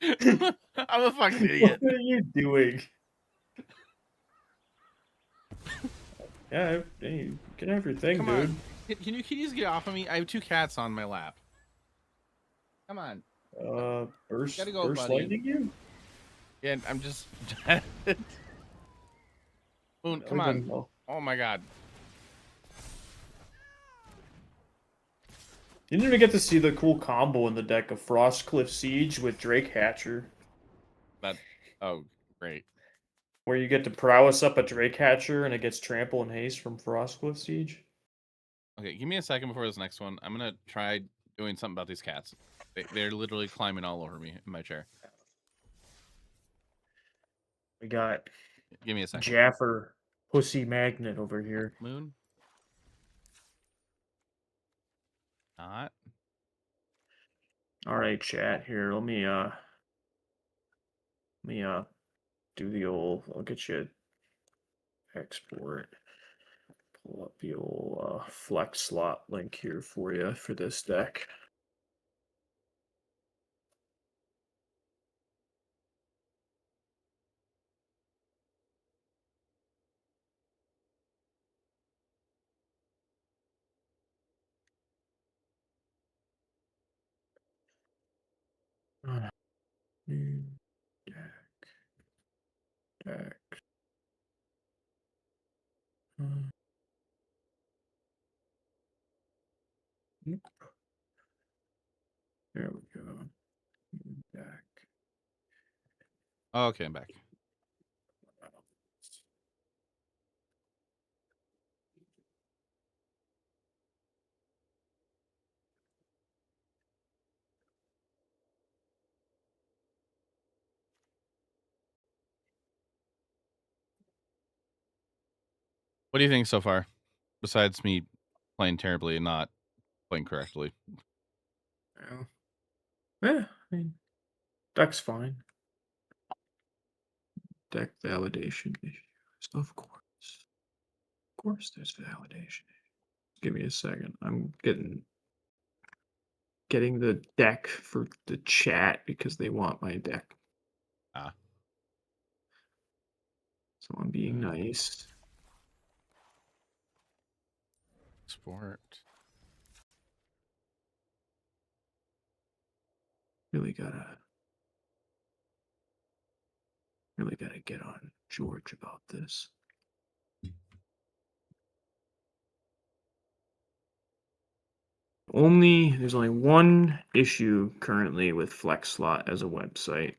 [SPEAKER 1] I'm a fucking idiot.
[SPEAKER 2] What are you doing? Yeah, hey, you can have your thing,
[SPEAKER 1] Come
[SPEAKER 2] dude.
[SPEAKER 1] on. Can you just get off of me? I have 2 cats on my lap. Come on.
[SPEAKER 2] Burst
[SPEAKER 1] Gotta go, buddy.
[SPEAKER 2] lightning you?
[SPEAKER 1] Yeah, I'm just. Moon, come
[SPEAKER 2] Leave
[SPEAKER 1] on.
[SPEAKER 2] him alone.
[SPEAKER 1] Oh my god.
[SPEAKER 2] You didn't even get to see the cool combo in the deck of Frostcliff Siege with Drake Hatcher,
[SPEAKER 1] That. Oh, great.
[SPEAKER 2] where you get to prowess up a Drake Hatcher and it gets trample and haste from Frostcliff Siege.
[SPEAKER 1] Okay, give me a second before this next one. I'm gonna try doing something about these cats. They're literally climbing all over me in my chair.
[SPEAKER 2] We got
[SPEAKER 1] Give me a second.
[SPEAKER 2] Jaffer Pussy Magnet over here.
[SPEAKER 1] Moon. Not.
[SPEAKER 2] All right, chat. Here, let me do the old. I'll get you export. Pull up the old flex slot link here for you for this deck. New deck. Nope. There we go. New deck.
[SPEAKER 1] Oh, okay, I'm back. What do you think so far? Besides me playing terribly and not playing correctly.
[SPEAKER 2] Well, yeah, I mean, deck's fine. Deck validation issues, of course. Of course, there's validation. Give me a second. I'm getting the deck for the chat because they want my deck.
[SPEAKER 1] Ah.
[SPEAKER 2] So I'm being nice.
[SPEAKER 1] Sport.
[SPEAKER 2] Really gotta get on George about this. There's only one issue currently with FlexSlot as a website,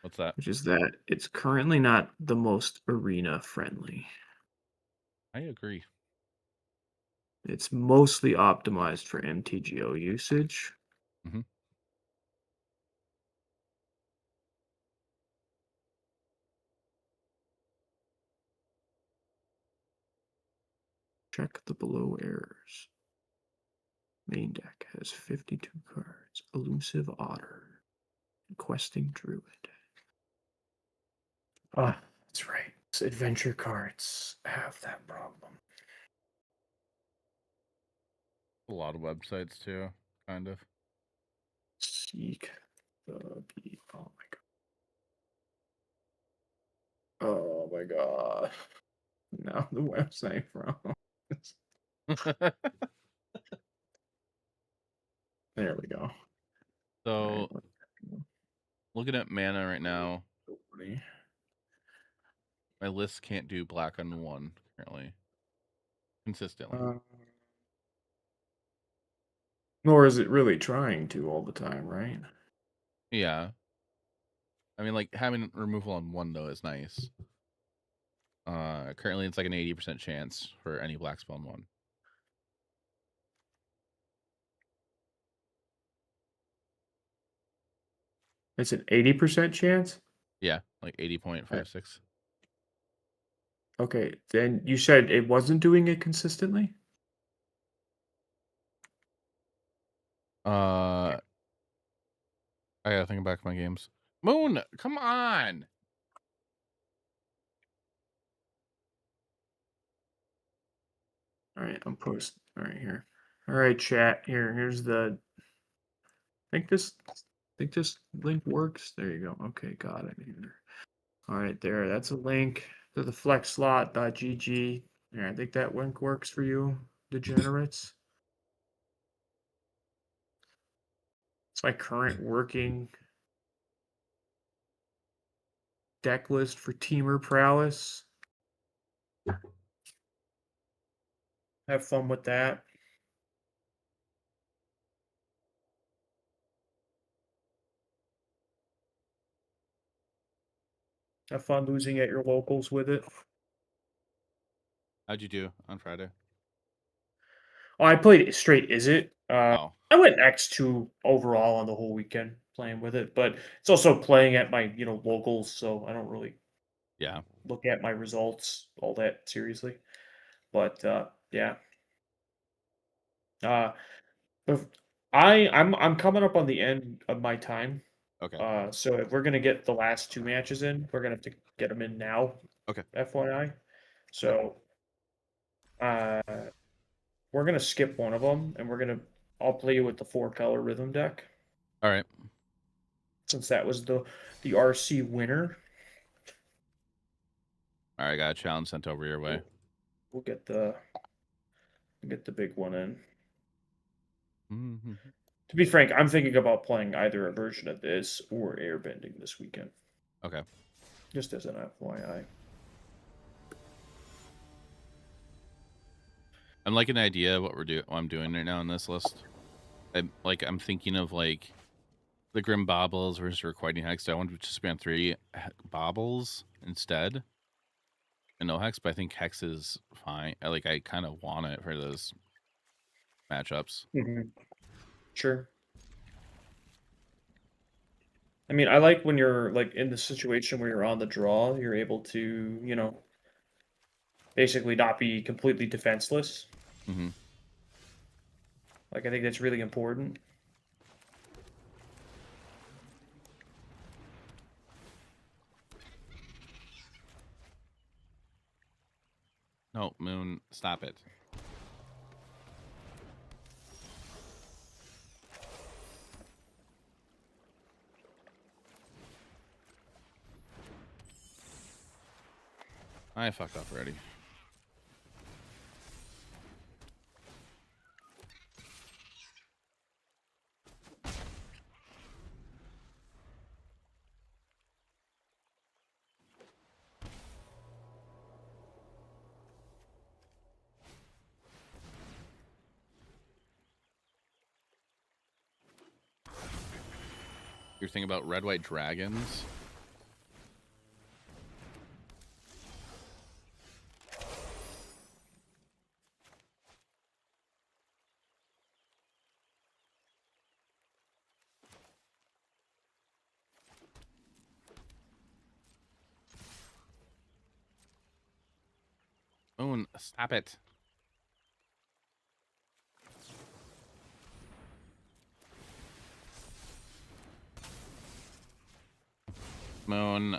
[SPEAKER 1] What's that?
[SPEAKER 2] which is that it's currently not the most arena friendly.
[SPEAKER 1] I agree.
[SPEAKER 2] It's mostly optimized for MTGO usage.
[SPEAKER 1] Mhm.
[SPEAKER 2] Check the below errors. Main deck has 52 cards. Elusive Otter. Questing Druid. Ah, that's right. Adventure cards have that problem.
[SPEAKER 1] A lot of websites too, kind of.
[SPEAKER 2] Seek the beat. Oh my god. Oh my god. Now the website from. There we go.
[SPEAKER 1] So, looking at mana right now, my list can't do black on 1 currently. Consistently.
[SPEAKER 2] Nor is it really trying to all the time, right?
[SPEAKER 1] Yeah. I mean, like, having removal on 1, though, is nice. Currently, it's like an 80% chance for any black spell on 1.
[SPEAKER 2] It's an 80% chance?
[SPEAKER 1] Yeah, like 80.56.
[SPEAKER 2] Okay, then you said it wasn't doing it consistently?
[SPEAKER 1] I gotta think back my games. Moon, come on!
[SPEAKER 2] All right, I'm posting. All right, here. All right, chat. Here's the. Think this link works. There you go. Okay, got it here. All right, there. That's a link to the flexslot.gg. Yeah, I think that link works for you, degenerates. It's my current working deck list for Teamer Prowess. Have fun with that. Have fun losing at your locals with it.
[SPEAKER 1] How'd you do on Friday?
[SPEAKER 2] Oh, I played straight Is It.
[SPEAKER 1] Oh,
[SPEAKER 2] I went X2 overall on the whole weekend playing with it, but it's also playing at my, locals, so I don't really
[SPEAKER 1] yeah.
[SPEAKER 2] look at my results all that seriously. But yeah. Uh but I'm coming up on the end of my time.
[SPEAKER 1] Okay.
[SPEAKER 2] So if we're gonna get the last two matches in, we're gonna have to get them in now,
[SPEAKER 1] Okay.
[SPEAKER 2] FYI. So uh we're gonna skip one of them and I'll play you with the 4-color rhythm deck.
[SPEAKER 1] All right.
[SPEAKER 2] Since that was the RC winner.
[SPEAKER 1] All right. I got a challenge sent over your way.
[SPEAKER 2] We'll get the big one in.
[SPEAKER 1] Mm-hmm.
[SPEAKER 2] To be frank, I'm thinking about playing either a version of this or airbending this weekend.
[SPEAKER 1] Okay.
[SPEAKER 2] Just as an FYI.
[SPEAKER 1] I'm like an idea of what I'm doing right now on this list. I'm thinking of like the Grim Baubles versus Requiting Hex. Do I want to just spam 3 Baubles instead? And no Hex, but I think Hex is fine. I kind of want it for those matchups.
[SPEAKER 2] Sure. I mean, I like when you're like in the situation where you're on the draw, you're able to, basically not be completely defenseless.
[SPEAKER 1] Mm-hmm.
[SPEAKER 2] Like I think that's really important.
[SPEAKER 1] No, Moon, stop it. I fucked up already. You're thinking about red, white dragons? Moon, stop it. Moon.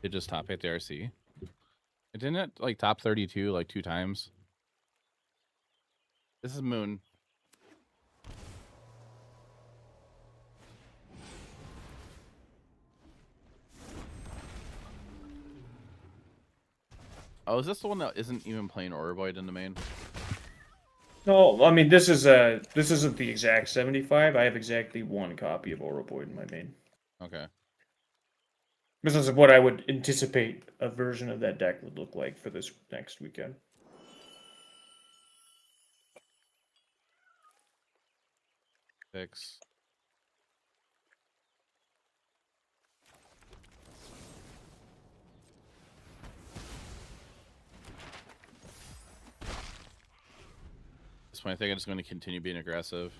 [SPEAKER 1] It just top 8 the RC. It didn't it like top 32 like 2 times. This is Moon. Oh, is this the one that isn't even playing Orboid in the main?
[SPEAKER 2] No, I mean this isn't the exact 75. I have exactly one copy of Oroboid in my main.
[SPEAKER 1] Okay.
[SPEAKER 2] This is what I would anticipate a version of that deck would look like for this next weekend.
[SPEAKER 1] Six. This point, I think I'm just going to continue being aggressive.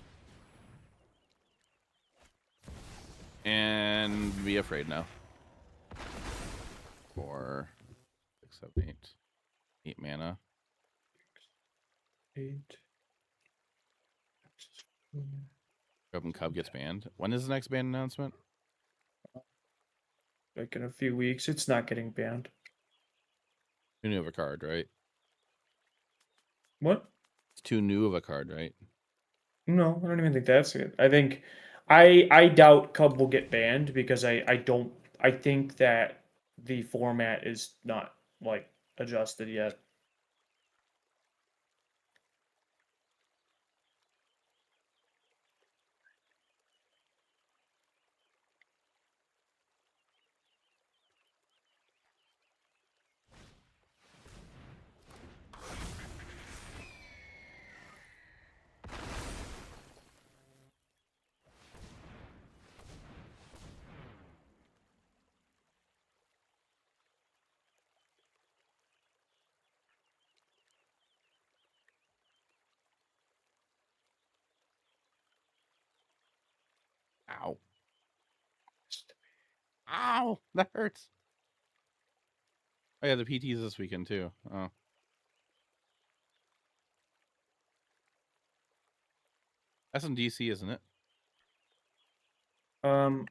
[SPEAKER 1] And be afraid now. 4, 6, 7, 8. 8 mana.
[SPEAKER 2] 8.
[SPEAKER 1] Open Cub gets banned. When is the next ban announcement?
[SPEAKER 2] Like in a few weeks, it's not getting banned.
[SPEAKER 1] Too new of a card, right?
[SPEAKER 2] What?
[SPEAKER 1] It's too new of a card, right?
[SPEAKER 2] No, I don't even think that's it. I think I doubt Cub will get banned because I think that the format is not like adjusted yet.
[SPEAKER 1] Ow. Ow! That hurts. Oh yeah, the PT's this weekend too. Oh. That's in DC, isn't it?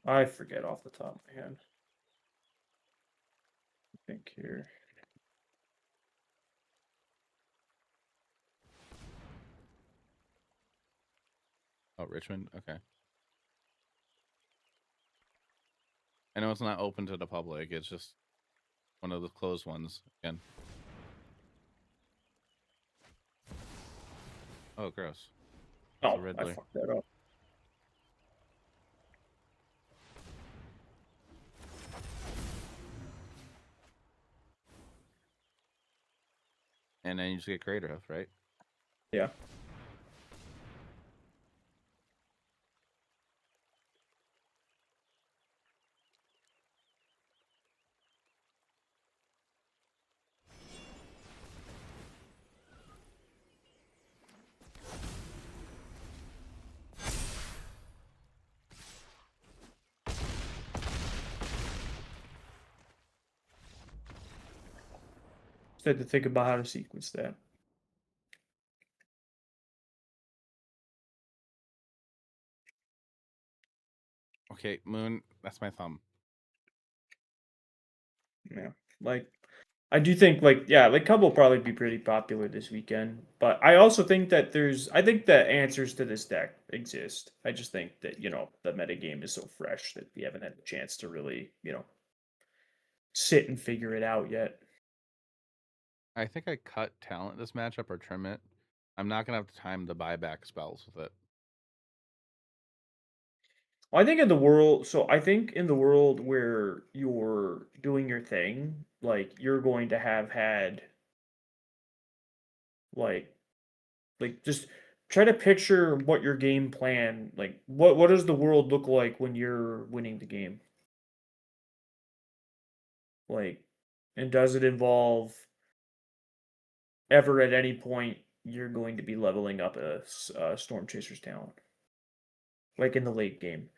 [SPEAKER 2] I forget off the top of my head. I think here.
[SPEAKER 1] Oh, Richmond? Okay. I know it's not open to the public. It's just one of the closed ones again. Oh, gross. It's a
[SPEAKER 2] Oh, I
[SPEAKER 1] Riddler.
[SPEAKER 2] fucked that up.
[SPEAKER 1] And then you just get Creator Hoof, right?
[SPEAKER 2] Yeah. Just had to think about how to sequence that.
[SPEAKER 1] Okay, Moon, that's my thumb.
[SPEAKER 2] Yeah. Like I do think like Cub will probably be pretty popular this weekend. But I also think that I think that answers to this deck exist. I just think that, the metagame is so fresh that we haven't had the chance to really, sit and figure it out yet.
[SPEAKER 1] I think I cut talent this matchup or trim it. I'm not gonna have time to buy back spells with it.
[SPEAKER 2] Well, I think in the world where you're doing your thing, like you're going to have had like just try to picture what your game plan, like what does the world look like when you're winning the game? Like, and does it involve ever at any point you're going to be leveling up a Storm Chaser's talent, like in the late game?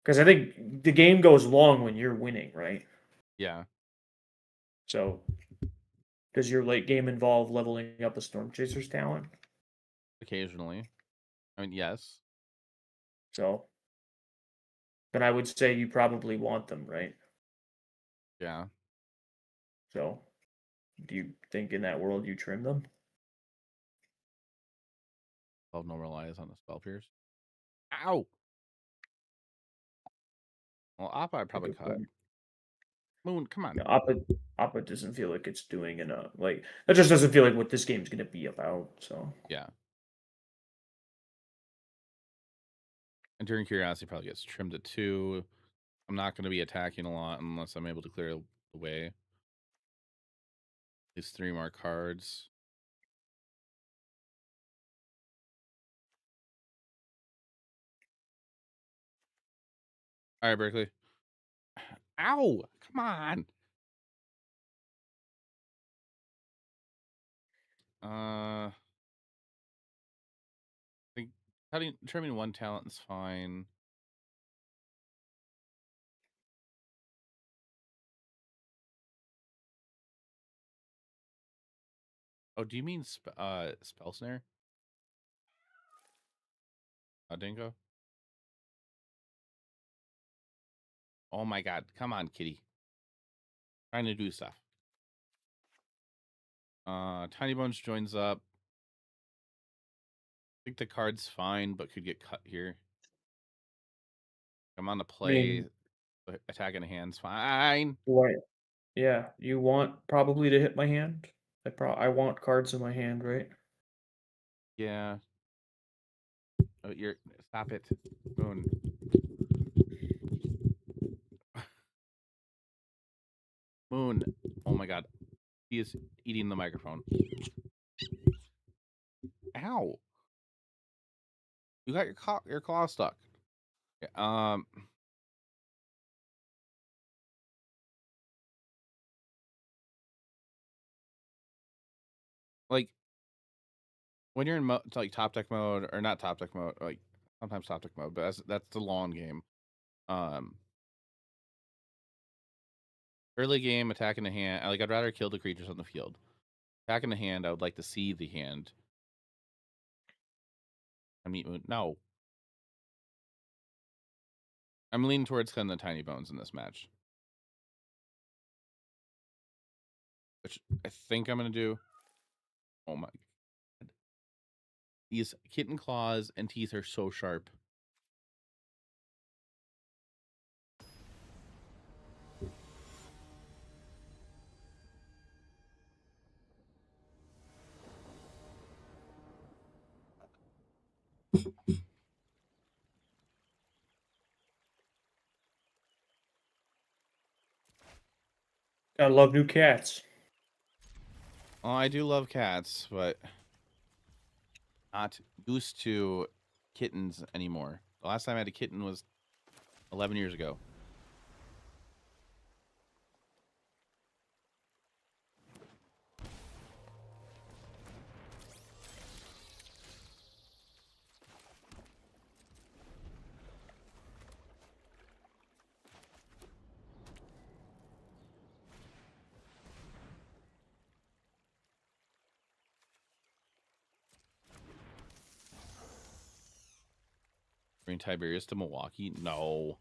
[SPEAKER 2] Because I think the game goes long when you're winning, right?
[SPEAKER 1] Yeah,
[SPEAKER 2] So, does your late game involve leveling up a Storm Chaser's talent?
[SPEAKER 1] occasionally. I mean, yes.
[SPEAKER 2] So, then I would say you probably want them, right?
[SPEAKER 1] Yeah.
[SPEAKER 2] So, do you think in that world you trim them?
[SPEAKER 1] I'll no relies on the spell pierce. Ow! Well, Appa I
[SPEAKER 2] That's a
[SPEAKER 1] probably
[SPEAKER 2] good
[SPEAKER 1] cut.
[SPEAKER 2] point.
[SPEAKER 1] Moon, come on.
[SPEAKER 2] Yeah, Appa doesn't feel like it's doing enough. Like that just doesn't feel like what this game's gonna be about. So
[SPEAKER 1] Yeah. And during Curiosity probably gets trimmed to 2. I'm not going to be attacking a lot unless I'm able to clear the way. At least 3 more cards. All right, Berkeley. Ow! Come on. I think trimming 1 talent is fine. Oh, do you mean spell snare? Dingo? Oh my god. Come on, kitty. Trying to do stuff. Tiny Bones joins up. I think the card's fine, but could get cut here. I'm on the
[SPEAKER 4] I
[SPEAKER 1] play.
[SPEAKER 4] mean,
[SPEAKER 1] Attacking a hand's fine.
[SPEAKER 4] what? Yeah, you want probably to hit my hand. I want cards in my hand, right?
[SPEAKER 1] Yeah. Oh, you're stop it, Moon. Moon. Oh my God, he is eating the microphone. Ow! You got your claw stuck. Yeah, like when you're in like top deck mode or not top deck mode, like sometimes top deck mode, but that's the long game. Um, Early game attacking the hand. I'd rather kill the creatures on the field. Attacking the hand, I would like to see the hand. I mean, no. I'm leaning towards kind of the Tiny Bones in this match, which I think I'm gonna do. Oh my God, these kitten claws and teeth are so sharp.
[SPEAKER 4] I love new cats.
[SPEAKER 1] Oh, I do love cats, but not used to kittens anymore. The last time I had a kitten was 11 years ago. Bring Tiberius to Milwaukee? No.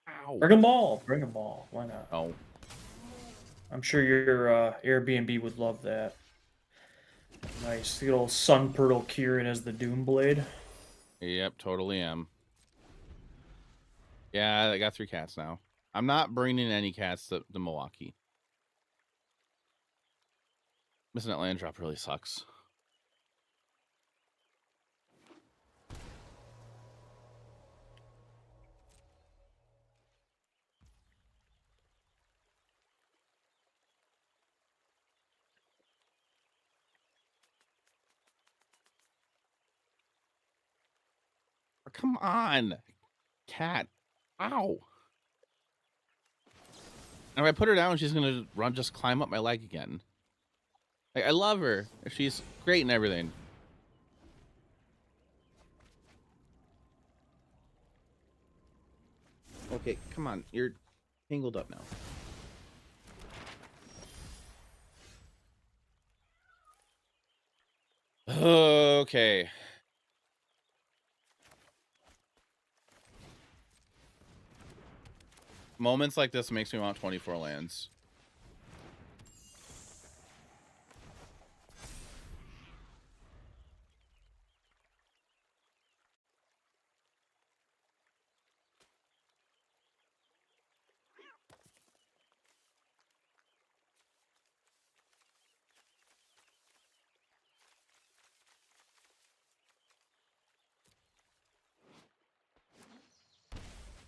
[SPEAKER 1] Ow.
[SPEAKER 4] Bring them all. Bring them all. Why not?
[SPEAKER 1] No.
[SPEAKER 4] I'm sure your Airbnb would love that. Nice. The old Sun Pearl Kieran as the Doomblade.
[SPEAKER 1] Yep, totally am. Yeah, I got 3 cats now. I'm not bringing any cats to Milwaukee. Missing that land drop really sucks. Oh, come on, cat. Ow. And if I put her down, she's gonna just climb up my leg again. Like, I love her. She's great and everything. Okay, come on. You're tangled up now. Okay. Moments like this makes me want 24 lands.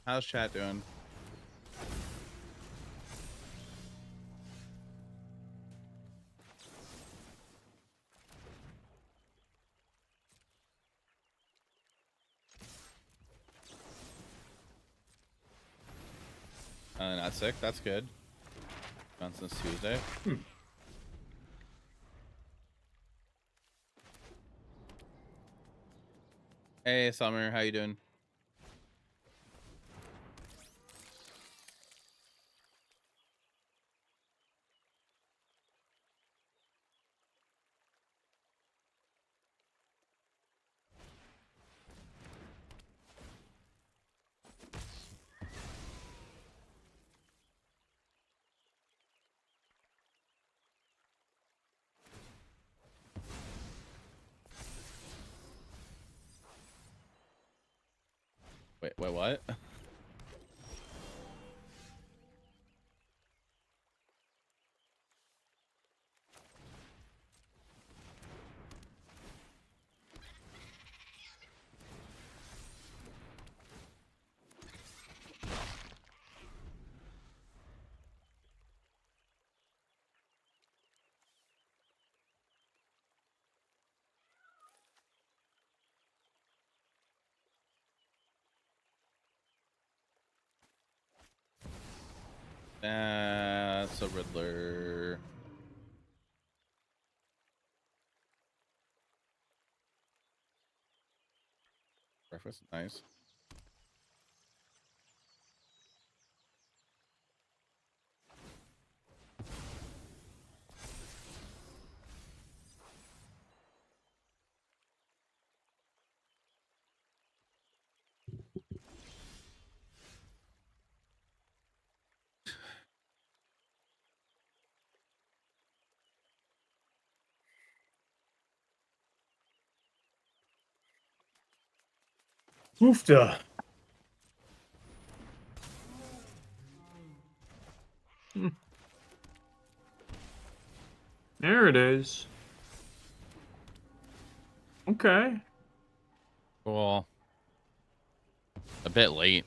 [SPEAKER 1] How's chat doing? Not sick. That's good. Gone since Tuesday. Hey, Summer. How you doing? Wait, what? That's a Riddler. Breakfast, nice.
[SPEAKER 4] Oofda.
[SPEAKER 2] There it is. Okay.
[SPEAKER 1] Cool. A bit late.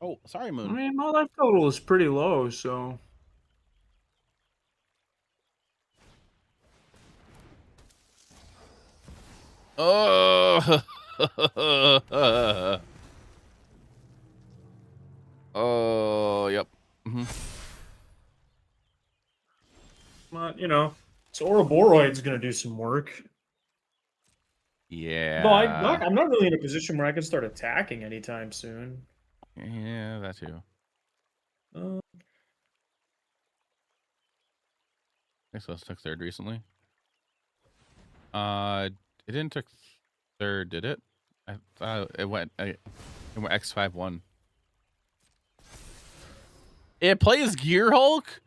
[SPEAKER 1] Oh, sorry,
[SPEAKER 2] I
[SPEAKER 1] Moon.
[SPEAKER 2] mean, my life total is pretty low, so.
[SPEAKER 1] Oh. Oh, yep. Mm-hmm.
[SPEAKER 4] But, so Ouroboros gonna do some work.
[SPEAKER 1] Yeah.
[SPEAKER 4] No, I'm not really in a position where I can start attacking anytime soon.
[SPEAKER 1] Yeah, that too.
[SPEAKER 4] Uh,
[SPEAKER 1] Exos took third recently. It didn't took third, did it? I thought it went. It went X5-1. It plays Gear Hulk.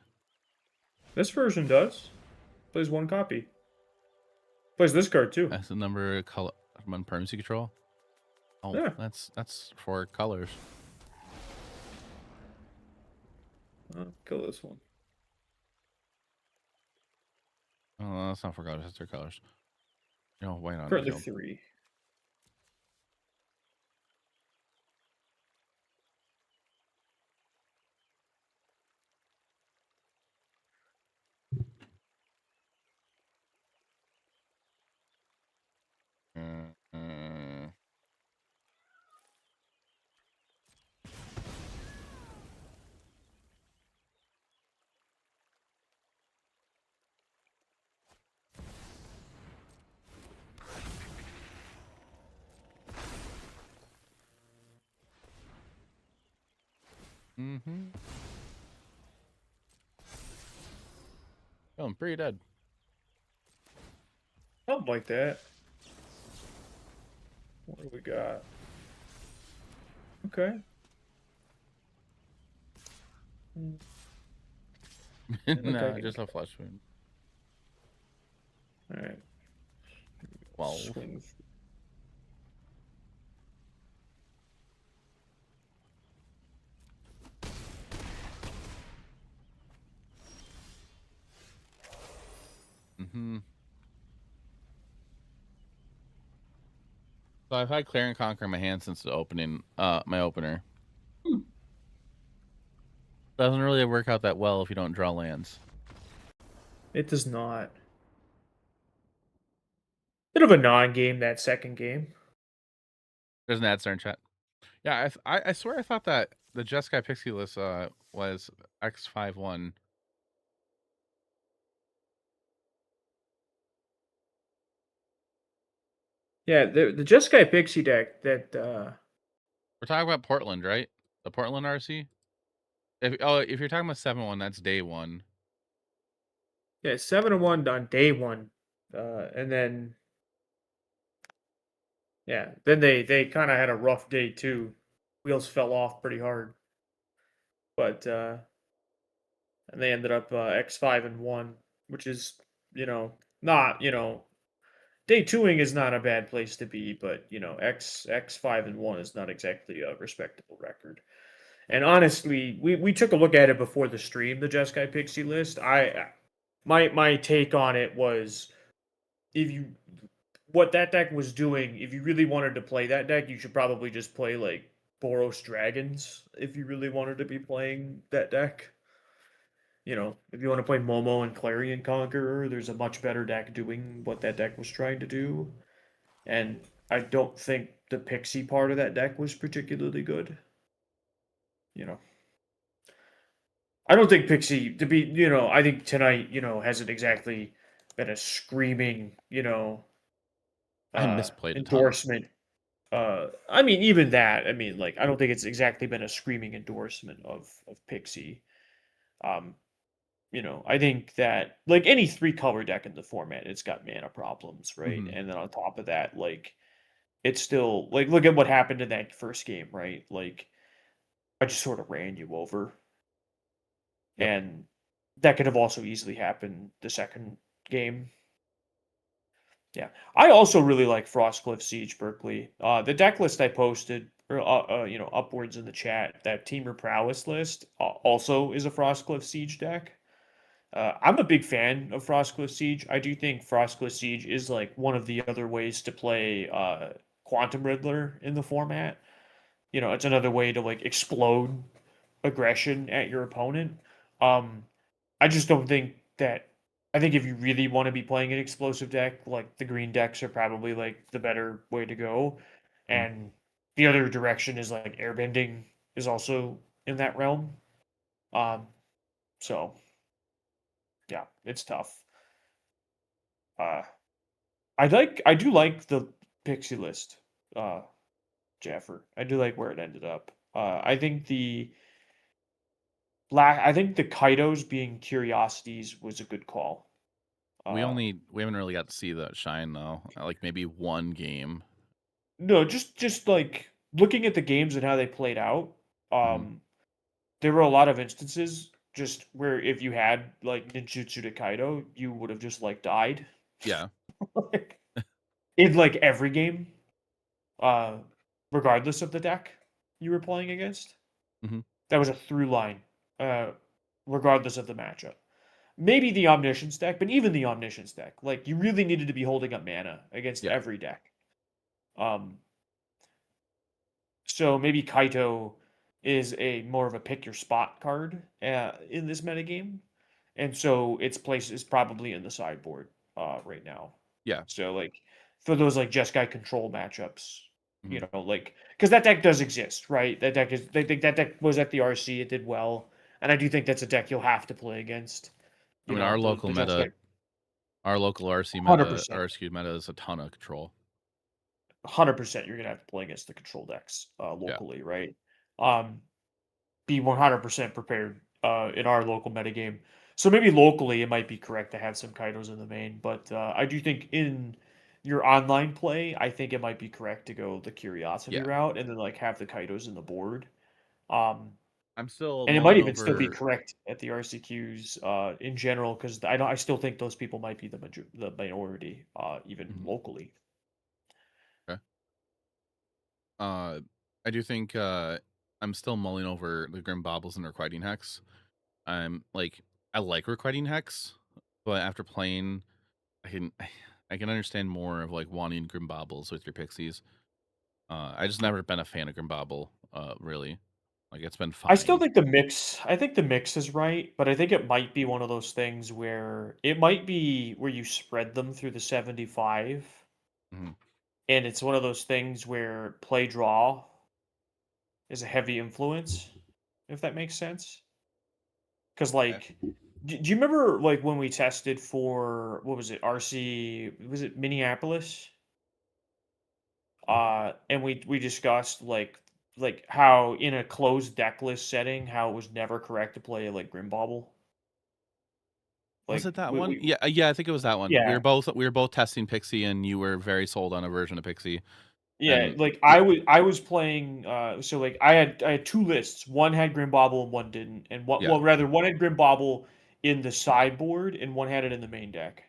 [SPEAKER 4] this version does. Plays one copy. Plays this card too.
[SPEAKER 1] That's the number of color on permanency control. Oh,
[SPEAKER 4] Yeah.
[SPEAKER 1] that's for colors.
[SPEAKER 4] Kill this one.
[SPEAKER 1] Oh, that's not for colors. That's their colors. No, wait on
[SPEAKER 4] Currently
[SPEAKER 1] detailed.
[SPEAKER 4] 3.
[SPEAKER 1] Mm. Mm-hmm. Oh, I'm pretty dead.
[SPEAKER 4] Something like that. What do we got? Okay.
[SPEAKER 1] Nah, just a flush wound.
[SPEAKER 4] Alright.
[SPEAKER 1] 12.
[SPEAKER 4] Swing.
[SPEAKER 1] Mm-hmm. So I've had Clear and Conquer in my hand since the opening, my opener. Doesn't really work out that well if you don't draw lands.
[SPEAKER 4] It does not. Bit of a non-game, that second game.
[SPEAKER 1] There's an ad star in chat. Yeah, I swear I thought that the Jeskai Pixie-less was X5-1.
[SPEAKER 4] Yeah, the Jeskai Pixie deck that
[SPEAKER 1] We're talking about Portland, right? The Portland RC? If you're talking about 7-1, that's day 1.
[SPEAKER 4] yeah, 7-1 on day 1. And then then they kind of had a rough day too. Wheels fell off pretty hard. But and they ended up X5-1, which is, not, day twoing is not a bad place to be, but X 5-1 is not exactly a respectable record. And honestly, we took a look at it before the stream, the Jeskai Pixie list. My take on it was, if you what that deck was doing, if you really wanted to play that deck, you should probably just play like Boros Dragons if you really wanted to be playing that deck. If you want to play Momo and Clarion Conqueror, there's a much better deck doing what that deck was trying to do. And I don't think the Pixie part of that deck was particularly good. I don't think Pixie to be, I think tonight, hasn't exactly been a screaming,
[SPEAKER 1] I misplayed a ton.
[SPEAKER 4] endorsement. I mean, even that, I mean, like, I don't think it's exactly been a screaming endorsement of Pixie. I think that like any 3-color deck in the format, it's got mana problems, right?
[SPEAKER 1] Mhm.
[SPEAKER 4] And then on top of that, like, it's still like, look at what happened in that first game, right? Like, I just sort of ran you over.
[SPEAKER 1] Yep.
[SPEAKER 4] And that could have also easily happened the second game. Yeah. I also really like Frostcliff Siege Berkeley. The deck list I posted, or upwards in the chat, that Teamer Prowess list also is a Frostcliff Siege deck. I'm a big fan of Frostcliff Siege. I do think Frostcliff Siege is like one of the other ways to play Quantum Riddler in the format. It's another way to like explode aggression at your opponent. I just don't think that. I think if you really want to be playing an explosive deck, like the green decks are probably like the better way to go.
[SPEAKER 1] Mhm.
[SPEAKER 4] And the other direction is like airbending is also in that realm. So yeah, it's tough. I do like the Pixie list, Jaffer. I do like where it ended up. I think the Kaitos being curiosities was a good call.
[SPEAKER 1] We haven't really got to see that shine though. Like maybe one game.
[SPEAKER 4] No, just like looking at the games and how they played out.
[SPEAKER 1] Mhm.
[SPEAKER 4] There were a lot of instances just where if you had like ninjutsu to Kaido, you would have just like died.
[SPEAKER 1] Yeah.
[SPEAKER 4] Like, in like every game, uh, regardless of the deck you were playing against.
[SPEAKER 1] Mhm.
[SPEAKER 4] That was a through line, uh, regardless of the matchup. Maybe the Omniscience deck, but even the Omniscience deck, like you really needed to be holding up mana against
[SPEAKER 1] Yeah.
[SPEAKER 4] every deck. Um, so maybe Kaito is a more of a pick your spot card in this metagame, and so its place is probably in the sideboard right now.
[SPEAKER 1] Yeah.
[SPEAKER 4] So like for those like Jeskai control matchups,
[SPEAKER 1] Mhm.
[SPEAKER 4] like because that deck does exist, right? They think that deck was at the RC, it did well, and I do think that's a deck you'll have to play against.
[SPEAKER 1] I mean, our local
[SPEAKER 4] The
[SPEAKER 1] meta,
[SPEAKER 4] Jeskai,
[SPEAKER 1] our local RC
[SPEAKER 4] 100%.
[SPEAKER 1] meta is a ton of control.
[SPEAKER 4] 100% you're gonna have to play against the control decks
[SPEAKER 1] Yeah.
[SPEAKER 4] locally, right? Um, be 100% prepared in our local metagame. So maybe locally it might be correct to have some Kaitos in the main, but I do think in your online play, I think it might be correct to go the curiosity
[SPEAKER 1] Yeah.
[SPEAKER 4] route and then like have the Kaitos in the board. Um,
[SPEAKER 1] I'm still
[SPEAKER 4] and it might
[SPEAKER 1] mulling
[SPEAKER 4] even still be
[SPEAKER 1] over.
[SPEAKER 4] correct at the RCQs in general because I still think those people might be the minority even
[SPEAKER 1] Mhm.
[SPEAKER 4] locally.
[SPEAKER 1] Okay. I do think I'm still mulling over the Grim Baubles and Requiting Hex. I'm like, I like Requiting Hex, but after playing, I can I can understand more of like wanting Grim Baubles with your pixies. I just never been a fan of Grim Bauble, really. Like it's been
[SPEAKER 4] I still
[SPEAKER 1] fine.
[SPEAKER 4] think the mix is right, but I think it might be one of those things where it might be where you spread them through the 75,
[SPEAKER 1] Mhm.
[SPEAKER 4] and it's one of those things where play draw is a heavy influence, if that makes sense. Because
[SPEAKER 1] Okay.
[SPEAKER 4] like, do you remember like when we tested for what was it, RC? Was it Minneapolis? And we discussed like how in a closed deck list setting, how it was never correct to play like Grim Bauble.
[SPEAKER 1] Was
[SPEAKER 4] Like
[SPEAKER 1] it that one?
[SPEAKER 4] we
[SPEAKER 1] Yeah, yeah, I think it was that one.
[SPEAKER 4] yeah.
[SPEAKER 1] We were both testing Pixie, and you were very sold on a version of Pixie.
[SPEAKER 4] Yeah,
[SPEAKER 1] And
[SPEAKER 4] like
[SPEAKER 1] yeah,
[SPEAKER 4] I was playing so like I had two lists. One had Grim Bauble and one didn't. And what
[SPEAKER 1] yeah,
[SPEAKER 4] well rather one had Grim Bauble in the sideboard and one had it in the main deck.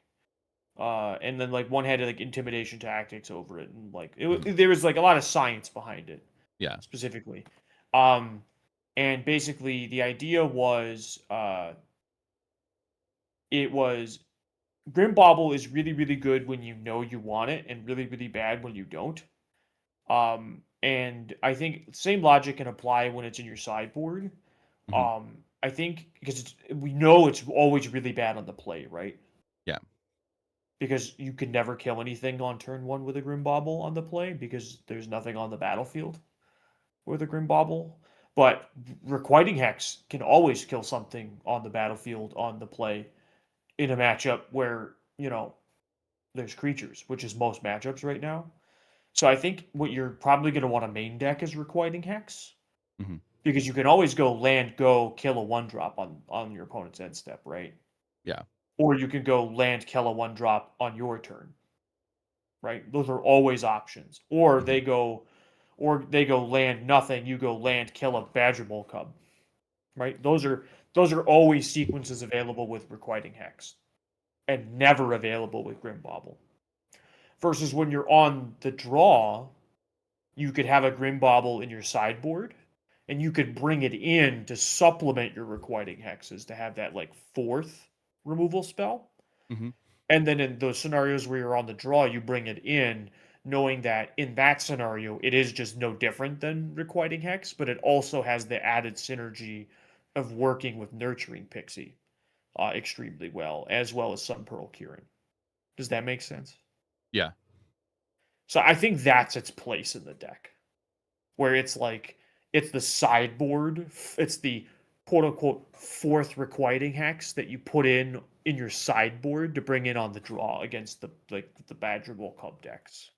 [SPEAKER 4] and then like one had like intimidation tactics over it, and like
[SPEAKER 1] Mhm.
[SPEAKER 4] there was like a lot of science behind it
[SPEAKER 1] Yeah.
[SPEAKER 4] specifically. Um, and basically the idea was it was Grim Bobble is really really good when you know you want it, and really really bad when you don't. And I think same logic can apply when it's in your sideboard.
[SPEAKER 1] Mhm.
[SPEAKER 4] I think because we know it's always really bad on the play, right?
[SPEAKER 1] Yeah.
[SPEAKER 4] Because you can never kill anything on turn one with a Grim Bobble on the play because there's nothing on the battlefield with a Grim Bobble. But Requiting Hex can always kill something on the battlefield on the play in a matchup where, there's creatures, which is most matchups right now. So I think what you're probably going to want to main deck is Requiting Hex
[SPEAKER 1] Mhm.
[SPEAKER 4] because you can always go land, go kill a one drop on your opponent's end step, right?
[SPEAKER 1] Yeah.
[SPEAKER 4] Or you can go land, kill a one drop on your turn, right? Those are always options.
[SPEAKER 1] Mhm.
[SPEAKER 4] Or they go land nothing, you go land, kill a Badger Bowl Cub, right? Those are always sequences available with Requiting Hex and never available with Grim Bobble. Versus when you're on the draw, you could have a Grim Bobble in your sideboard, and you could bring it in to supplement your Requiting Hexes to have that like fourth removal spell.
[SPEAKER 1] Mhm.
[SPEAKER 4] And then in those scenarios where you're on the draw, you bring it in, knowing that in that scenario, it is just no different than Requiting Hex, but it also has the added synergy of working with Nurturing Pixie extremely well as Sun Pearl Curing. Does that make sense?
[SPEAKER 1] Yeah.
[SPEAKER 4] So I think that's its place in the deck, where it's like it's the sideboard, it's the quote unquote fourth Requiting Hex that you put in your sideboard to bring in on the draw against the Badger Bowl Cub decks,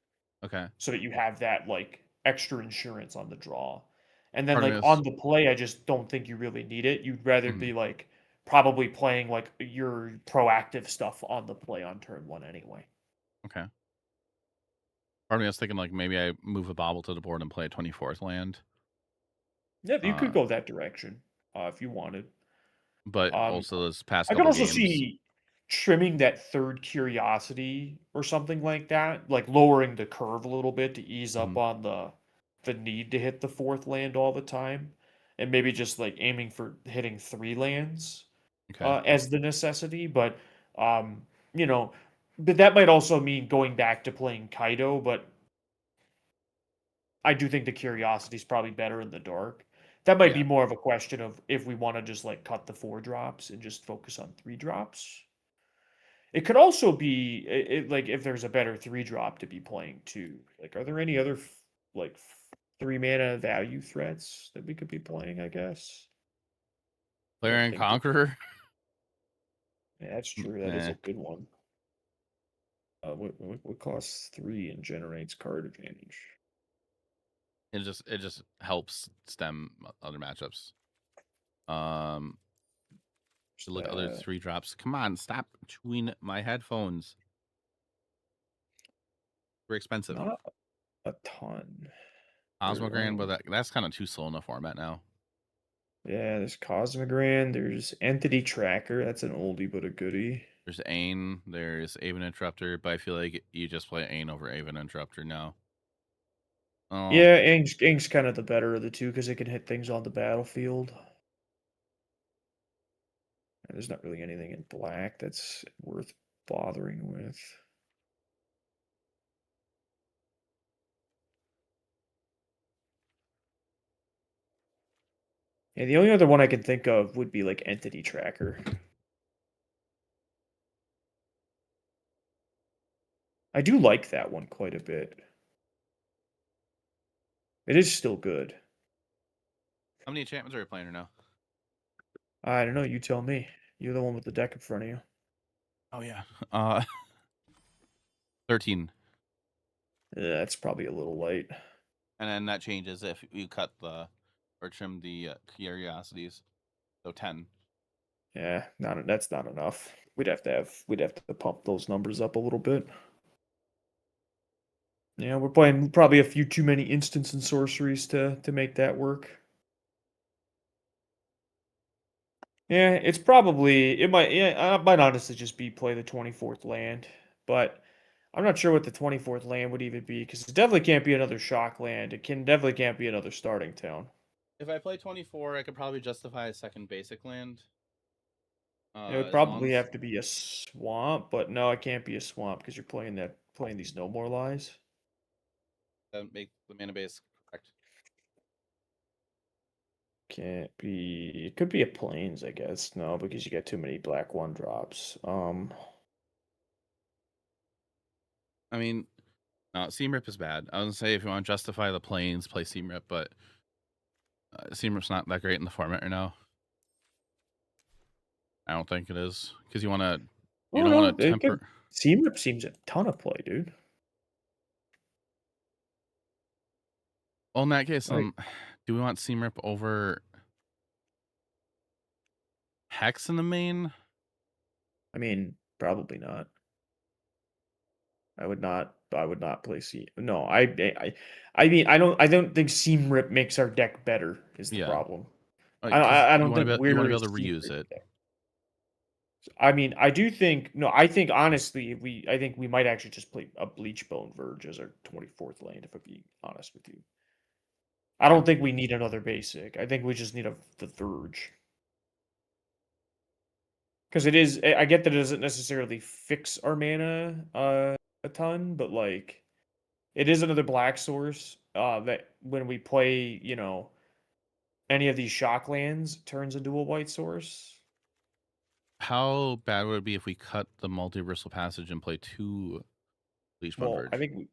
[SPEAKER 1] Okay.
[SPEAKER 4] so that you have that like extra insurance on the draw. And then
[SPEAKER 1] Part of
[SPEAKER 4] like
[SPEAKER 1] me is
[SPEAKER 4] on the play, I just don't think you really need it. You'd rather
[SPEAKER 1] mhm.
[SPEAKER 4] be like probably playing like your proactive stuff on the play on turn one anyway.
[SPEAKER 1] Okay. Part of me was thinking like maybe I move a bobble to the board and play a 24th land.
[SPEAKER 4] Yeah, you could
[SPEAKER 1] Uh,
[SPEAKER 4] go that direction if you wanted.
[SPEAKER 1] but
[SPEAKER 4] Um,
[SPEAKER 1] also this past
[SPEAKER 4] I could
[SPEAKER 1] couple
[SPEAKER 4] also
[SPEAKER 1] games.
[SPEAKER 4] see trimming that third curiosity or something like that, like lowering the curve a little bit to ease up
[SPEAKER 1] Mhm.
[SPEAKER 4] on the need to hit the fourth land all the time, and maybe just like aiming for hitting three lands
[SPEAKER 1] Okay.
[SPEAKER 4] as the necessity. Um, you know, but that might also mean going back to playing Kaido. But I do think the curiosity is probably better in the dark. That might be
[SPEAKER 1] Yeah.
[SPEAKER 4] more of a question of if we want to just like cut the four drops and just focus on three drops. It could also be like if there's a better three drop to be playing too. Like, are there any other three mana value threats that we could be playing? I guess I
[SPEAKER 1] Player
[SPEAKER 4] don't
[SPEAKER 1] and
[SPEAKER 4] think that.
[SPEAKER 1] Conqueror.
[SPEAKER 4] Yeah, that's true. That is
[SPEAKER 1] Eh.
[SPEAKER 4] a good one. What costs three and generates card advantage?
[SPEAKER 1] It just helps stem other matchups. Um, to look at other
[SPEAKER 4] Uh,
[SPEAKER 1] three drops. Come on, stop chewing my headphones. They're expensive.
[SPEAKER 4] Not a ton.
[SPEAKER 1] Osmogran, but that's kind of too slow in the format now.
[SPEAKER 4] Yeah, there's Cosmogran, there's Entity Tracker, that's an oldie but a goodie.
[SPEAKER 1] There's Ain, there's Aven Interrupter, but I feel like you just play Ain over Aven Interrupter now. Oh,
[SPEAKER 4] Yeah, Ing's kind of the better of the two because it can hit things on the battlefield. And there's not really anything in black that's worth bothering with. Yeah, the only other one I can think of would be like Entity Tracker. I do like that one quite a bit. It is still good.
[SPEAKER 1] how many enchantments are you playing right now?
[SPEAKER 4] I don't know, you tell me. You're the one with the deck in front of you.
[SPEAKER 1] Oh yeah, uh, 13,
[SPEAKER 4] Yeah, that's probably a little light.
[SPEAKER 1] and then that changes if you cut the or trim the curiosities. So 10.
[SPEAKER 4] Yeah, that's not enough. We'd have to pump those numbers up a little bit. Yeah, we're playing probably a few too many instants and sorceries to make that work. Yeah, it might honestly just be play the 24th land but I'm not sure what the 24th land would even be because it definitely can't be another shock land. It definitely can't be another starting town.
[SPEAKER 1] If I play 24, I could probably justify a second basic land.
[SPEAKER 4] It would
[SPEAKER 1] As long
[SPEAKER 4] probably
[SPEAKER 1] as
[SPEAKER 4] have to be a swamp, but no, it can't be a swamp because you're playing these no more lies.
[SPEAKER 1] that make the mana base correct.
[SPEAKER 4] Can't be. It could be a plains, I guess. No, because you get too many black 1-drops.
[SPEAKER 1] I mean, no, Seam Rip is bad. I was gonna say if you want to justify the planes, play Seam Rip, but Seam Rip's not that great in the format right now. I don't think it is because you want to. You don't want to temper.
[SPEAKER 4] Seam Rip seems a ton of play, dude.
[SPEAKER 1] Well, in that case,
[SPEAKER 4] Like-
[SPEAKER 1] do we want Seam Rip over Hex in the main?
[SPEAKER 4] I mean, probably not. I would not. I would not play Seam. No, I mean, I don't think Seam Rip makes our deck better. Is the
[SPEAKER 1] Yeah.
[SPEAKER 4] problem?
[SPEAKER 1] Like,
[SPEAKER 4] I
[SPEAKER 1] you
[SPEAKER 4] don't
[SPEAKER 1] want
[SPEAKER 4] think
[SPEAKER 1] to be
[SPEAKER 4] we're
[SPEAKER 1] able to
[SPEAKER 4] a Seam
[SPEAKER 1] reuse
[SPEAKER 4] Rip
[SPEAKER 1] it.
[SPEAKER 4] deck. I mean, I do think no. I think honestly, I think we might actually just play a Bleachbone Verge as our 24th land. If I'm being honest with you, I don't think we need another basic. I think we just need the Verge. Because it is, I get that it doesn't necessarily fix our mana a ton, but like it is another black source that when we play, any of these shock lands turns into a white source.
[SPEAKER 1] How bad would it be if we cut the Multiversal Passage and play 2 Bleach Bone
[SPEAKER 4] Well,
[SPEAKER 1] Verge?
[SPEAKER 4] I think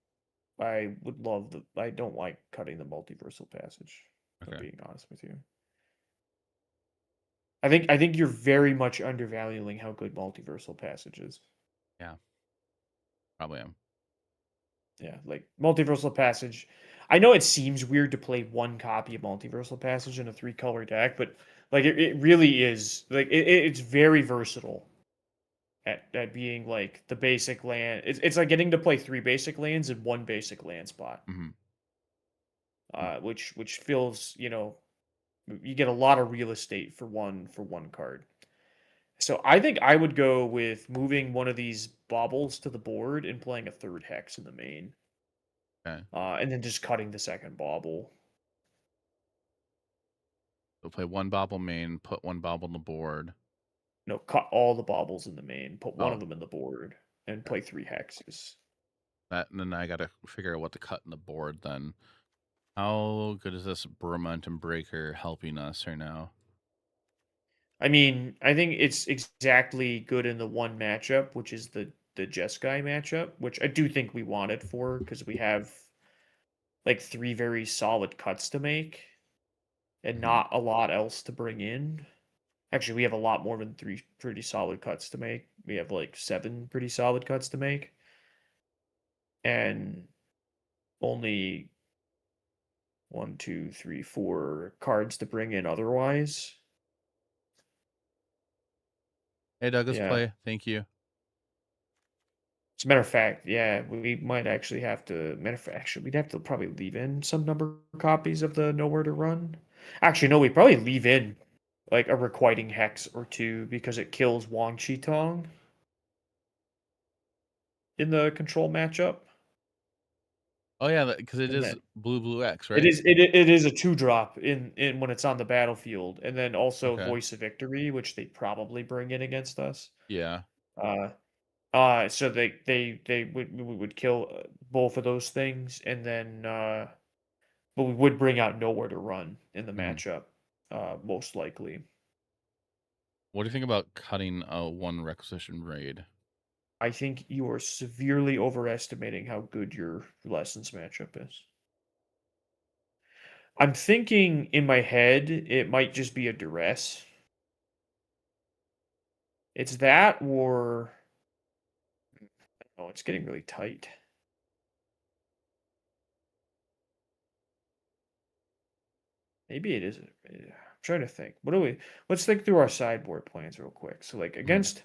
[SPEAKER 4] I would love I don't like cutting the multiversal passage. If I'm
[SPEAKER 1] Okay.
[SPEAKER 4] being honest with you. I think you're very much undervaluing how good multiversal passage is.
[SPEAKER 1] Yeah. Probably am.
[SPEAKER 4] Yeah, like multiversal passage. I know it seems weird to play one copy of multiversal passage in a 3-color deck, but like it really is like it's very versatile at being like the basic land. It's like getting to play 3 basic lands in 1 basic land spot.
[SPEAKER 1] Mm-hmm.
[SPEAKER 4] Which feels, you get a lot of real estate for one card. So I think I would go with moving one of these baubles to the board and playing a 3rd hex in the main.
[SPEAKER 1] Okay.
[SPEAKER 4] And then just cutting the 2nd bauble.
[SPEAKER 1] We'll play 1 Bobble main, put 1 Bobble on the board.
[SPEAKER 4] No, cut all the baubles in the main, put one
[SPEAKER 1] Oh.
[SPEAKER 4] of them in the board, and play 3 hexes.
[SPEAKER 1] That, and then I gotta figure out what to cut in the board then. How good is this Momentum Breaker helping us right now?
[SPEAKER 4] I mean, I think it's exactly good in the one matchup, which is the Jeskai matchup, which I do think we want it for because we have like 3 very solid cuts to make and not a lot else to bring in. Actually, we have a lot more than 3 pretty solid cuts to make. We have like 7 pretty solid cuts to make. And only 1, 2, 3, 4 cards to bring in otherwise.
[SPEAKER 1] Hey, Douglas,
[SPEAKER 4] Yeah.
[SPEAKER 1] play. Thank you.
[SPEAKER 4] As a matter of fact, yeah, we might actually have to. Actually, we'd have to probably leave in some number of copies of the Nowhere to Run. Actually, no, we probably leave in like a Requiting Hex or 2 because it kills Wang Tong in the control matchup.
[SPEAKER 1] Oh yeah, because it
[SPEAKER 4] And
[SPEAKER 1] is
[SPEAKER 4] then-
[SPEAKER 1] blue X, right?
[SPEAKER 4] It is a 2-drop in when it's on the battlefield, and then also
[SPEAKER 1] Okay.
[SPEAKER 4] Voice of Victory, which they probably bring in against us.
[SPEAKER 1] Yeah.
[SPEAKER 4] So we would kill both of those things, and then but we would bring out Nowhere to Run in the matchup, most likely.
[SPEAKER 1] What do you think about cutting a 1 Requisition Raid?
[SPEAKER 4] I think you are severely overestimating how good your Lessons matchup is. I'm thinking in my head it might just be a duress. It's that or oh, it's getting really tight. Maybe it is. I'm trying to think. Let's think through our sideboard plans real quick. So like against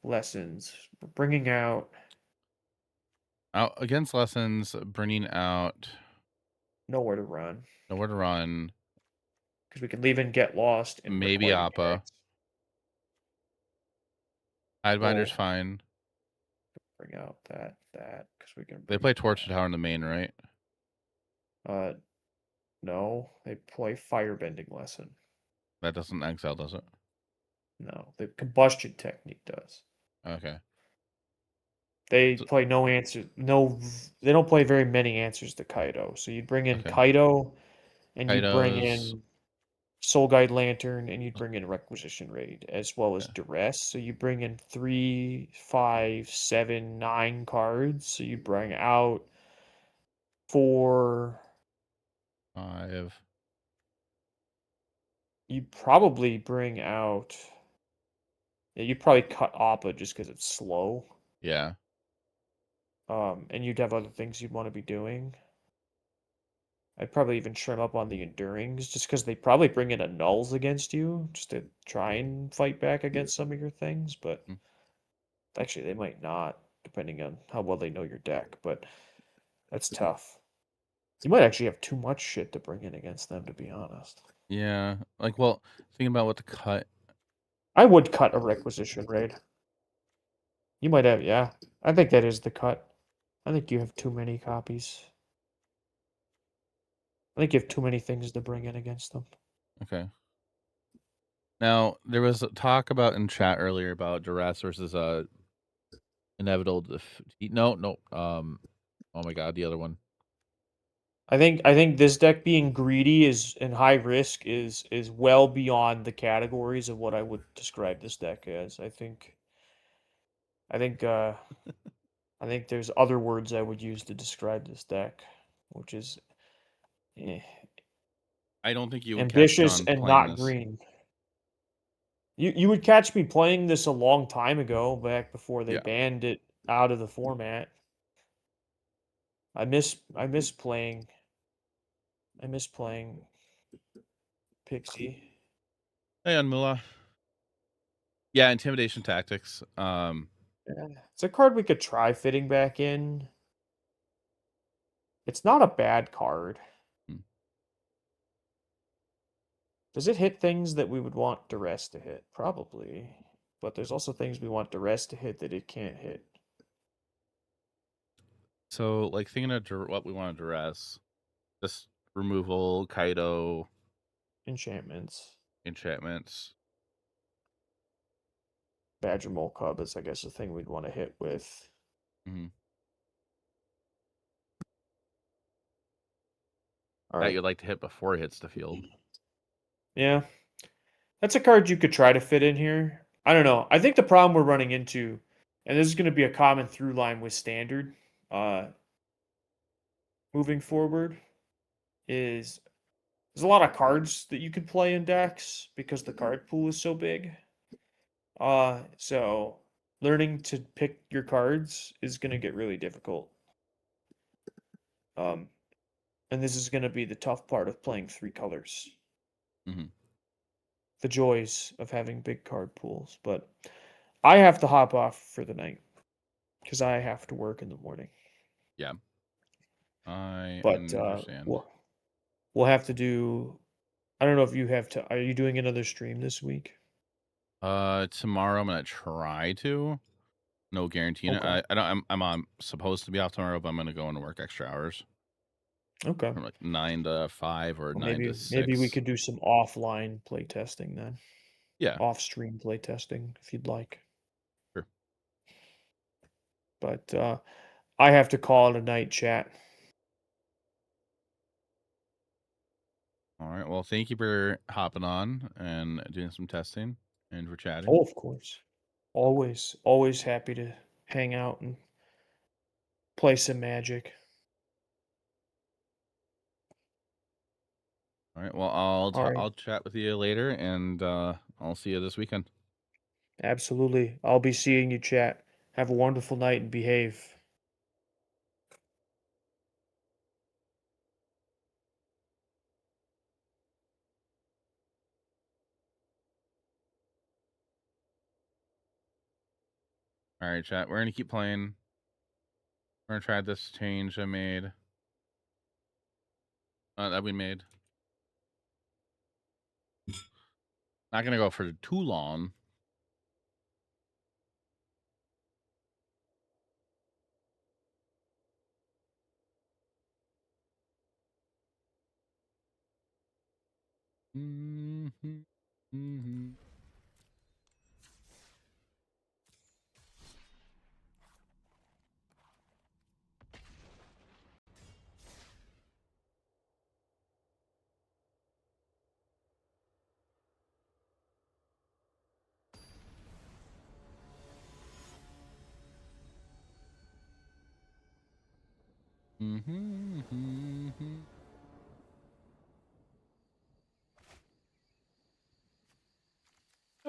[SPEAKER 4] Lessons, we're bringing out
[SPEAKER 1] Against Lessons, bringing out
[SPEAKER 4] Nowhere to Run
[SPEAKER 1] Nowhere to Run.
[SPEAKER 4] because we can leave in Get Lost and
[SPEAKER 1] Maybe
[SPEAKER 4] Requiting
[SPEAKER 1] Appa.
[SPEAKER 4] Hex.
[SPEAKER 1] Tidebinder's
[SPEAKER 4] Well,
[SPEAKER 1] fine.
[SPEAKER 4] bring out that because we can.
[SPEAKER 1] They
[SPEAKER 4] bring
[SPEAKER 1] play
[SPEAKER 4] out
[SPEAKER 1] Torch Tower in the main, right?
[SPEAKER 4] that. No, they play Firebending Lesson.
[SPEAKER 1] That doesn't exile, does it?
[SPEAKER 4] No, the Combustion Technique does.
[SPEAKER 1] Okay.
[SPEAKER 4] They
[SPEAKER 1] So,
[SPEAKER 4] play no answers. No, they don't play very many answers to Kaido. So you'd bring in
[SPEAKER 1] okay.
[SPEAKER 4] Kaido, and you'd bring
[SPEAKER 1] Kaido's
[SPEAKER 4] in Soul Guide Lantern, and you'd bring in Requisition Raid as well as
[SPEAKER 1] yeah.
[SPEAKER 4] Duress. So you bring in 3, 5, 7, 9 cards. So you bring out 4.
[SPEAKER 1] 5.
[SPEAKER 4] You'd probably bring out. Yeah, you'd probably cut Appa just because it's slow.
[SPEAKER 1] Yeah.
[SPEAKER 4] And you'd have other things you'd want to be doing. I'd probably even trim up on the endurings just because they probably bring in a nulls against you just to try and fight back against some of your things. But
[SPEAKER 1] Mm.
[SPEAKER 4] actually, they might not, depending on how well they know your deck. But that's tough. You might actually have too much shit to bring in against them, to be honest.
[SPEAKER 1] Yeah. Like, well, thinking about what to cut.
[SPEAKER 4] I would cut a Requisition Raid. You might have, yeah. I think that is the cut. I think you have too many copies. I think you have too many things to bring in against them.
[SPEAKER 1] Okay. Now, there was a talk about in chat earlier about Duress versus inevitable defeat. No. Oh my god, the other one.
[SPEAKER 4] I think this deck being greedy is and high risk is well beyond the categories of what I would describe this deck as. I think I think there's other words I would use to describe this deck, which is eh,
[SPEAKER 1] I don't think you would catch
[SPEAKER 4] ambitious
[SPEAKER 1] John
[SPEAKER 4] and
[SPEAKER 1] playing
[SPEAKER 4] not
[SPEAKER 1] this.
[SPEAKER 4] green. You would catch me playing this a long time ago, back before they
[SPEAKER 1] Yeah.
[SPEAKER 4] banned it out of the format. I miss playing Pixie.
[SPEAKER 1] Hey, Anmula. Yeah, intimidation tactics.
[SPEAKER 4] Yeah. It's a card we could try fitting back in. It's not a bad card.
[SPEAKER 1] Hmm.
[SPEAKER 4] Does it hit things that we would want Duress to hit? Probably. But there's also things we want Duress to hit that it can't hit.
[SPEAKER 1] So, like, thinking of what we want to address, just removal, Kaido,
[SPEAKER 4] Enchantments.
[SPEAKER 1] enchantments.
[SPEAKER 4] Badger Mole Cub is, I guess, the thing we'd want to hit with.
[SPEAKER 1] Mm-hmm.
[SPEAKER 4] All
[SPEAKER 1] That
[SPEAKER 4] right.
[SPEAKER 1] you'd like to hit before it hits the field.
[SPEAKER 4] Yeah. That's a card you could try to fit in here. I don't know. I think the problem we're running into, and this is going to be a common through line with standard moving forward, is there's a lot of cards that you could play in decks because the card pool is so big. So learning to pick your cards is going to get really difficult. And this is going to be the tough part of playing 3 colors.
[SPEAKER 1] Mm-hmm.
[SPEAKER 4] The joys of having big card pools. But I have to hop off for the night because I have to work in the morning.
[SPEAKER 1] Yeah. I
[SPEAKER 4] But
[SPEAKER 1] understand.
[SPEAKER 4] we'll have to do. I don't know if you have to. Are you doing another stream this week?
[SPEAKER 1] Tomorrow I'm gonna try to. No guarantee.
[SPEAKER 4] Okay.
[SPEAKER 1] I don't. I'm supposed to be off tomorrow, but I'm gonna go into work extra hours
[SPEAKER 4] Okay.
[SPEAKER 1] from like 9 to 5 or
[SPEAKER 4] Well,
[SPEAKER 1] 9 to
[SPEAKER 4] maybe we
[SPEAKER 1] 6.
[SPEAKER 4] could do some offline play testing then.
[SPEAKER 1] Yeah.
[SPEAKER 4] Off stream play testing if you'd like.
[SPEAKER 1] Sure.
[SPEAKER 4] But I have to call it a night, chat.
[SPEAKER 1] All right. Well, thank you for hopping on and doing some testing and for chatting.
[SPEAKER 4] Oh, of course. Always happy to hang out and play some Magic.
[SPEAKER 1] All right. Well,
[SPEAKER 4] All right.
[SPEAKER 1] I'll chat with you later, and I'll see you this weekend.
[SPEAKER 4] Absolutely. I'll be seeing you, chat. Have a wonderful night and behave.
[SPEAKER 1] All right, chat. We're gonna keep playing. We're gonna try this change I made. That we made. Not gonna go for too long.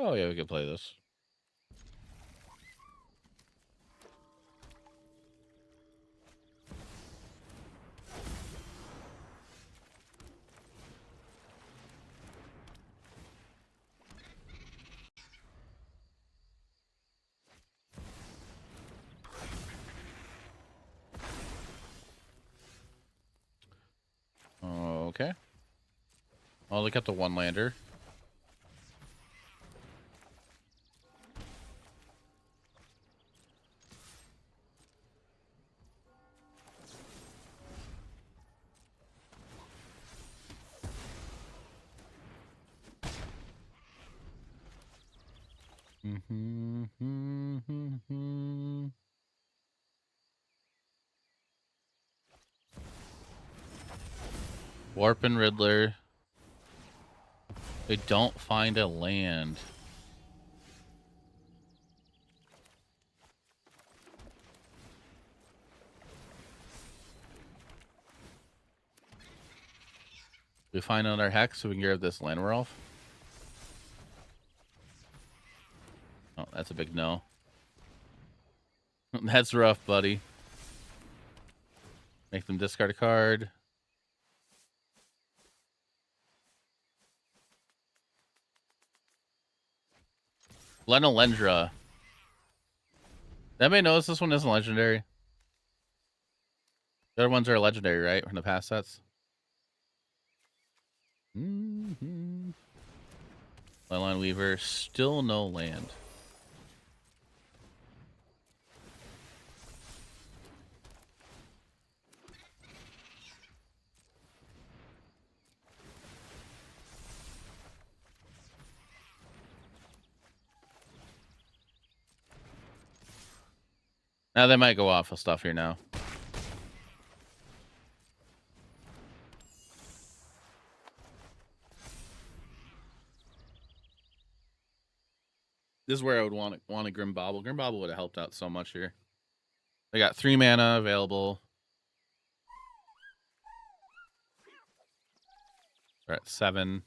[SPEAKER 1] Oh yeah, we could play this. Okay. I'll look at the one lander. Warp and Riddler. They don't find a land. We find another hex so we can get rid of this land we're off. Oh, that's a big no. That's rough, buddy. Make them discard a card. Lenolendra. Anybody notice this one isn't legendary? The other ones are legendary, right? From the past sets. Leyline Weaver. Still no land. Now they might go off of stuff here now. This is where I would want a Grim Bobble. Grim Bobble would have helped out so much here. They got 3 mana available. We're at 7.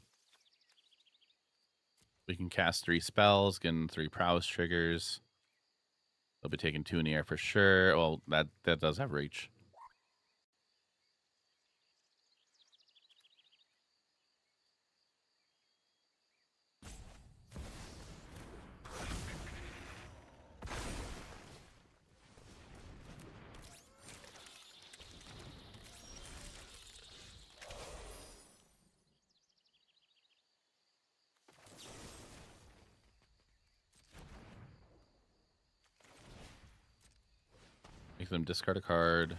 [SPEAKER 1] We can cast 3 spells, getting 3 prowess triggers. They'll be taking 2 in the air for sure. Well, that does have reach. Make them discard a card.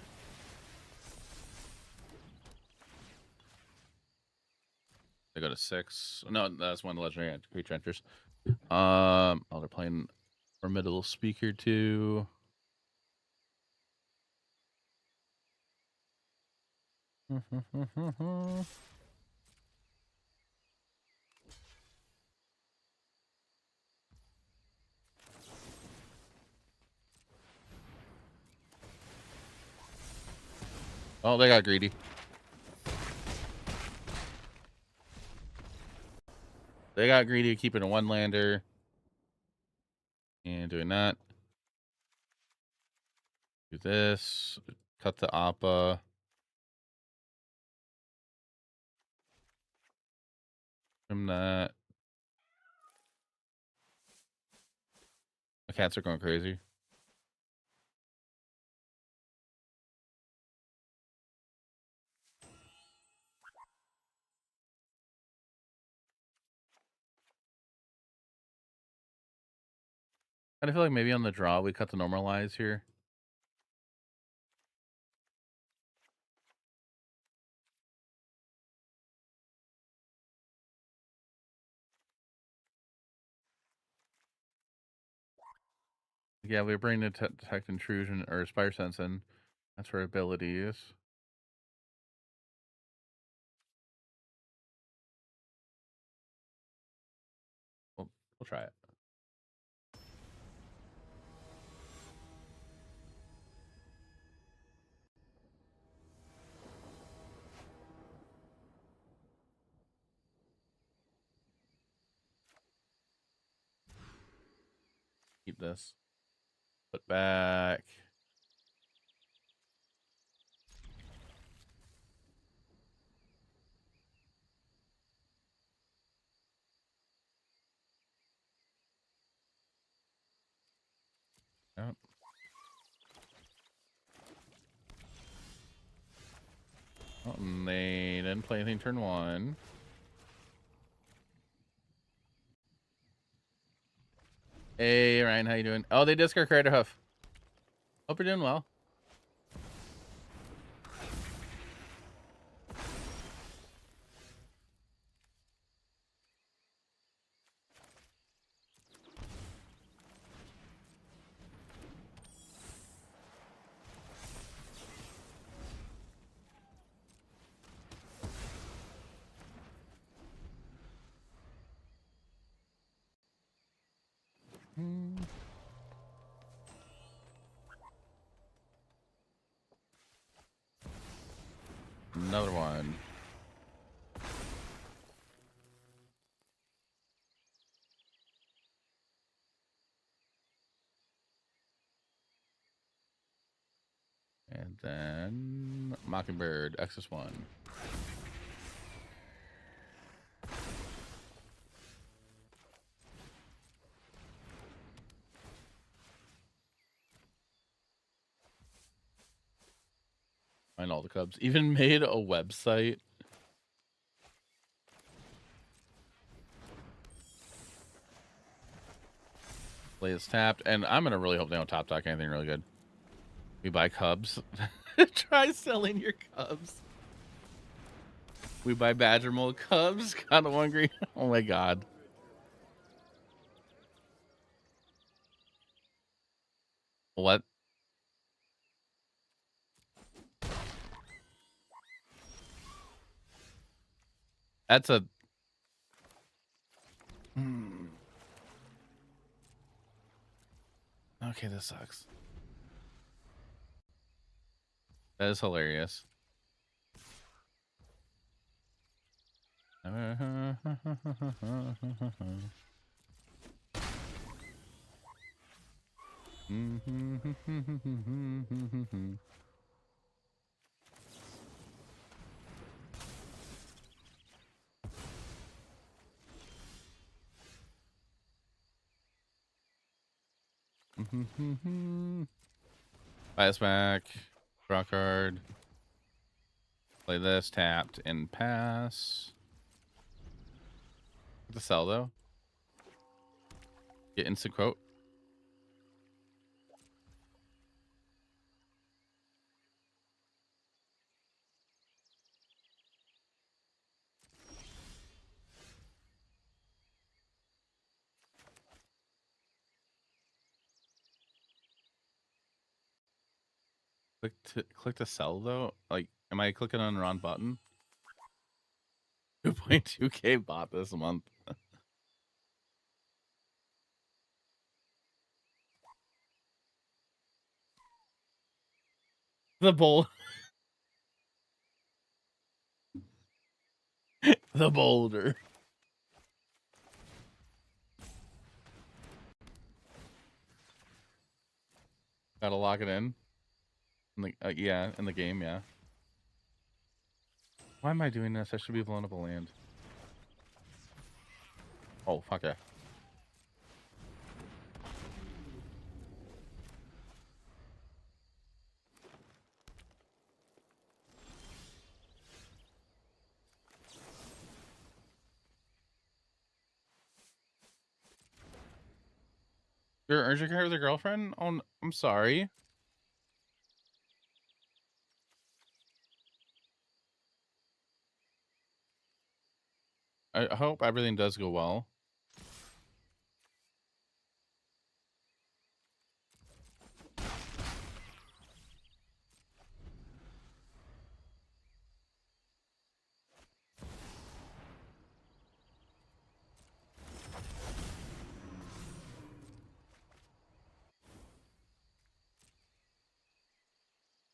[SPEAKER 1] They go to 6. No, that's one legendary creature enters. Oh, they're playing Formidable Speaker too. Oh, they got greedy. They got greedy, keeping a 1-lander. And doing that. Do this. Cut the Appa. From that. The cats are going crazy. I feel like maybe on the draw we cut the normalize here. Yeah, we bring the detect intrusion or spire sense in. That's her abilities. We'll try it. Keep this. Put back. Yep. Oh, and they didn't play anything turn 1. Hey, Ryan, how you doing? Oh, they discard Crater Hoof. Hope you're doing well. Another one. And then Mockingbird, XS1. Find all the Cubs. Even made a website. Play is tapped. And I'm going to really hope they don't top talk anything really good. We buy Cubs. Try selling your Cubs. We buy Badger Mold Cubs. Got a 1 green. Oh my god. What? That's a... Okay, this sucks. That is hilarious. Buy this back. Draw card. Play this, tapped, and pass. To sell though. Get instant quote. Click to sell though. Like, am I clicking on the wrong button? 2.2k bought this month. The bowl. The boulder. Gotta lock it in. Yeah, in the game, yeah. Why am I doing this? I should be blowing up a land. Oh, fuck yeah. You're urgent care with your girlfriend? Oh, I'm sorry. I hope everything does go well.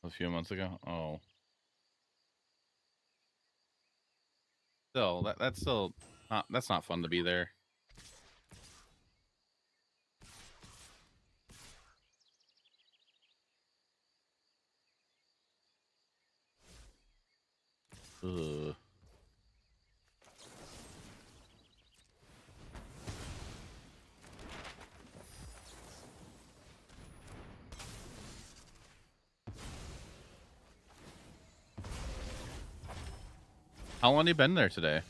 [SPEAKER 1] A few months ago. Oh, still that's still not that's not fun to be there. Ugh. How long you been there today?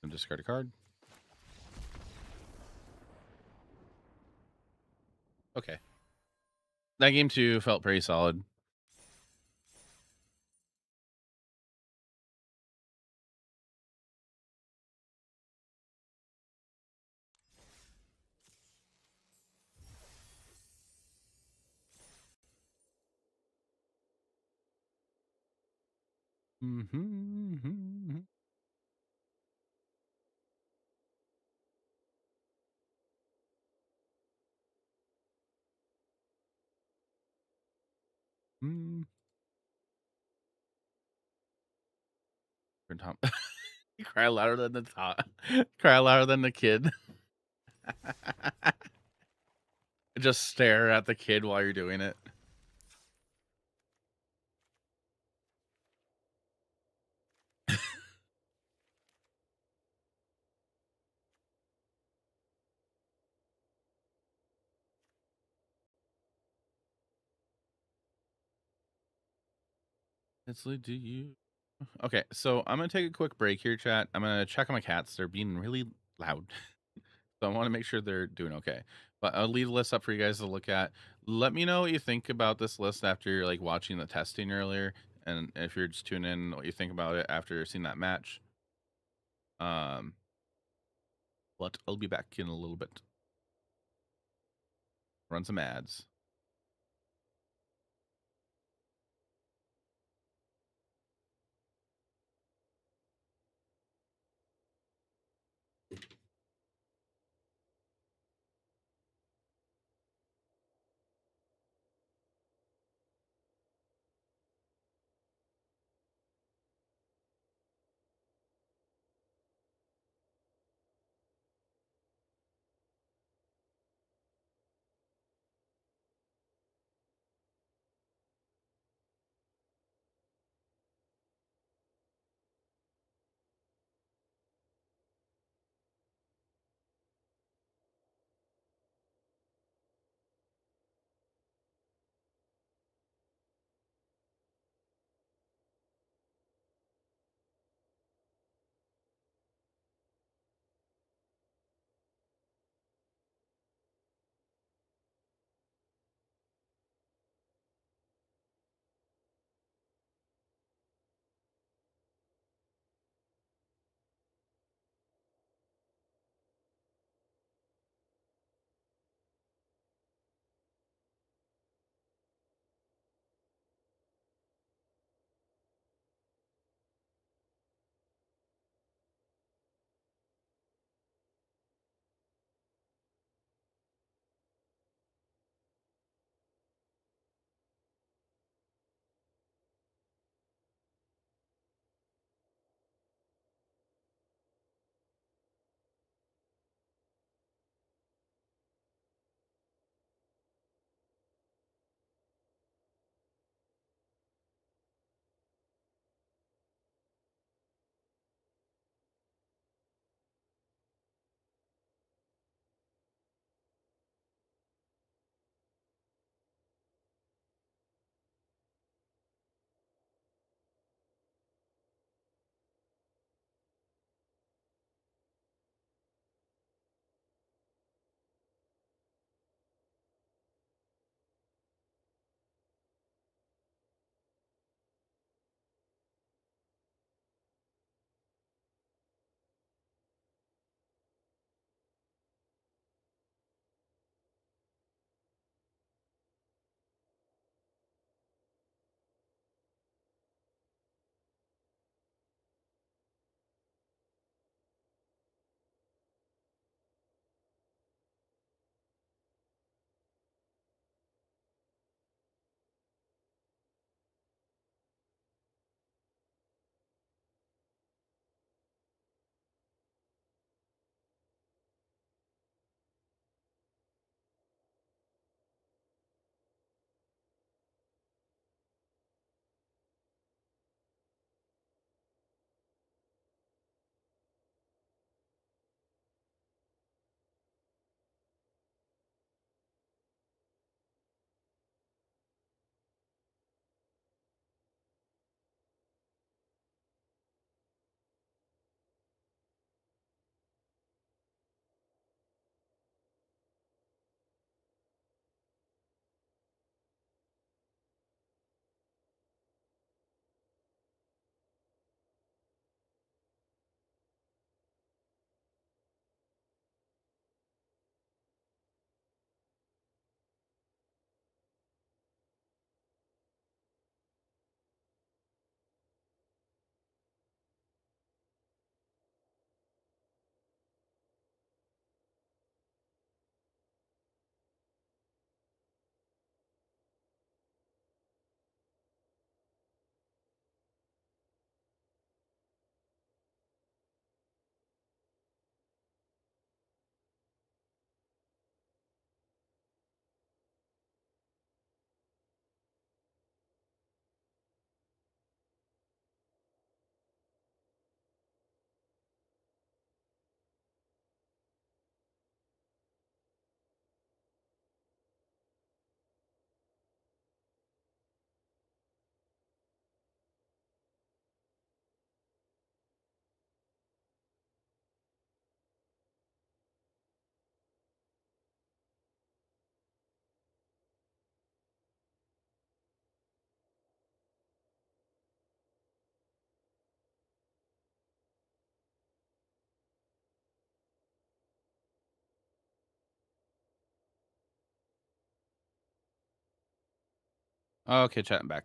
[SPEAKER 1] And discard a card. Okay. That game too felt pretty solid. Mm-hmm. Mm. Tom. You cry louder than the top. Cry louder than the kid. Just stare at the kid while you're doing it. It's like, do you? Okay, so I'm gonna take a quick break here, chat. I'm gonna check on my cats. They're being really loud. So I want to make sure they're doing okay. But I'll leave the list up for you guys to look at. Let me know what you think about this list after you're like watching the testing earlier, and if you're just tuning in, what you think about it after seeing that match. But I'll be back in a little bit. Run some ads. Okay, chatting back.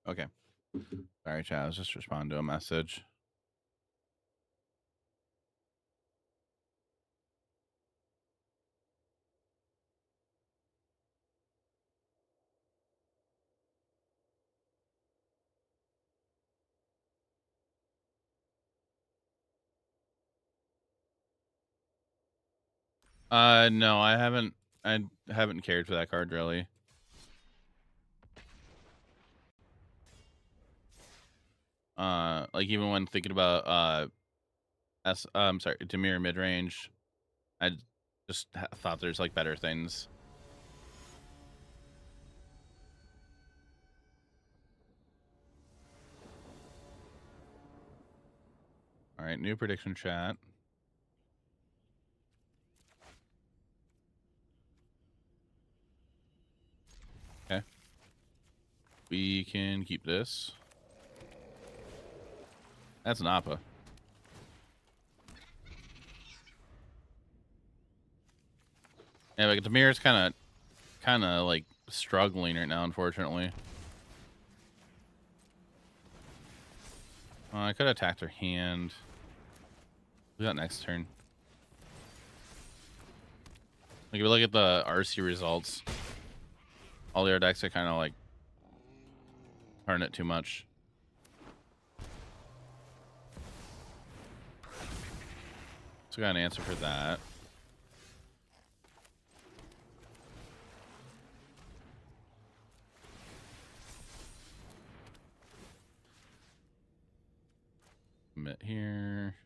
[SPEAKER 1] Okay. Sorry, chat. I was just responding to a message. No, I haven't. I haven't cared for that card really. Like even when thinking about I'm sorry, Demir mid range, I just thought there's like better things. All right, new prediction chat. Okay, we can keep this. That's an Appa. Yeah, but Demir's kind of like struggling right now, unfortunately. I could have attacked her hand. We got next turn. Like if we look at the RC results, all the other decks are kind of like turn it too much. So we got an answer for that. Commit here.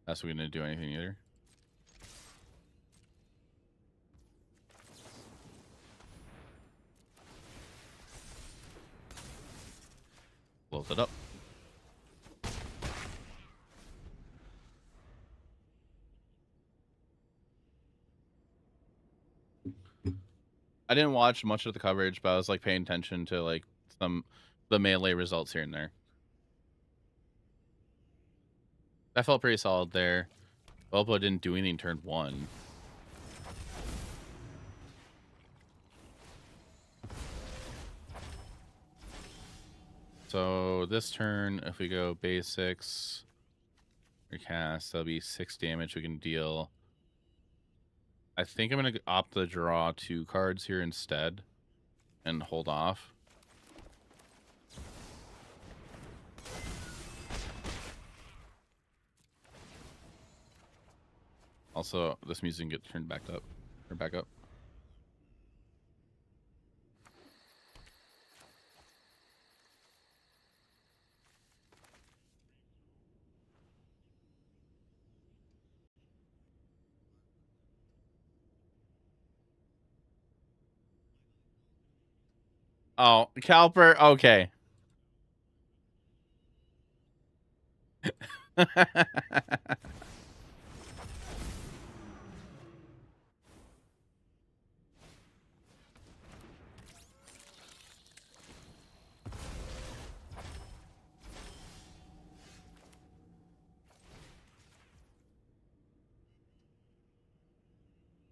[SPEAKER 1] That's we gonna do anything either. Close it up. I didn't watch much of the coverage, but I was like paying attention to like the melee results here and there. That felt pretty solid there. Bobo didn't do anything turn 1. So this turn, if we go basics, recast, that'll be 6 damage we can deal. I think I'm going to opt to draw 2 cards here instead and hold off. Also, this music can get turned back up. Or back up. Oh, Calper, okay.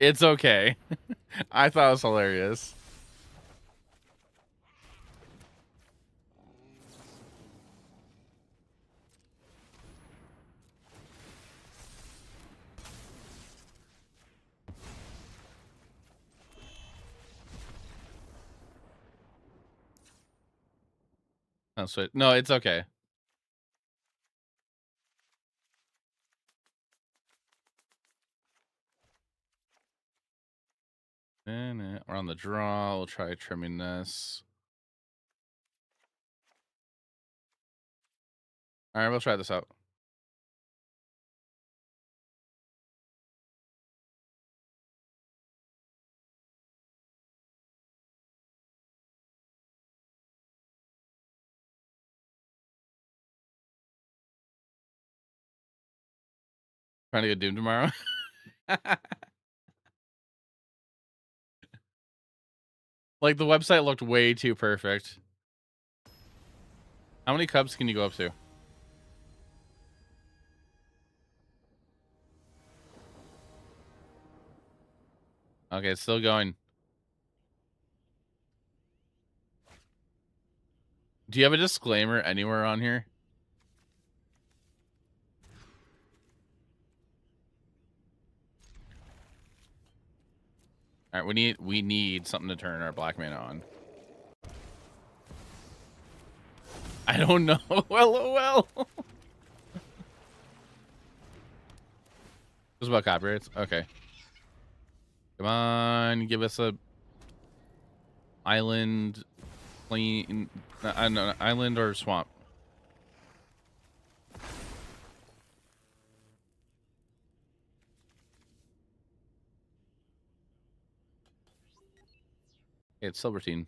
[SPEAKER 1] It's okay. I thought it was hilarious. Oh, sweet. No, it's okay. And we're on the draw. We'll try trimming this. All right, we'll try this out. Trying to get Doom tomorrow. Like, the website looked way too perfect. How many Cubs can you go up to? Okay, it's still going. Do you have a disclaimer anywhere on here? All right, we need something to turn our black mana on. I don't know. LOL. This is about copyrights. Okay. Come on, give us a island, plain, I don't know, island or swamp. It's Silvertine.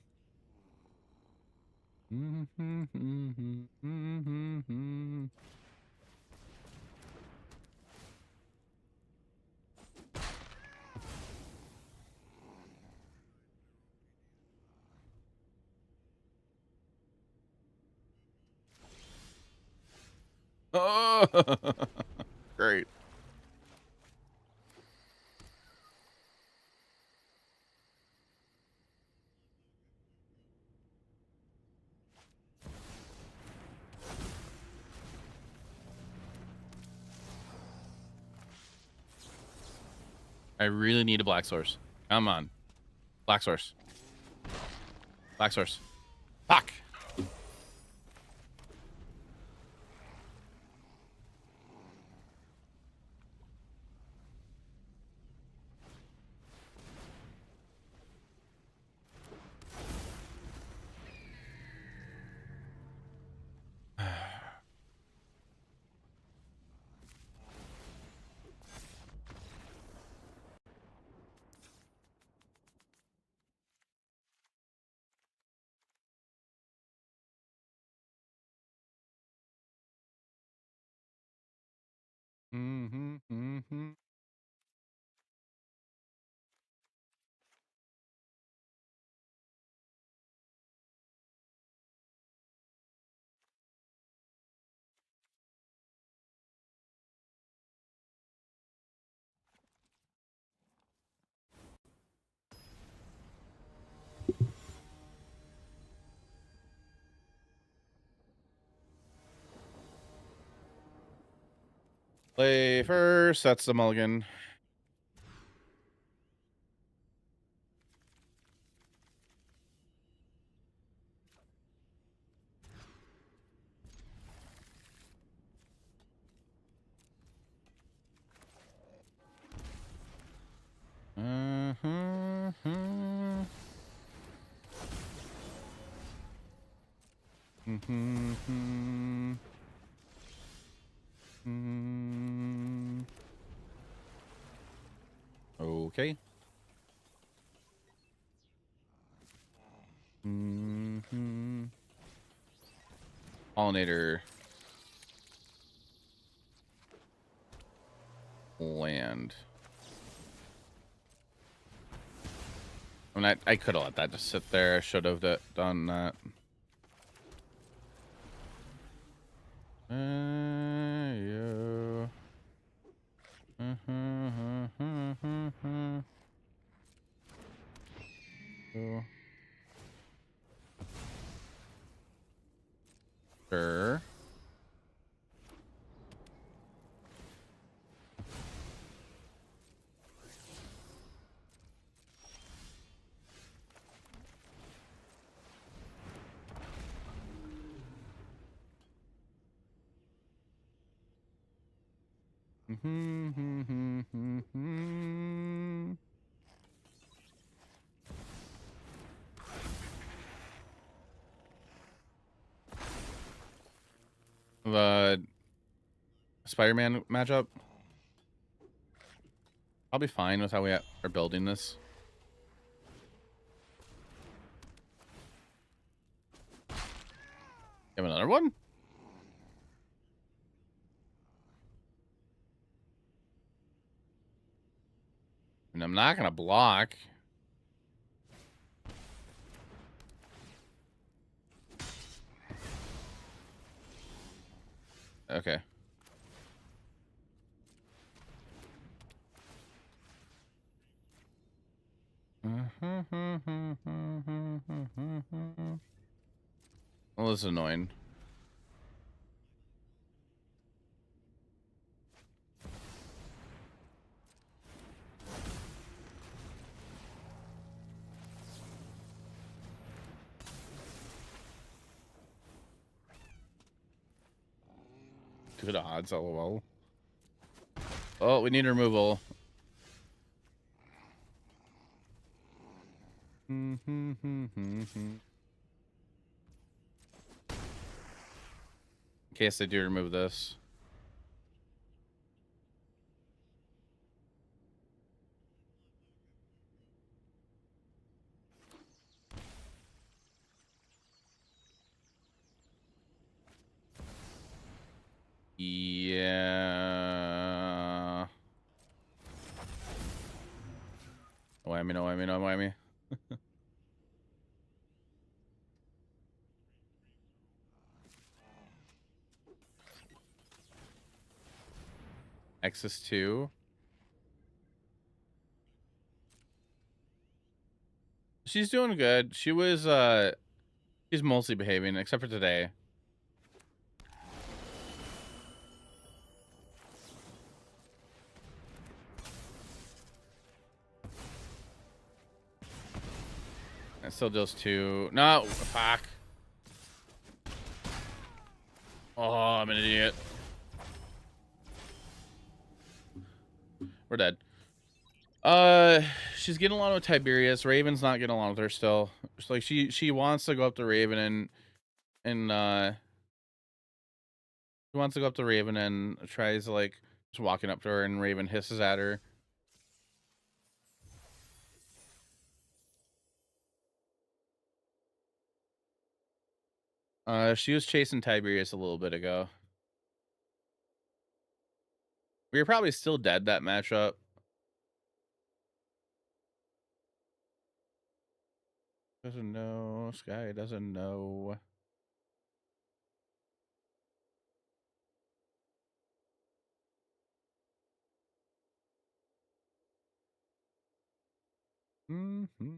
[SPEAKER 1] Oh, great. I really need a black source. Come on. Black source. Black source. Fuck. Play first. That's the mulligan. Okay. Pollinator. Land. I mean, I could have let that just sit there. I should have done that. Sure. The Spider-Man matchup. I'll be fine with how we are building this. Have another one? And I'm not gonna block. Okay. Well, this is annoying. Good odds, lol. Oh, we need removal. In case they do remove this. Yeah. No whammy, no whammy, no whammy. Access 2. She's doing good. She was she's mostly behaving except for today. It still deals 2. No, fuck. Oh, I'm an idiot. We're dead. She's getting along with Tiberius. Raven's not getting along with her still. It's like she wants to go up to Raven and she wants to go up to Raven and tries like just walking up to her, and Raven hisses at her. She was chasing Tiberius a little bit ago. We were probably still dead that matchup. Doesn't know. Sky doesn't know. Mm-hmm.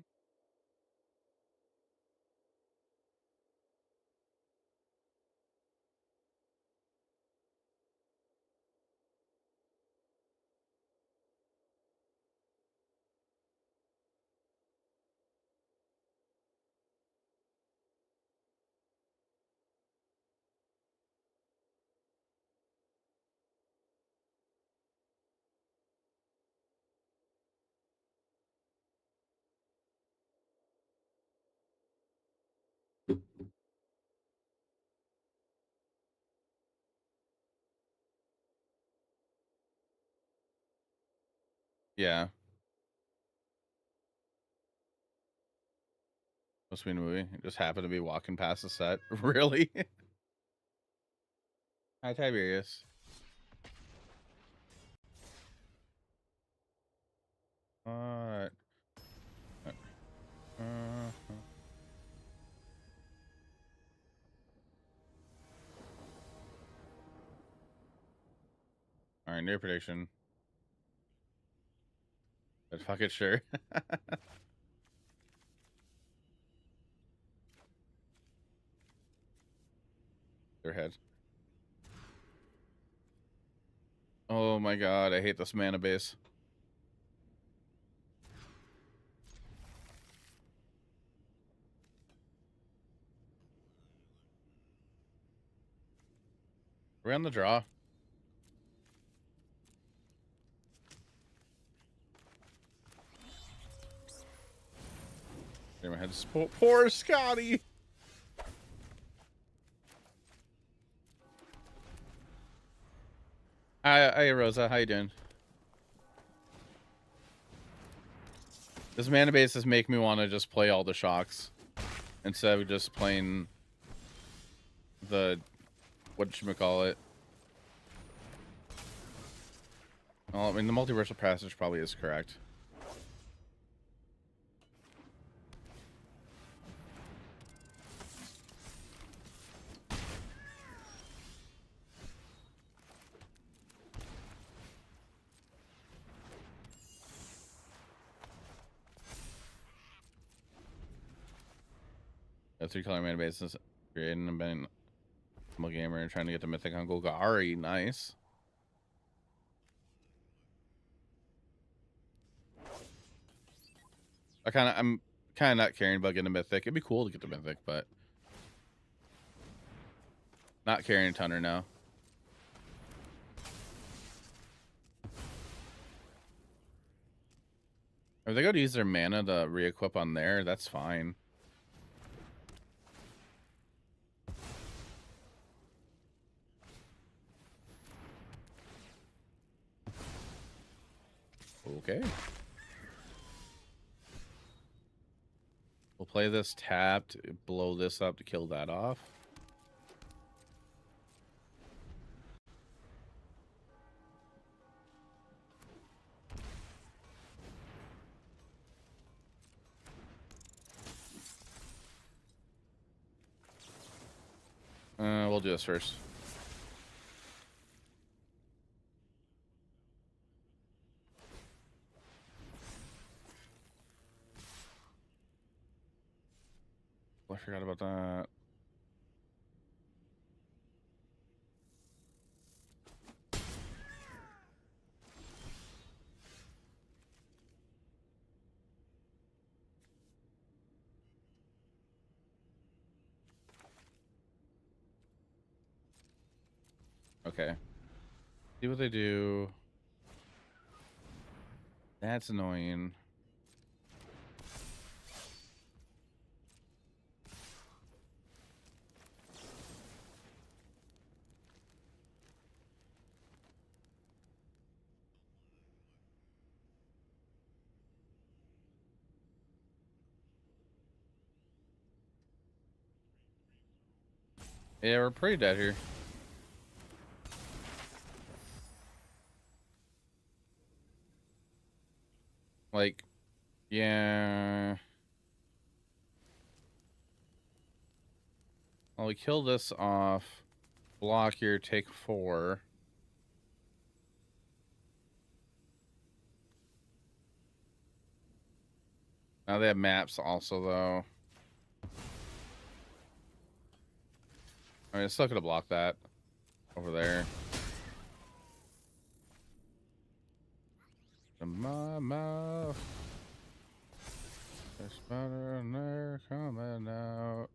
[SPEAKER 1] Yeah. Must be a movie. It just happened to be walking past the set. Really? Hi, Tiberius. Alright. Alright, new prediction. But fuck it, sure. Their head. Oh my god, I hate this mana base. We're on the draw. in my head. Poor Scotty. Hi, Rosa. How you doing? This mana bases make me want to just play all the shocks instead of just playing the whatchamacallit. Well, I mean, the multiversal passage probably is correct. A 3-color mana basis creating and been a gamer and trying to get the mythic on Golgari. Nice. I'm kind of not caring about getting a mythic. It'd be cool to get the mythic, but not carrying a ton right now. If they go to use their mana to re-equip on there, that's fine. Okay. We'll play this tapped, blow this up to kill that off. We'll do this first. I forgot about that. Okay. See what they do. That's annoying. Yeah, we're pretty dead here. Like, yeah. Well, we kill this off. Block here, take 4. Now they have maps also, though. I mean, still could have blocked that over there. In my mouth. There's better in there coming out.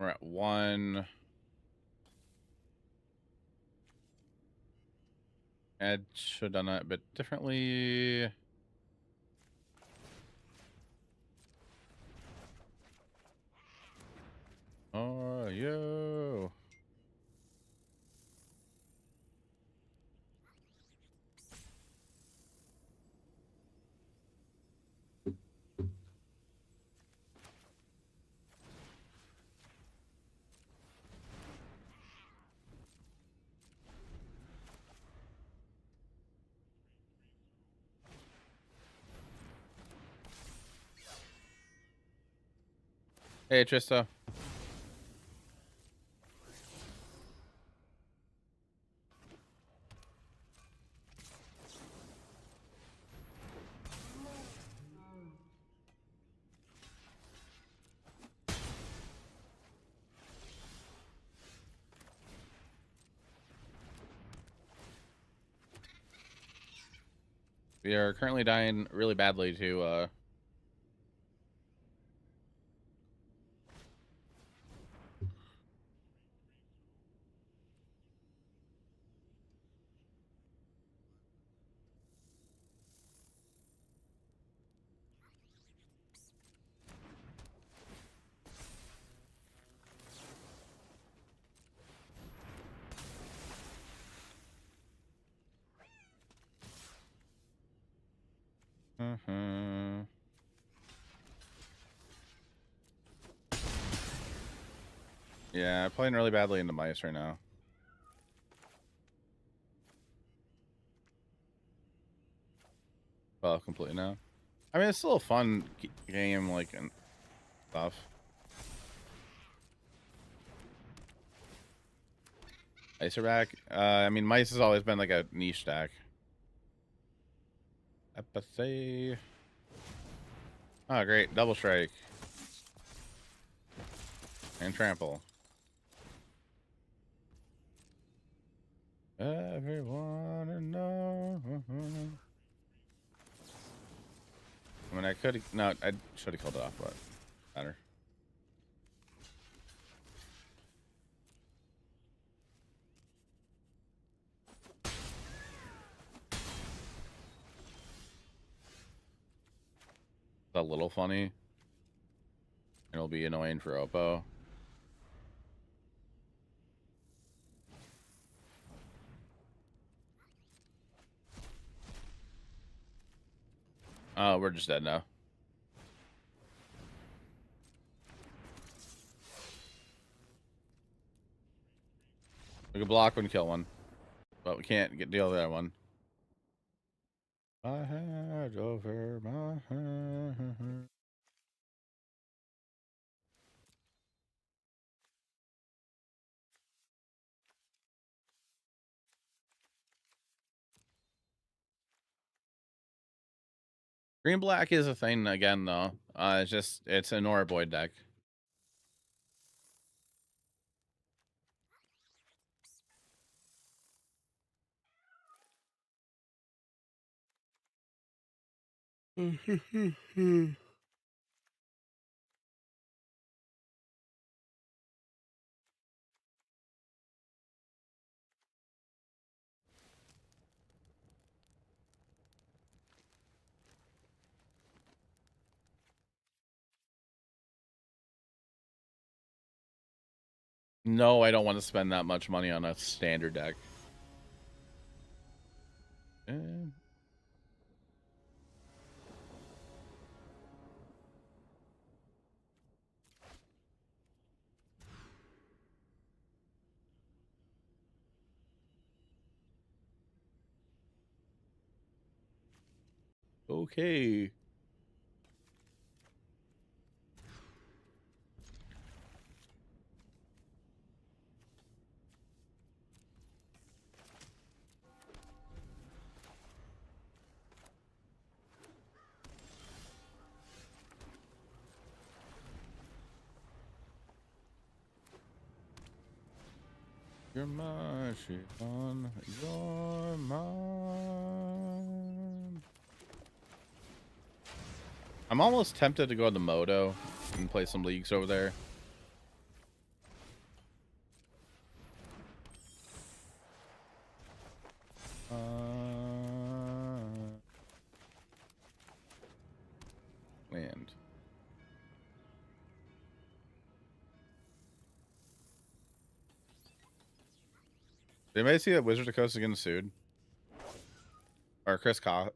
[SPEAKER 1] We're at 1. Ed should have done that a bit differently. Oh, yo. Hey, Trista. We are currently dying really badly to Yeah, I'm playing really badly into mice right now. Well, completely now. I mean, it's still a fun game, like, and stuff. Ice are back. I mean, mice has always been like a niche deck. Apathy. Oh, great. Double strike. And trample. Everyone to know. I mean, I could have. No, I should have killed it off, but better. It's a little funny. It'll be annoying for Oppo. Oh, we're just dead now. We can block one, kill one, but we can't deal with that one. My head over my head. Green black is a thing again though. It's a Nora Boyd deck. No, I don't want to spend that much money on a standard deck. Okay. You're my shit on your mind. I'm almost tempted to go to Moto and play some leagues over there. Land. Did anybody see that Wizard of Coast is getting sued? Or Chris Cox's?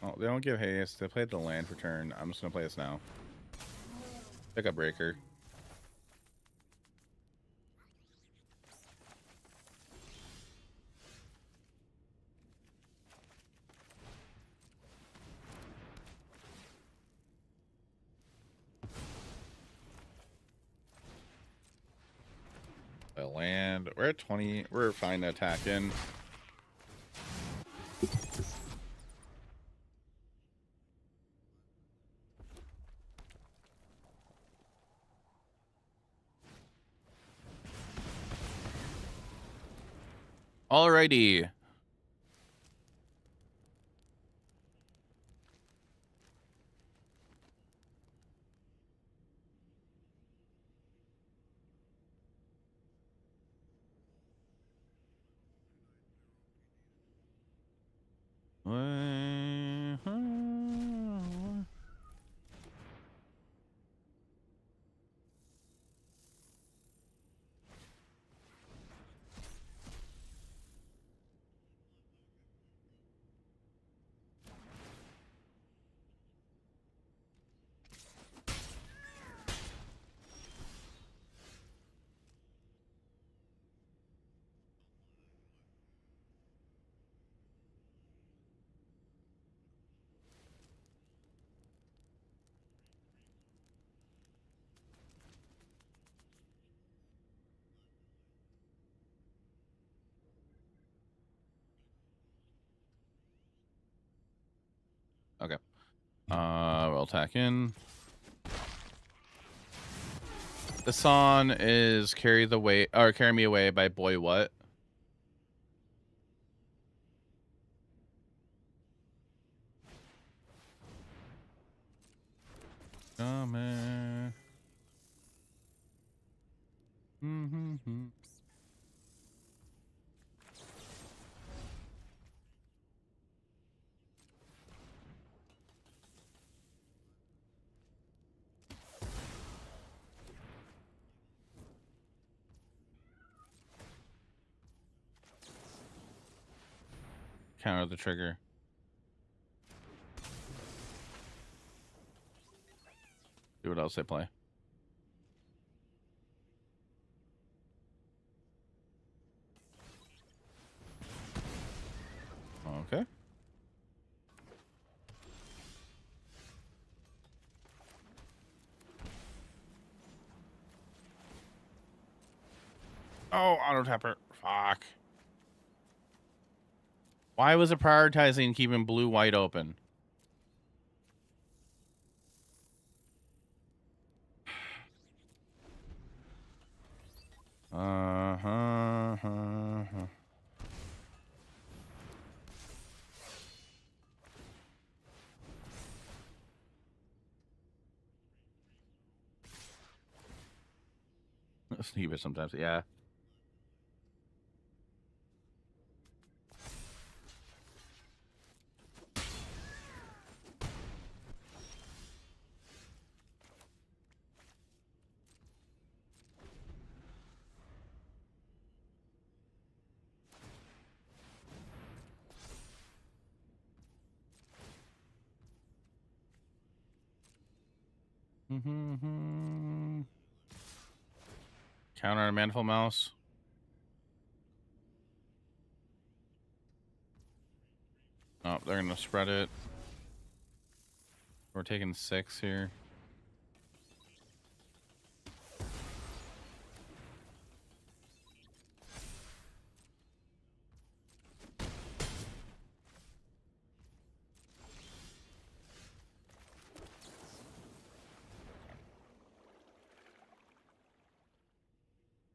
[SPEAKER 1] Oh, they don't give haste. They played the land for turn. I'm just gonna play this now. Pick a breaker. A land. We're at 20. We're fine to attack in. Alrighty. Okay. We'll attack in. The song is "Carry the Way" or "Carry Me Away" by Boy What. Coming. Mm-hmm. Counter the trigger. See what else they play. Okay. Oh, auto tapper. Fuck. Why was it prioritizing keeping blue white open? Uh-huh. Sneak it sometimes, yeah. Mm-hmm. Counter a Manful Mouse. Oh, they're gonna spread it. We're taking 6 here.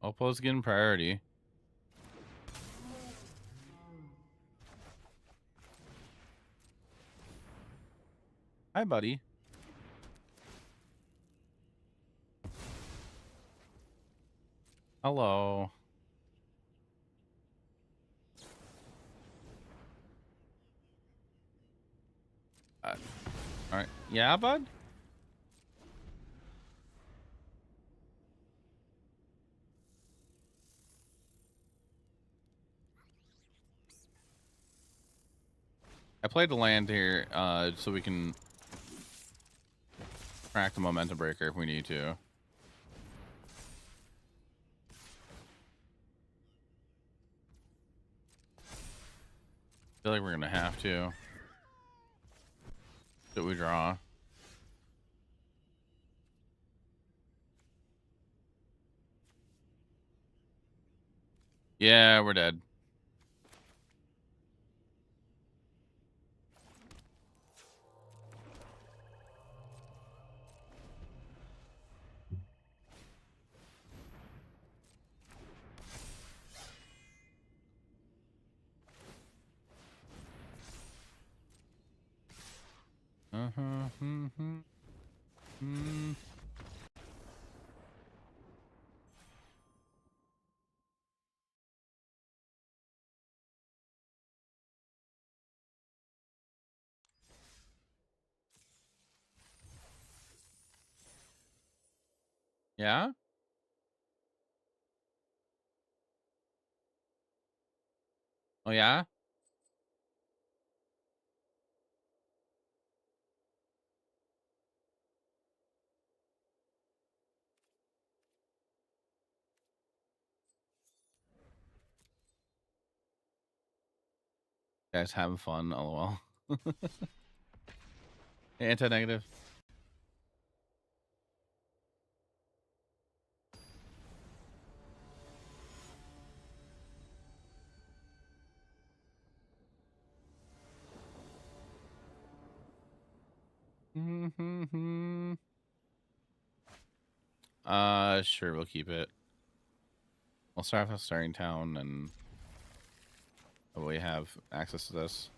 [SPEAKER 1] Oppo's getting priority. Hi, buddy. Hello. All right. Yeah, bud? I played the land here so we can crack the momentum breaker if we need to. I feel like we're gonna have to. Should we draw? Yeah, we're dead. Yeah? Oh, yeah? Guys having fun, lol. Anti-negative. Sure, we'll keep it. We'll start with starting town and we have access to this.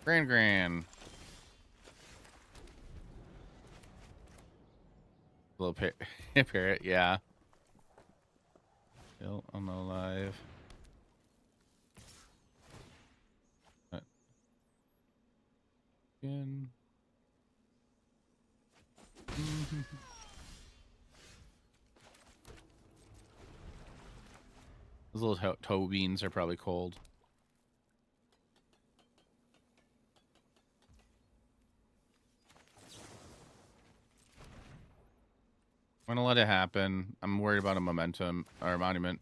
[SPEAKER 1] Grand. Little parrot, yeah. Still unalive. Again. Those little toe beans are probably cold. I'm gonna let it happen. I'm worried about a momentum or a monument.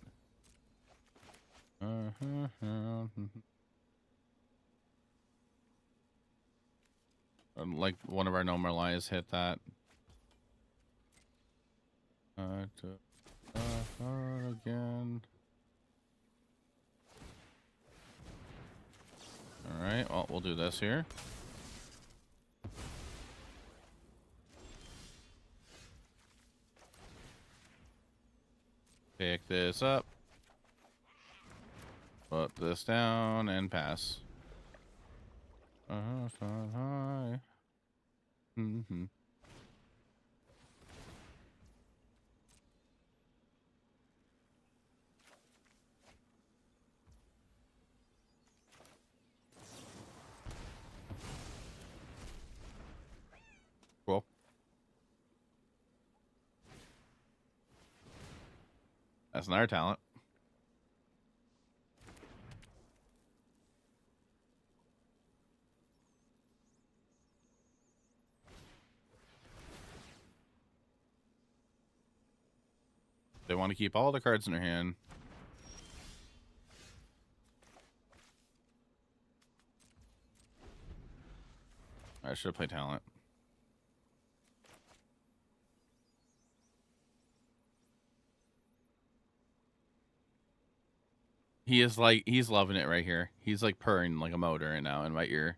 [SPEAKER 1] Like one of our no more lies hit that. Again. All right. Well, we'll do this here. Pick this up. Put this down and pass. Cool. That's another talent. They want to keep all the cards in their hand. I should have played talent. He is like, he's loving it right here. He's like purring like a motor right now in my ear.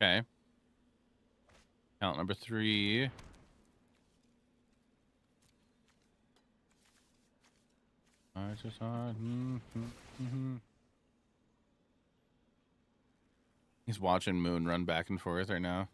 [SPEAKER 1] Okay. Count number 3. I just He's watching Moon run back and forth right now.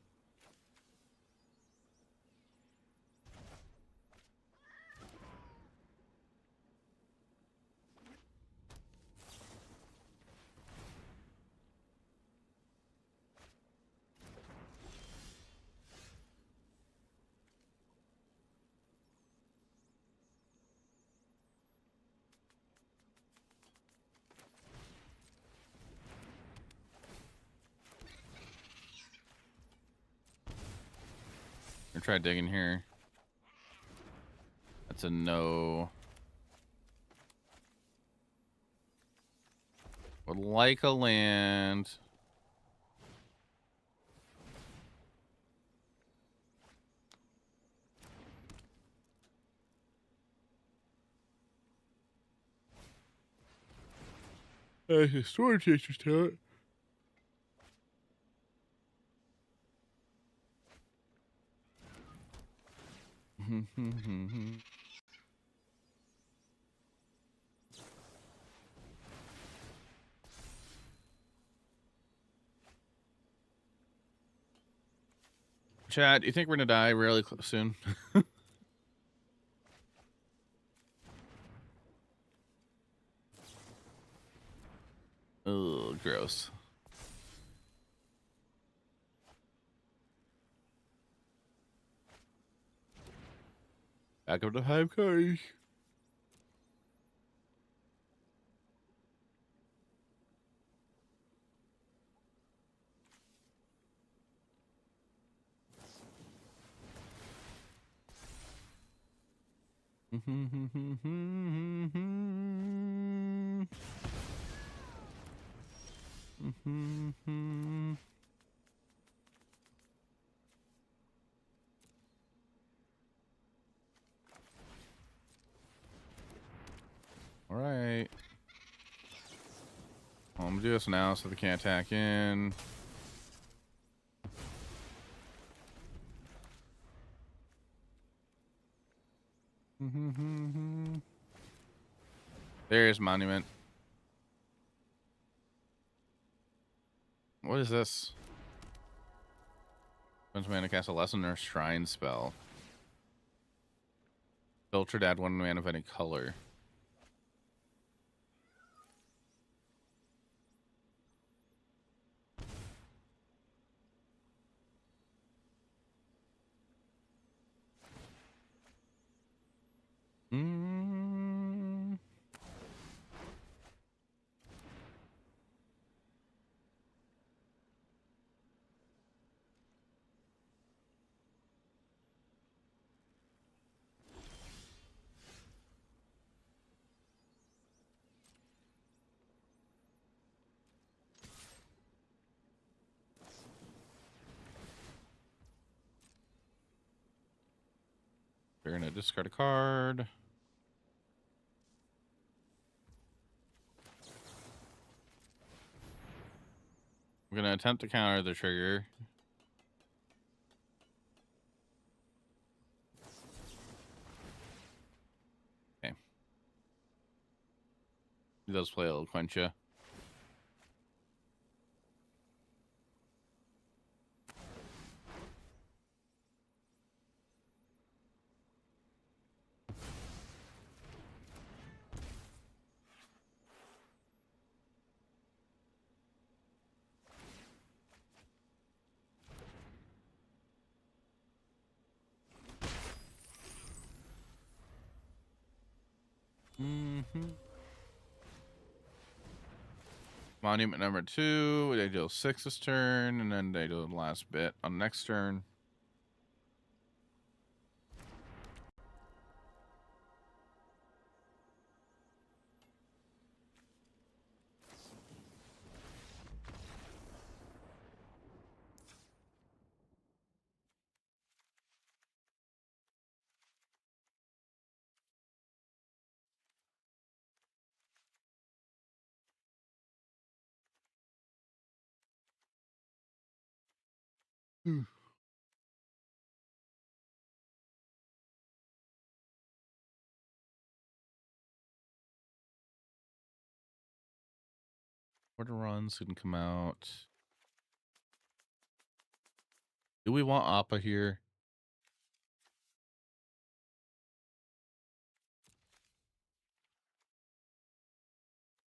[SPEAKER 1] Try digging here. That's a no. Would like a land. Storage issues to it. Chad, you think we're gonna die really soon? Oh, gross. Back up to 5 cars. All right. Well, I'm gonna do this now so they can't attack in. There's Monument. What is this? Spends mana to cast a lesson or shrine spell. Filtered, add 1 mana of any color. Mm. We're gonna discard a card. I'm gonna attempt to counter the trigger. Okay. He does play Eloquentia. Monument number 2. They deal 6 this turn, and then they do the last bit on next turn. Order runs can come out. Do we want Appa here?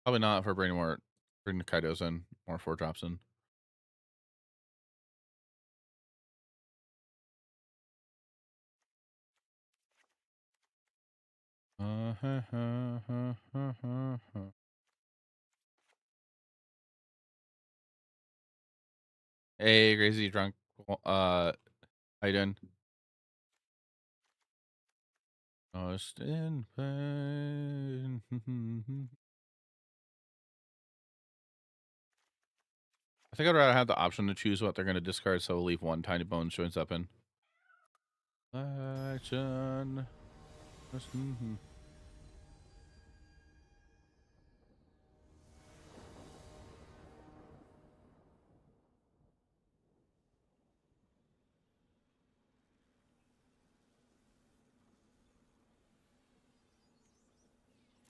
[SPEAKER 1] Probably not if we're bring the Kaidos in, more 4-drops in. Hey, Crazy Drunk. How you doing? Lost in pain. I think I'd rather have the option to choose what they're going to discard, so we'll leave one tiny bone joins up in. Action. Mhm.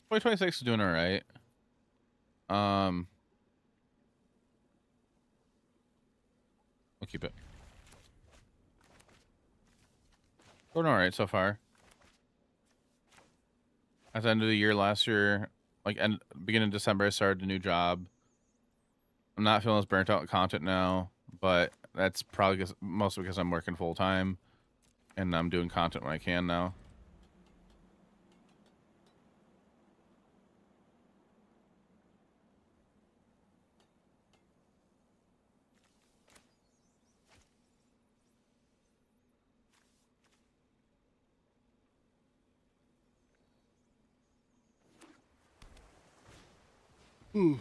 [SPEAKER 1] Twenty 26 is doing all right. We'll keep it. Going all right so far. At the end of the year last year, like beginning of December, I started a new job. I'm not feeling as burnt out with content now, but that's probably mostly because I'm working full time and I'm doing content when I can now. Ooh.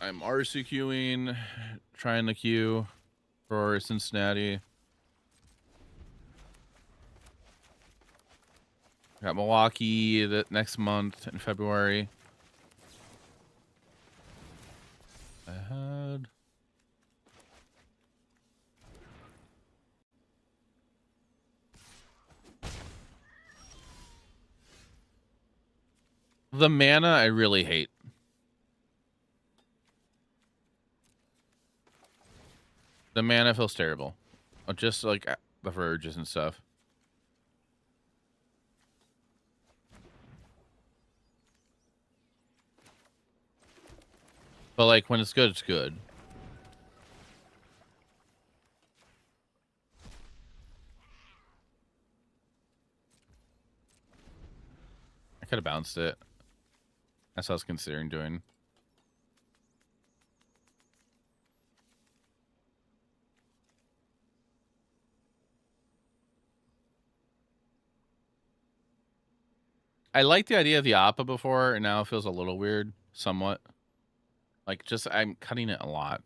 [SPEAKER 1] I'm RCQing, trying to queue for Cincinnati. Got Milwaukee the next month in February. Ahead. The mana I really hate. The mana feels terrible. Just like the verges and stuff. But like when it's good, it's good. I could have bounced it. That's what I was considering doing. I liked the idea of the Appa before, and now it feels a little weird, somewhat. Like, just, I'm cutting it a lot.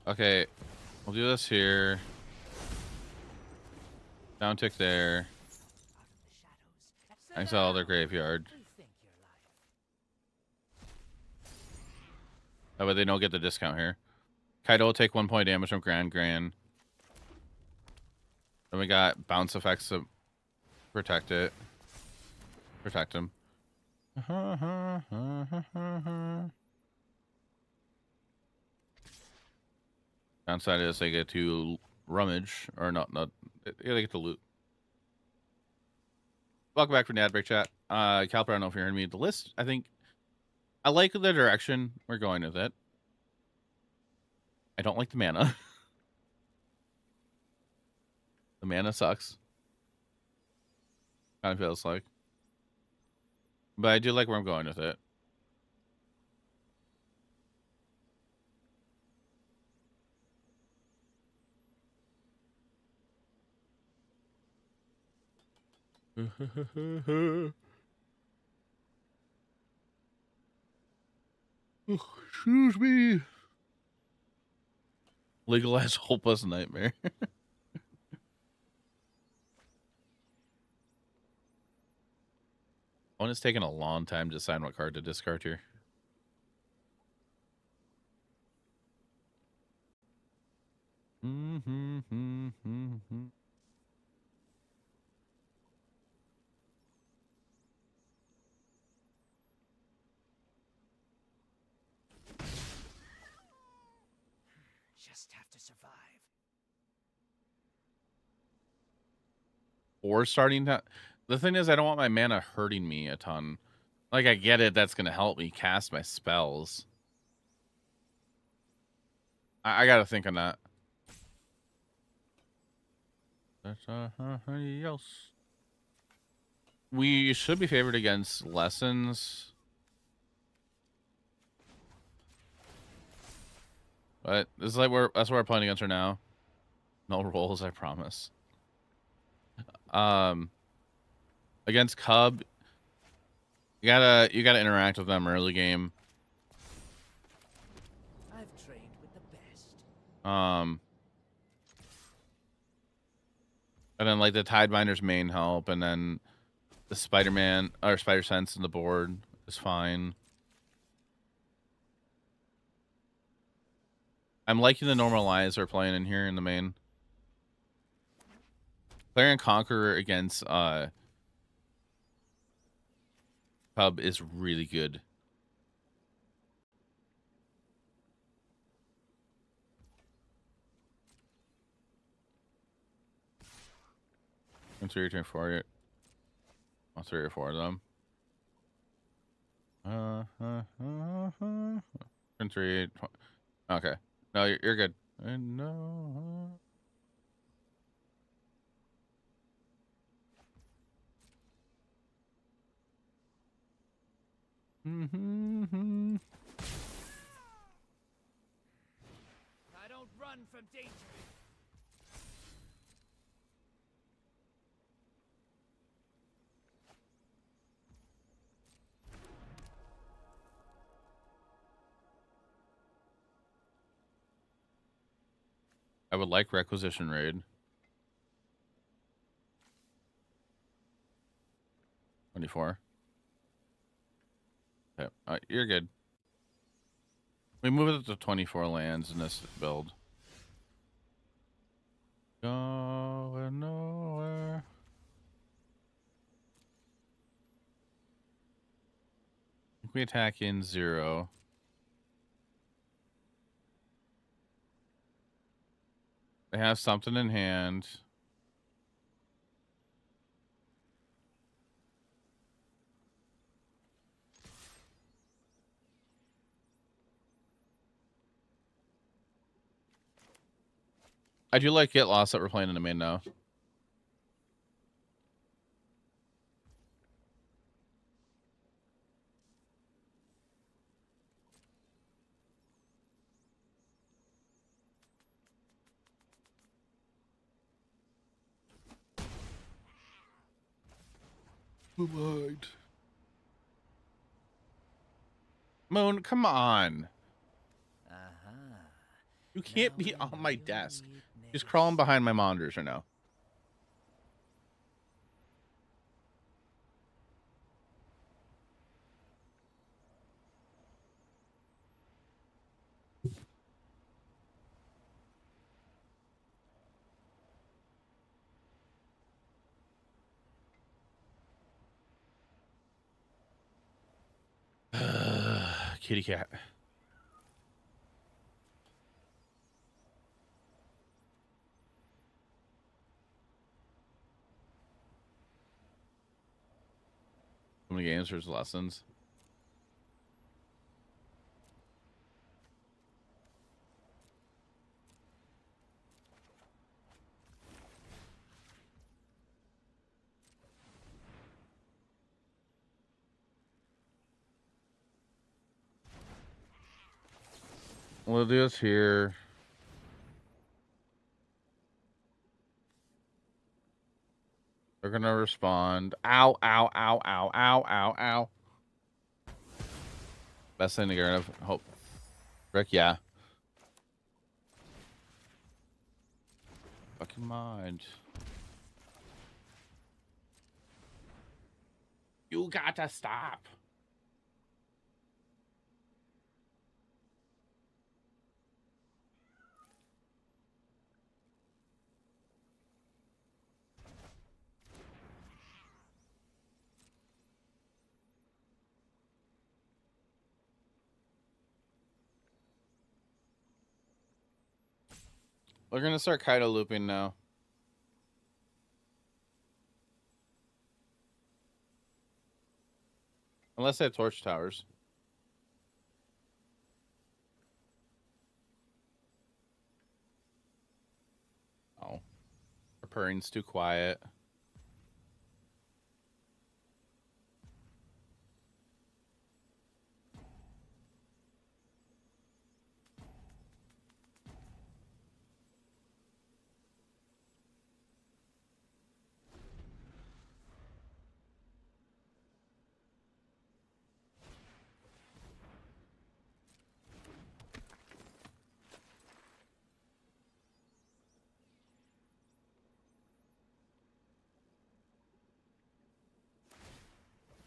[SPEAKER 1] Okay, we'll do this here. Down tick there. Exile their graveyard. That way they don't get the discount here. Kaido will take 1 point damage from Grand. Then we got bounce effects to protect it. Protect him. Downside is they get to rummage, or not, they get to loot. Welcome back from the ad break chat. Calper, I don't know if you're hearing me. The list, I think, I like the direction we're going with it. I don't like the mana. The mana sucks. Kind of feels like. But I do like where I'm going with it. Excuse me. Legalize hopeless nightmare. One is taking a long time to decide what card to discard here.
[SPEAKER 3] Just have to survive.
[SPEAKER 1] Or starting to. The thing is, I don't want my mana hurting me a ton. Like, I get it. That's going to help me cast my spells. I got to think on that. Yes. We should be favored against lessons. But this is like that's what we're playing against her now. No rolls, I promise. Against Cub, you gotta interact with them early game.
[SPEAKER 3] I've trained with the best.
[SPEAKER 1] And then like the Tidebinder's main help, and then the Spider-Man or Spider Sense in the board is fine. I'm liking the normalizer playing in here in the main. Clarion Conqueror against Cub is really good. And 3 or 4, all 3 or 4 of them. And 3. Okay. No, you're good. And no.
[SPEAKER 3] I don't run from danger.
[SPEAKER 1] I would like Requisition Raid. 24. Okay, you're good. We move it to 24 lands in this build. Going nowhere. We attack in 0. They have something in hand. I do like Get Lost that we're playing in the main now. Moon, come on. You can't be on my desk. Just crawling behind my monitors right now. Kitty cat. So many games, there's lessons. We'll do this here. They're gonna respond. Ow, ow, ow, ow, ow, ow, ow. Best thing to get rid of. Hope. Rick, yeah. Fucking mind. You gotta stop. We're gonna start Kaido looping now. Unless they have torch towers. Oh. Our purring's too quiet.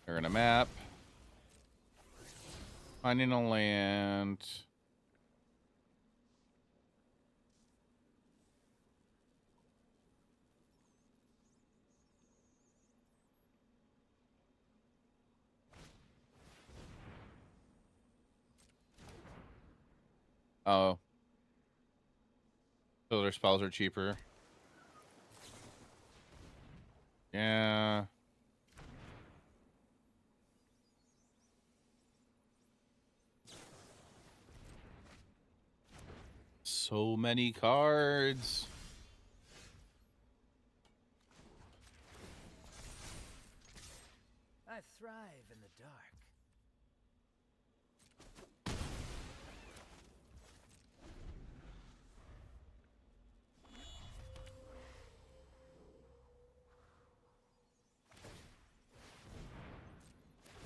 [SPEAKER 1] We're in a map. Finding a land. Oh. So their spells are cheaper. Yeah. So many cards.
[SPEAKER 3] I thrive in the dark.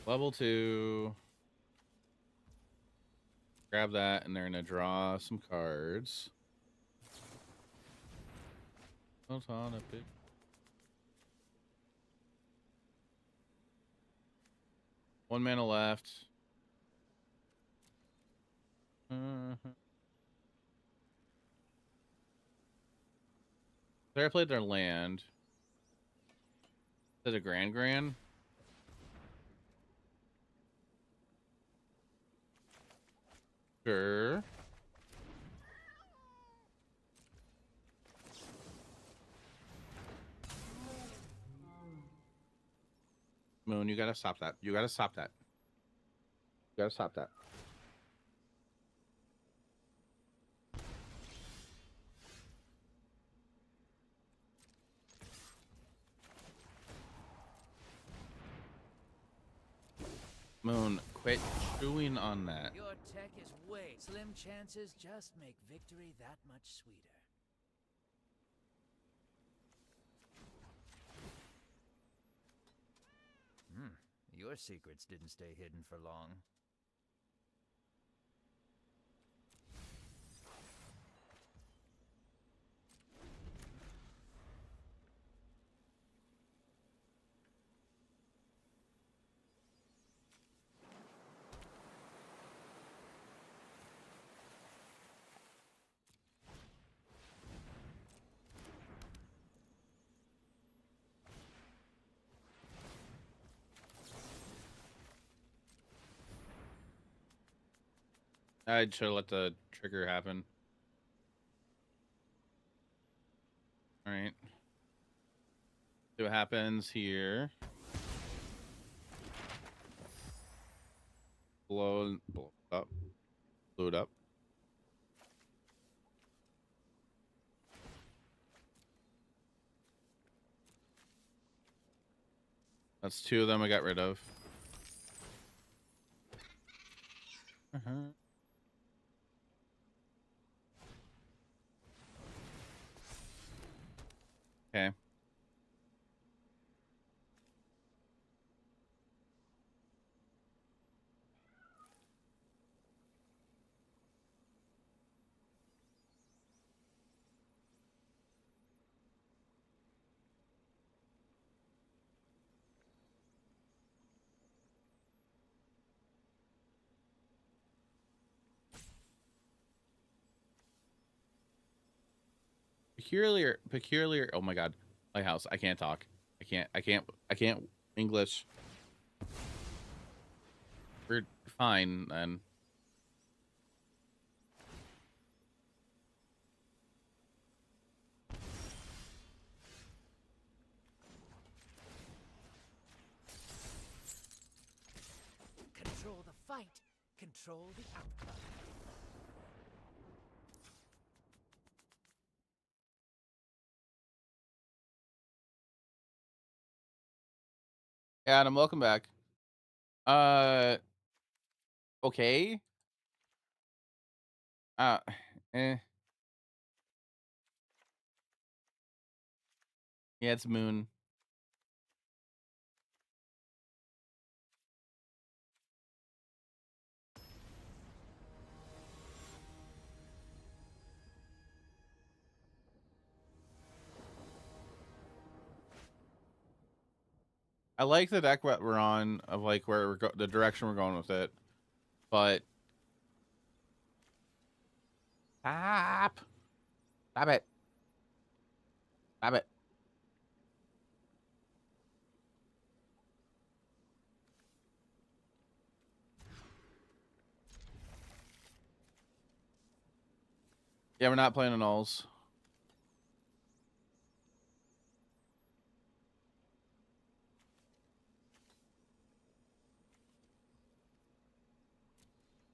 [SPEAKER 1] Level 2. Grab that, and they're gonna draw some cards. Hold on a bit. One mana left. They played their land. Is it a Grand? Sure. Moon, you gotta stop that. You gotta stop that. You gotta stop that. Moon, quit chewing on that.
[SPEAKER 3] Your tech is way slim chances just make victory that much sweeter. Your secrets didn't stay hidden for long.
[SPEAKER 1] I should have let the trigger happen. All right. See what happens here. Blow up. Blew it up. That's 2 of them I got rid of. Okay. Peculiar. Oh my god, Lighthouse. I can't talk. I can't English. We're fine then.
[SPEAKER 3] Control the fight, control the outcome.
[SPEAKER 1] Adam, welcome back. Okay. Uh, eh. Yeah, it's Moon. I like the deck that we're on, of like where the direction we're going with it, but stop it, stop it. Yeah, we're not playing the nulls.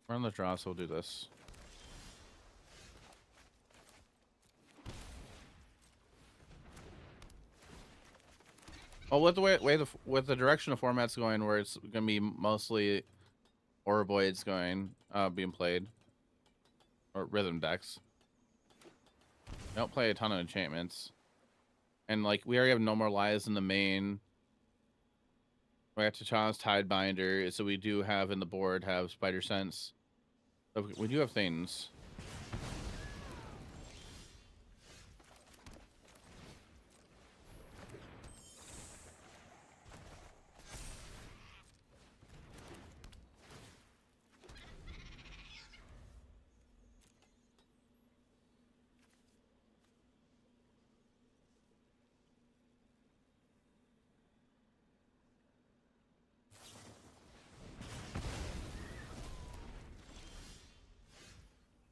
[SPEAKER 1] We're on the draw, so we'll do this. Well, with the with the direction the format's going, where it's gonna be mostly Oroboids being played, or rhythm decks. We don't play a ton of enchantments, and like we already have no more lives in the main. We have T'Challa's Tidebinder, so we do have in the board have Spider Sense. So we do have things.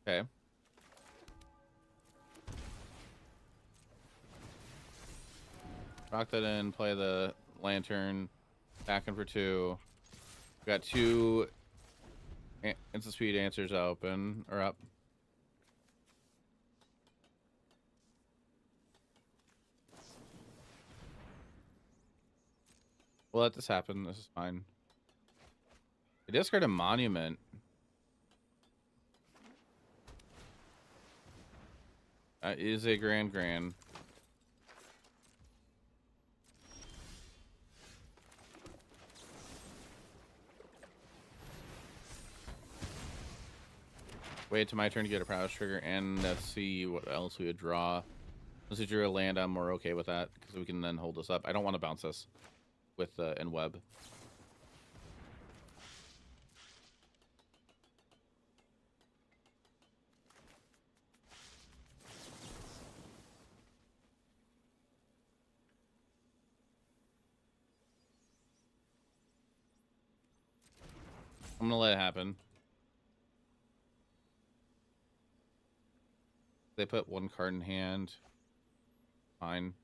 [SPEAKER 1] Okay. Rock that in, play the lantern, back in for 2. We got 2 instant speed answers open, or up. We'll let this happen, this is fine. We discard a monument. Is a grand. Wait till my turn to get a prowess trigger, and let's see what else we would draw. Once we drew a land, I'm more okay with that, because we can then hold this up. I don't want to bounce this with in web. I'm gonna let it happen. They put 1 card in hand. Fine.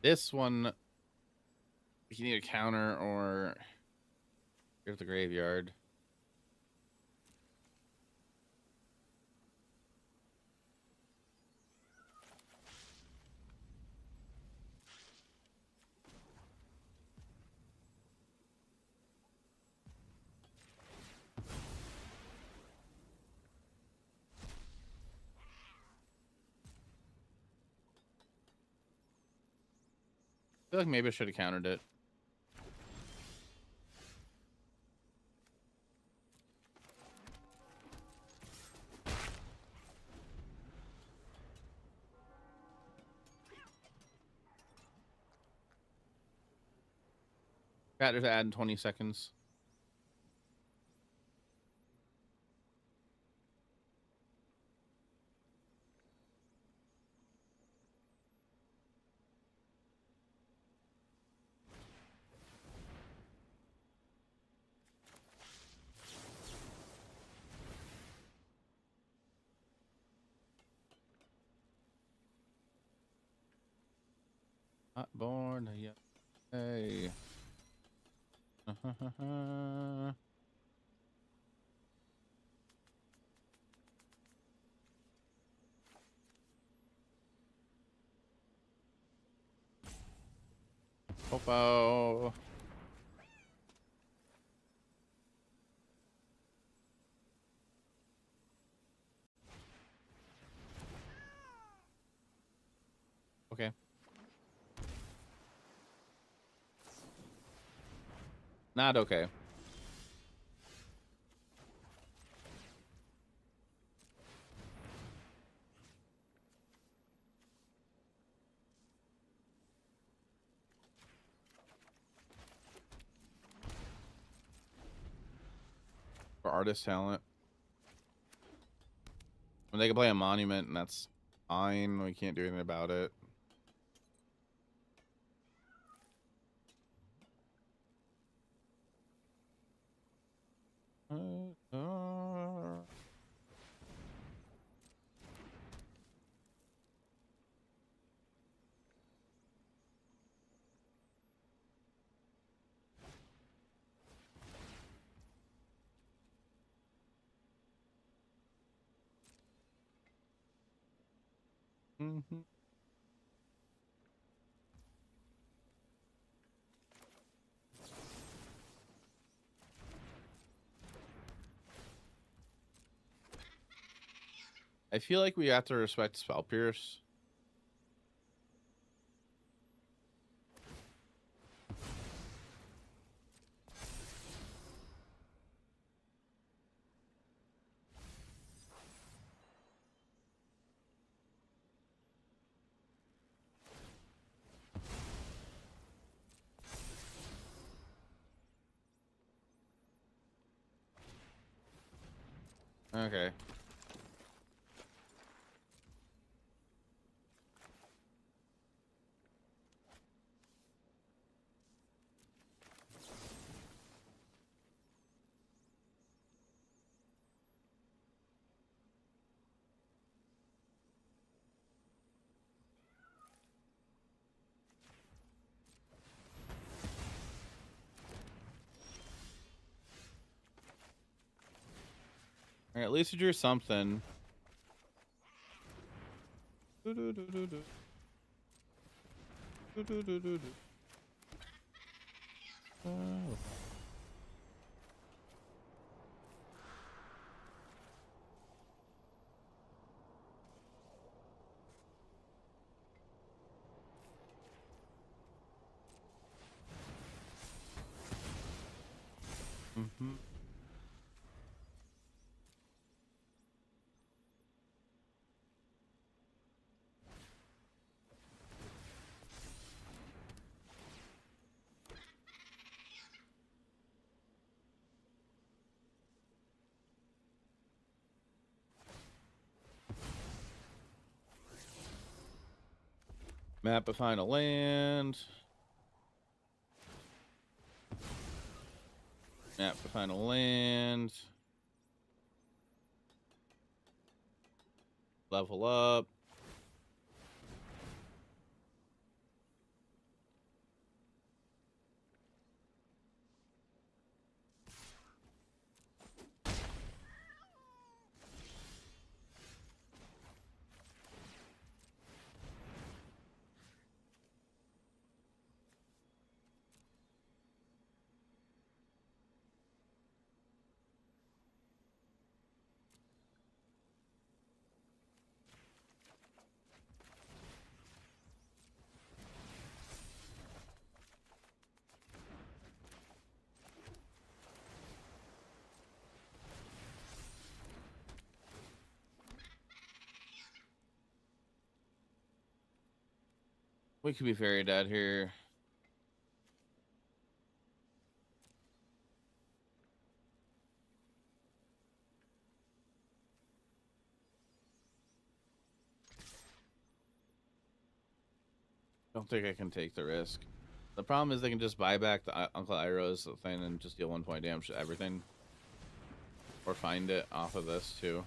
[SPEAKER 1] This one, you need a counter or here's the graveyard. I feel like maybe I should have countered it. Got to add in 20 seconds. Not born yet. Hey. Popo. Okay. Not okay. For artist talent. When they can play a monument, and that's fine. We can't do anything about it. Mm-hmm. I feel like we have to respect Spell Pierce. Okay. All right, at least you drew something. Oh. Mm-hmm. Map a final land. Map a final land. Level up. We could be very dead here. Don't think I can take the risk. The problem is they can just buy back the Uncle Iroh's thing and just deal 1 point damage to everything. Or find it off of this too.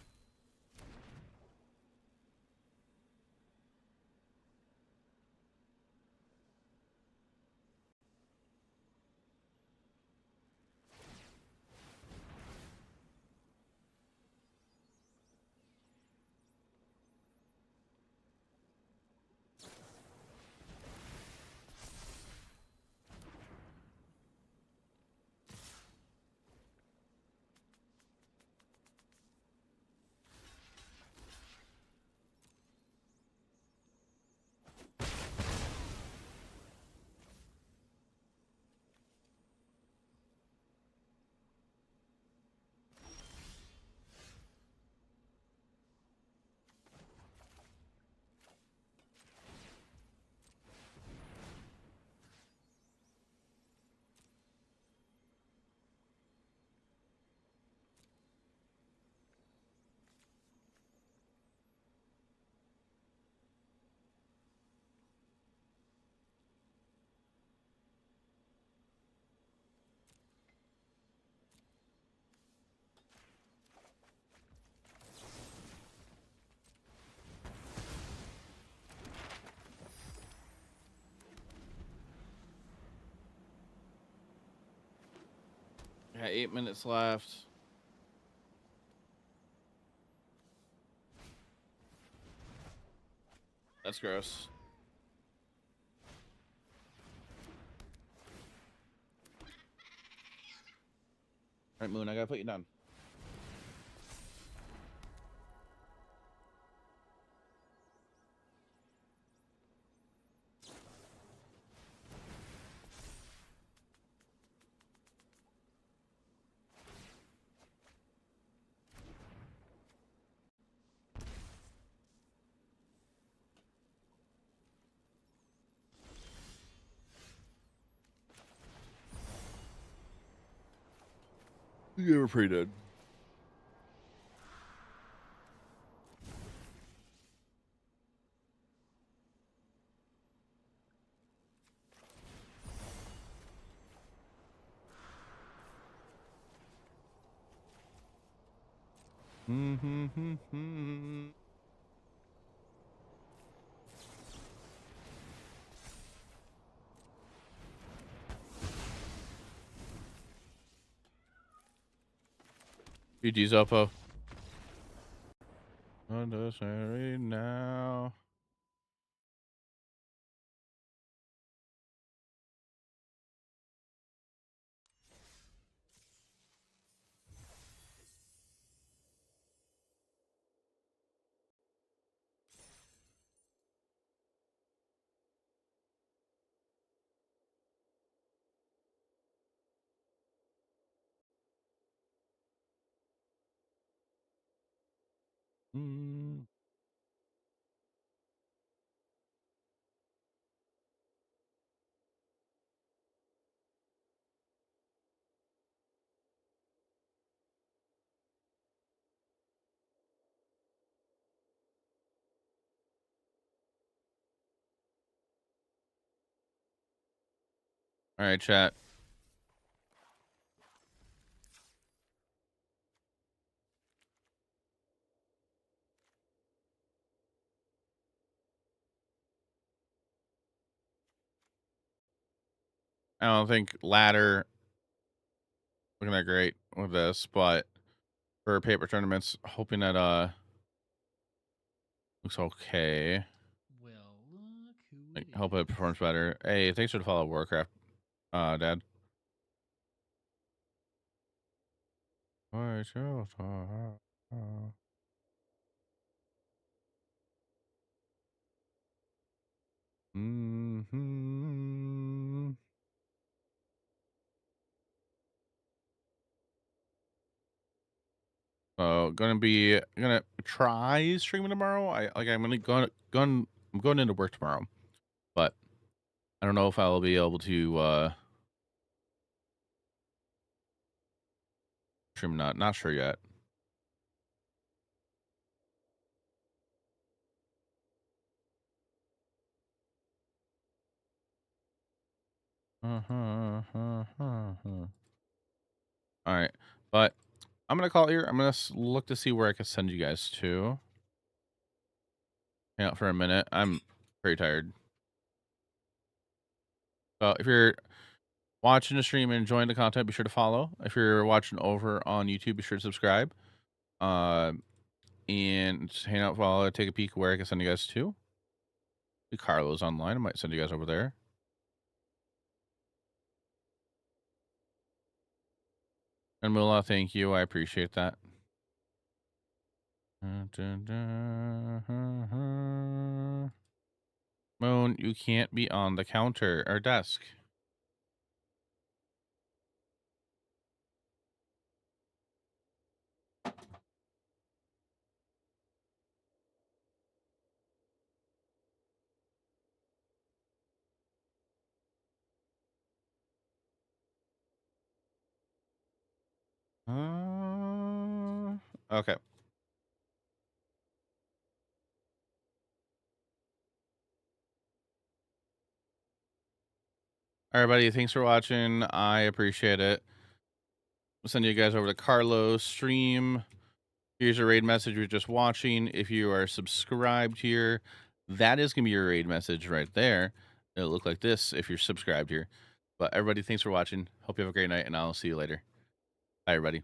[SPEAKER 1] Yeah, 8 minutes left. That's gross. All right, Moon, I gotta put you down. You were pretty dead. GG's, Oppo. Unnecessary now. All right, chat. I don't think ladder looking that great with this, but for paper tournaments, hoping that looks okay.
[SPEAKER 5] Well, look who
[SPEAKER 1] Like,
[SPEAKER 5] it
[SPEAKER 1] hope
[SPEAKER 5] is.
[SPEAKER 1] it performs better. Hey, thanks for the follow, Warcraft, Dad. Mm-hmm. So gonna try streaming tomorrow. I'm going into work tomorrow, but I don't know if I'll be able to stream. Not sure yet. All right, but I'm gonna call it here. I'm gonna look to see where I can send you guys to. Hang out for a minute. I'm pretty tired. So if you're watching the stream and enjoying the content, be sure to follow. If you're watching over on YouTube, be sure to subscribe. And just hang out while I take a peek where I can send you guys to. Carlo's online. I might send you guys over there. And Mula, thank you. I appreciate that. Moon, you can't be on the counter or desk. Okay. All right, buddy. Thanks for watching. I appreciate it. I'll send you guys over to Carlo's stream. Here's a raid message you're just watching. If you are subscribed here, that is going to be your raid message right there. It'll look like this if you're subscribed here. But everybody, thanks for watching. Hope you have a great night, and I'll see you later. Bye, everybody.